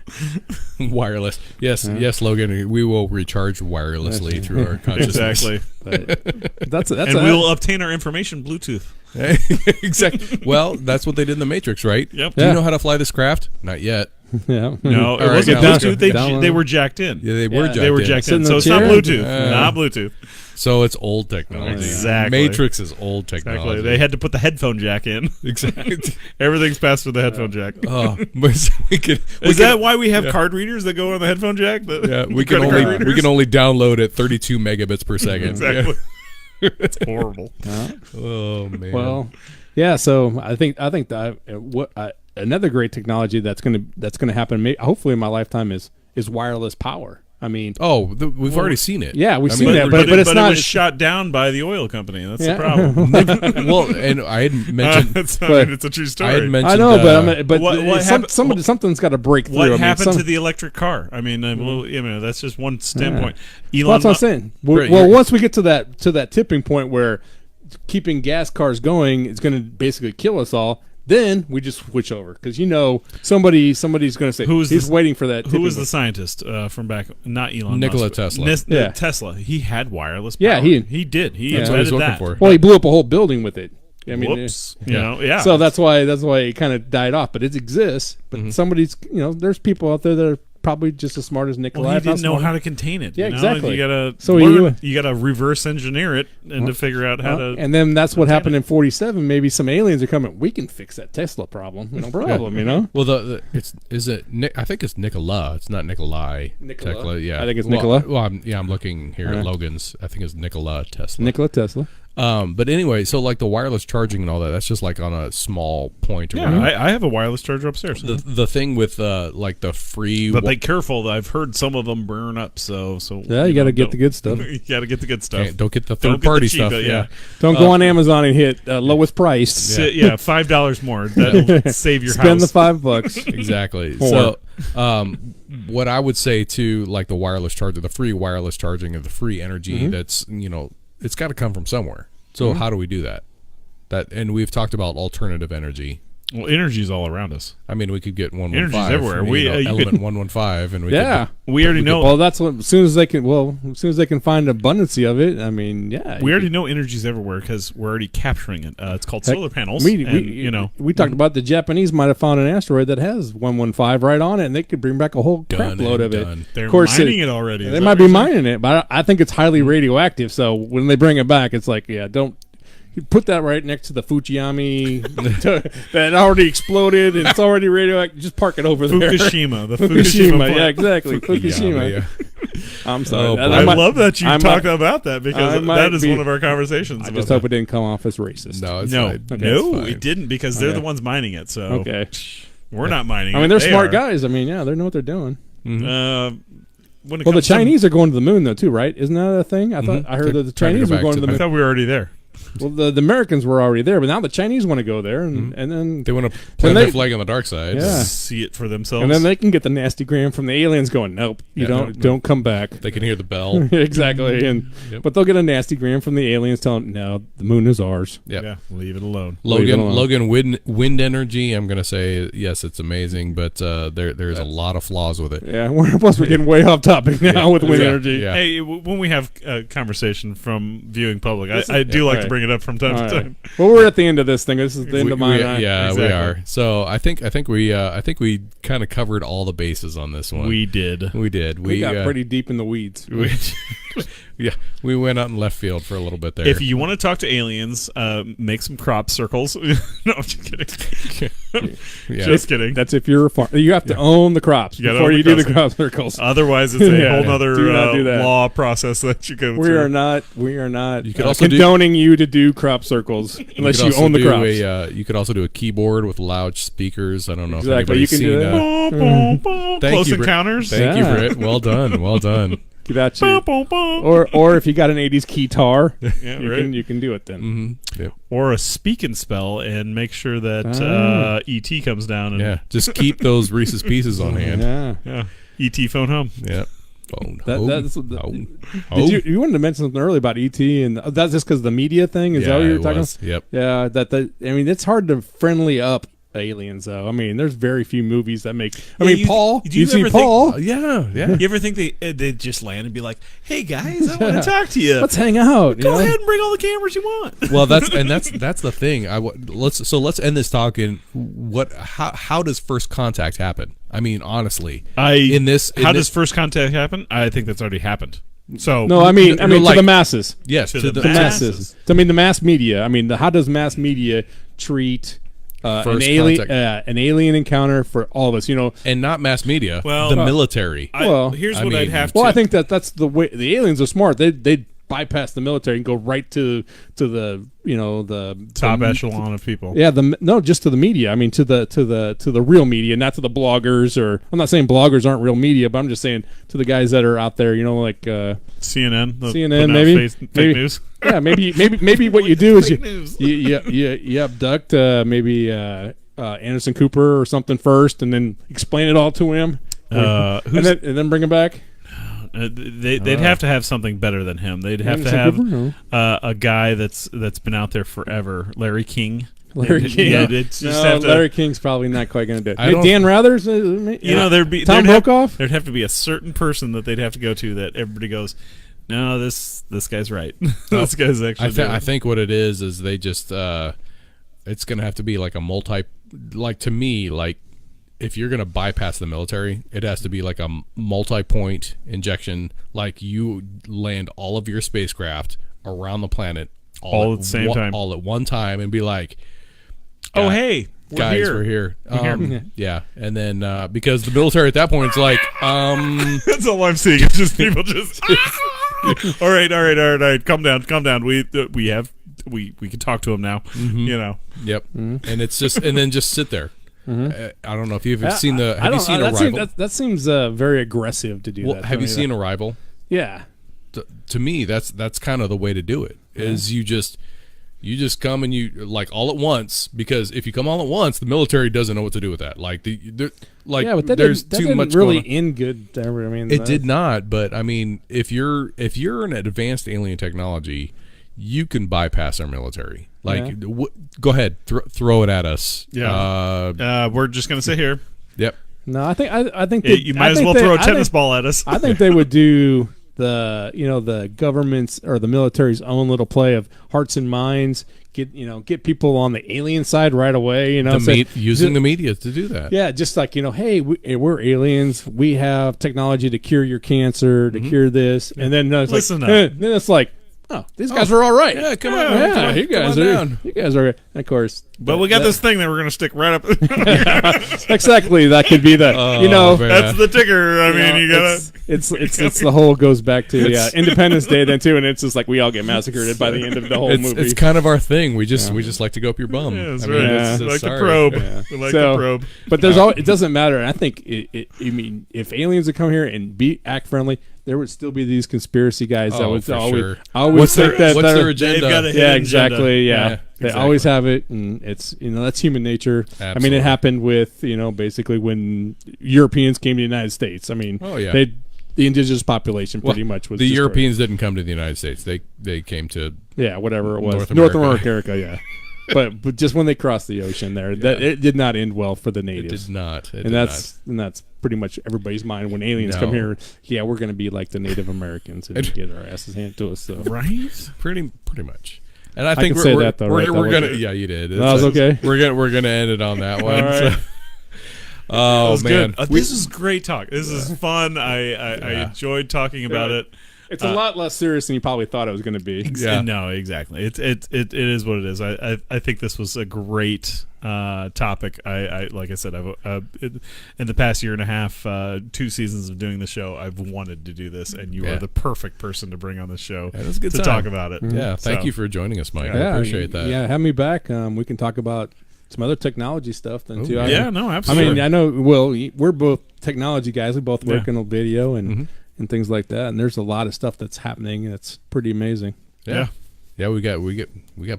Wireless. Yes, yes, Logan. We will recharge wirelessly through our consciousness. Exactly. That's and we'll obtain our information Bluetooth. Exactly. Well, that's what they did in the Matrix, right? Yep. Do you know how to fly this craft? Not yet. Yeah. No, it wasn't Bluetooth. They were jacked in. Yeah, they were jacked They were in. jacked in. So it's not Bluetooth. Not Bluetooth. So it's old technology. Exactly. Matrix is old technology. Exactly. They had to put the headphone jack in. Exactly. Everything's passed with the headphone jack. Oh, is that why we have card readers that go on the headphone jack? We can only download at 32 megabits per second. Exactly. It's horrible. Oh man. Well, yeah. So I think that another great technology that's gonna happen, hopefully in my lifetime, is wireless power. I mean, we've already seen it. Yeah, we've seen that, but it's not. It was shot down by the oil company. That's the problem. Well, and I had mentioned, it's a true story. I had mentioned, I know, but something's got to break through. What happened to the electric car? I mean, that's just one standpoint. Well, that's what I'm saying. Well, once we get to that tipping point where keeping gas cars going is going to basically kill us all. Then we just switch over because somebody's going to say he's waiting for that. Who was the scientist from back? Not Elon Nikola Musk. Tesla. Tesla. He had wireless power. Yeah, he did. He that's what he was invented looking that. for. Well, he blew up a whole building with it. I mean, whoops. Yeah. So that's why it kind of died off. But it exists. But somebody's there's people out there that are probably just as smart as Nikola. Well, he didn't know how to contain it. Yeah, exactly. You gotta reverse engineer it and to figure out how to. And then that's what happened in '47. Maybe some aliens are coming. We can fix that Tesla problem. No problem. Well, I think it's Nikola. It's not Nikolai. Tesla, yeah. I think it's Nikola. Well, I'm looking here at Logan's. I think it's Nikola Tesla. Nikola Tesla. But anyway, so like the wireless charging and all that's just like on a small point. Yeah, I have a wireless charger upstairs. The thing with like the free, but be careful. I've heard some of them burn up. So yeah, you got to get the good stuff. You got to get the good stuff. Don't get the third party stuff. Yeah, don't go on Amazon and hit lowest price. Yeah, $5 more. That'll save your Spend house. the $5. Exactly. So, what I would say to like the wireless charger, the free wireless charging of the free energy, that's it's got to come from somewhere. So how do we do that? And we've talked about alternative energy. Well, energy is all around us. I mean, we could get 115. Energy's everywhere. Element 115, and we already know. Well, that's what. As soon as they can find abundance of it. I mean, we already know energy's everywhere because we're already capturing it. It's called solar panels. We talked about the Japanese might have found an asteroid that has 115 right on it, and they could bring back a whole crap load of it. They're mining it already. They might be mining it, but I think it's highly radioactive. So when they bring it back, it's like, don't. You put that right next to the Fujiyami that already exploded and it's already radioactive. Just park it over there. Fukushima. The Fukushima. Yeah, exactly. Fukushima. Yeah. I'm sorry. I love that you talked about that because that is one of our conversations. I just hope it didn't come off as racist. No, it didn't because they're the ones mining it. So we're not mining it. I mean, they're smart guys. I mean, they know what they're doing. Mm-hmm. The Chinese are going to the moon though too, right? Isn't that a thing? I heard that the Chinese were going to the moon. I thought we were already there. Well, the Americans were already there, but now the Chinese want to go there, and then they want to plant their flag on the dark side, see it for themselves, and then they can get the nasty gram from the aliens going, nope, don't come back. They can hear the bell, exactly, but they'll get a nasty gram from the aliens telling, no, the moon is ours. Yeah, leave it alone. Logan, wind energy. I'm gonna say yes, it's amazing, but there's a lot of flaws with it. Yeah, plus we're getting way off topic now with wind energy. Yeah. Hey, when we have a conversation from viewing public, I do like to bring it up from time to time. Well, we're at the end of this thing. This is the end of mine. We are. So I think we kind of covered all the bases on this one. We did. We got pretty deep in the weeds. We went out in left field for a little bit there. If you want to talk to aliens, make some crop circles. No, I'm just kidding. Just kidding. That's if you're a farmer. You have to own the crops before you do the crop circles. Otherwise, it's a whole other law process that you go through. We are not you could also condoning you to do crop circles unless you own the crops. You could also do a keyboard with loud speakers. I don't know if anybody's seen that. Close Encounters. Thank you, Britt. Well done. Get out you. Bum, bum, bum. Or if you got an 80s guitar, Yeah, right. you can do it then. Mm-hmm. Yep. Or a speak and spell and make sure that E.T. comes down. And Yeah, just keep those Reese's Pieces on hand. Yeah. E.T. phone home. Yeah. Phone That- home. that's- Home. Did you wanted to mention something earlier about ET, and that's just because the media thing? Is that what you were talking about? Yep. Yeah, I mean, it's hard to friendly up aliens, though. I mean, there's very few movies that make. I mean, Paul. do you see ever Paul? Yeah. Yeah. You ever think they just land and be like, "Hey guys, I want to talk to you. Let's hang out. Go ahead and bring all the cameras you want." Well, that's the thing. Let's end this talk in how does first contact happen? I mean, honestly, How does first contact happen? I think that's already happened. So No, I mean, No, to like- the masses. yes, To to the the masses. I mean, the mass media. I mean, how does mass media treat an First alien encounter for all of us? You know, and not mass media. Well, the military. Here's I what I'd mean- have to. well, I think that's the way the aliens are smart. They bypass the military and go right to the the top echelon of people. Yeah, just to the media. I mean, to the real media, not to the bloggers. Or I'm not saying bloggers aren't real media, but I'm just saying to the guys that are out there. You know, like CNN, CNN, putting out maybe. fake Maybe. news. yeah, maybe what you do is Fake news. you abduct maybe Anderson Cooper or something first, and then explain it all to him, and then bring him back. They'd have to have something better than him. They'd have to Anderson have Cooper? a guy that's been out there forever, Larry King. Larry King. Yeah, it's just No, have to, Larry King's probably not quite going to do it. I don't- Dan Rathers, You know, Tom Brokaw. There'd have to be a certain person that they'd have to go to that everybody goes, no, this guy's right. This guy's actually. I think what it is they just it's gonna have to be like a to me, like if you're gonna bypass the military, it has to be like a multi-point injection. Like you land all of your spacecraft around the planet all at the same time, all at one time, and be like, oh hey, guys, we're here. Yeah, and then because the military at that point is like, That's all I'm seeing. It's just people just. all right. Calm down. We can talk to him now. Mm-hmm. You know. Yep. And it's just and then just sit there. I don't know if you've seen the. Have you seen Arrival? That seems very aggressive to do that. Have you seen Arrival? Yeah. To me, that's kind of the way to do it. Is you just come and you like all at once, because if you come all at once, the military doesn't know what to do with that. Like but that there's didn't, too that much didn't really going on. end good. I mean, It did not, but I mean, if you're an advanced alien technology, you can bypass our military. Like, go ahead, throw it at us. Yeah. We're just gonna sit here. Yep. No, I think You might as well throw a tennis ball at us. I think they would do the government's or the military's own little play of hearts and minds. Get people on the alien side right away. Using the media to do that. Yeah, just like hey, we're aliens. We have technology to cure your cancer, to cure this, and then it's Listen like, up. then it's like, oh, these guys are all right. Yeah, come on. Yeah, come on, you guys come on are. down. You guys are. And of course, But we got this thing that we're gonna stick right up. exactly. That could be the. man. That's the ticker. I mean, you gotta. It's the whole goes back to Independence Day then too, and it's just like we all get massacred by the end of the whole movie. It's kind of our thing. We just like to go up your bum. Yeah, that's I mean, right. it's- We like sorry. the probe. Yeah. We like So- the probe. But it doesn't matter. I think I mean, if aliens would come here and act friendly, there would still be these conspiracy guys that would for always sure. always What's think their that agenda? They've got a yeah, hidden exactly. agenda. Yeah, they exactly. always have it, and it's that's human nature. I mean, Absolutely. it happened with basically when Europeans came to the United States. I mean, Oh, yeah. the indigenous population pretty much was the destroyed. Europeans didn't come to the United States. They came to whatever it was, North America, yeah. but just when they crossed the ocean there, that it did not end well for the it natives. did not. It And did that's pretty much everybody's mind when aliens No. come here. Yeah, we're going to be like the Native Americans and get our asses handed to us. So. Right? not. Pretty much. And I think can say that, though, we're, right? we're That gonna was- yeah, you did. That was okay. We're gonna end it on that one. All right. So- oh That was man, good. This is great talk. This is fun. I enjoyed talking about it. It's a lot less serious than you probably thought it was going to be. Yeah. No, exactly. It is what it is. I think this was a great topic. I like I said, in the past year and a half, 2 seasons of doing the show, I've wanted to do this, and you are the perfect person to bring on this show Yeah, it was a good to time. talk about it. yeah. Thank So, you for joining us, Mike. I Yeah, appreciate that. Yeah, have me back. We can talk about some other technology stuff then too. Ooh, Yeah, no, I absolutely. mean, I know. Well, we're both technology guys. We both work Yeah. in video, and and things like that. And there's a lot of stuff that's happening. It's pretty amazing. Yeah. Yeah, we got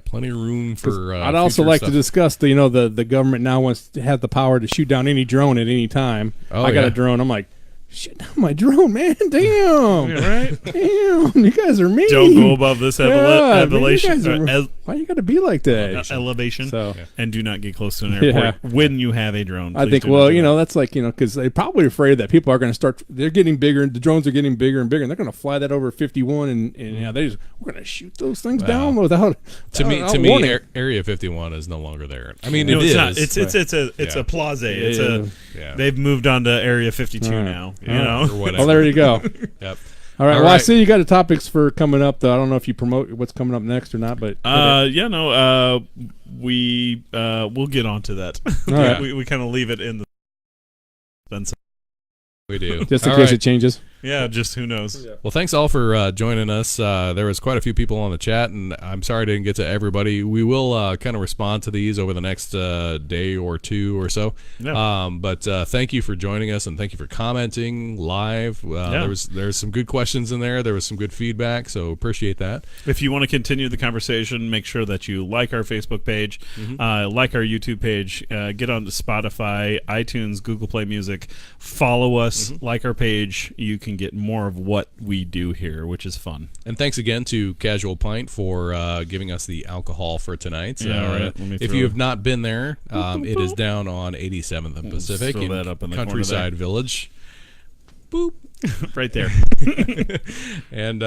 plenty of room for. I'd also like to discuss the government now wants to have the power to shoot down any drone at any time. I got a drone. I'm like, shoot down my drone, man! Damn, right? Damn, you guys are mean. Don't go above this elevation. Why you got to be like that? Elevation. So, and do not get close to an airport when you have a drone. I think, that's like, because they're probably afraid that people are going to start. They're getting bigger. The drones are getting bigger and bigger, and they're going to fly that over 51, and we're going to shoot those things down without. To me, Area 51 is no longer there. I mean, it's not. It's a plaza. They've moved on to Area 52 now. Or whatever. Well, there you go. Yep. All right. Well, I see you got the topics for coming up, though. I don't know if you promote what's coming up next or not, but we'll get onto that. All right. we kind of leave it in the suspense. We do. Just in case it changes. Yeah, just who knows. Yeah. Well, thanks all for joining us. There was quite a few people on the chat, and I'm sorry I didn't get to everybody. We will kind of respond to these over the next day or two or so. Yeah. But thank you for joining us, and thank you for commenting live. There's some good questions in there. There was some good feedback, so appreciate that. If you want to continue the conversation, make sure that you like our Facebook page, like our YouTube page, get on to Spotify, iTunes, Google Play Music, follow us, like our page. You can get more of what we do here, which is fun. And thanks again to Casual Pint for giving us the alcohol for tonight. If you have not been there, it is down on 87th and Pacific in Countryside Village. Boop. Right there. And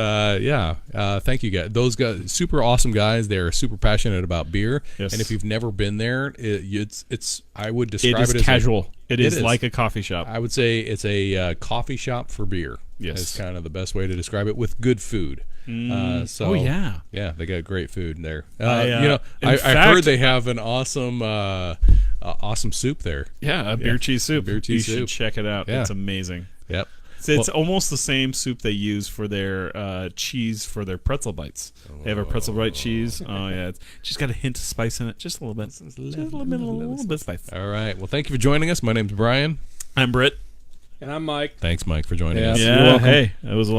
thank you guys. Those guys, super awesome guys. They're super passionate about beer. Yes. And if you've never been there, it's I would describe it as casual. It is like a coffee shop. I would say it's a coffee shop for beer. Yes, is kind of the best way to describe it, with good food. Yeah, they got great food there. I heard they have an awesome soup there. Yeah, a beer cheese soup. You should check it out. Yeah. It's amazing. Yep. It's almost the same soup they use for their cheese for their pretzel bites. They have a pretzel bite cheese. Oh yeah, it's just got a hint of spice in it, just a little bit, a little bit of spice. All right. Well, thank you for joining us. My name's Brian. I'm Britt. And I'm Mike. Thanks, Mike, for joining us. Yeah. Hey, it was a lot.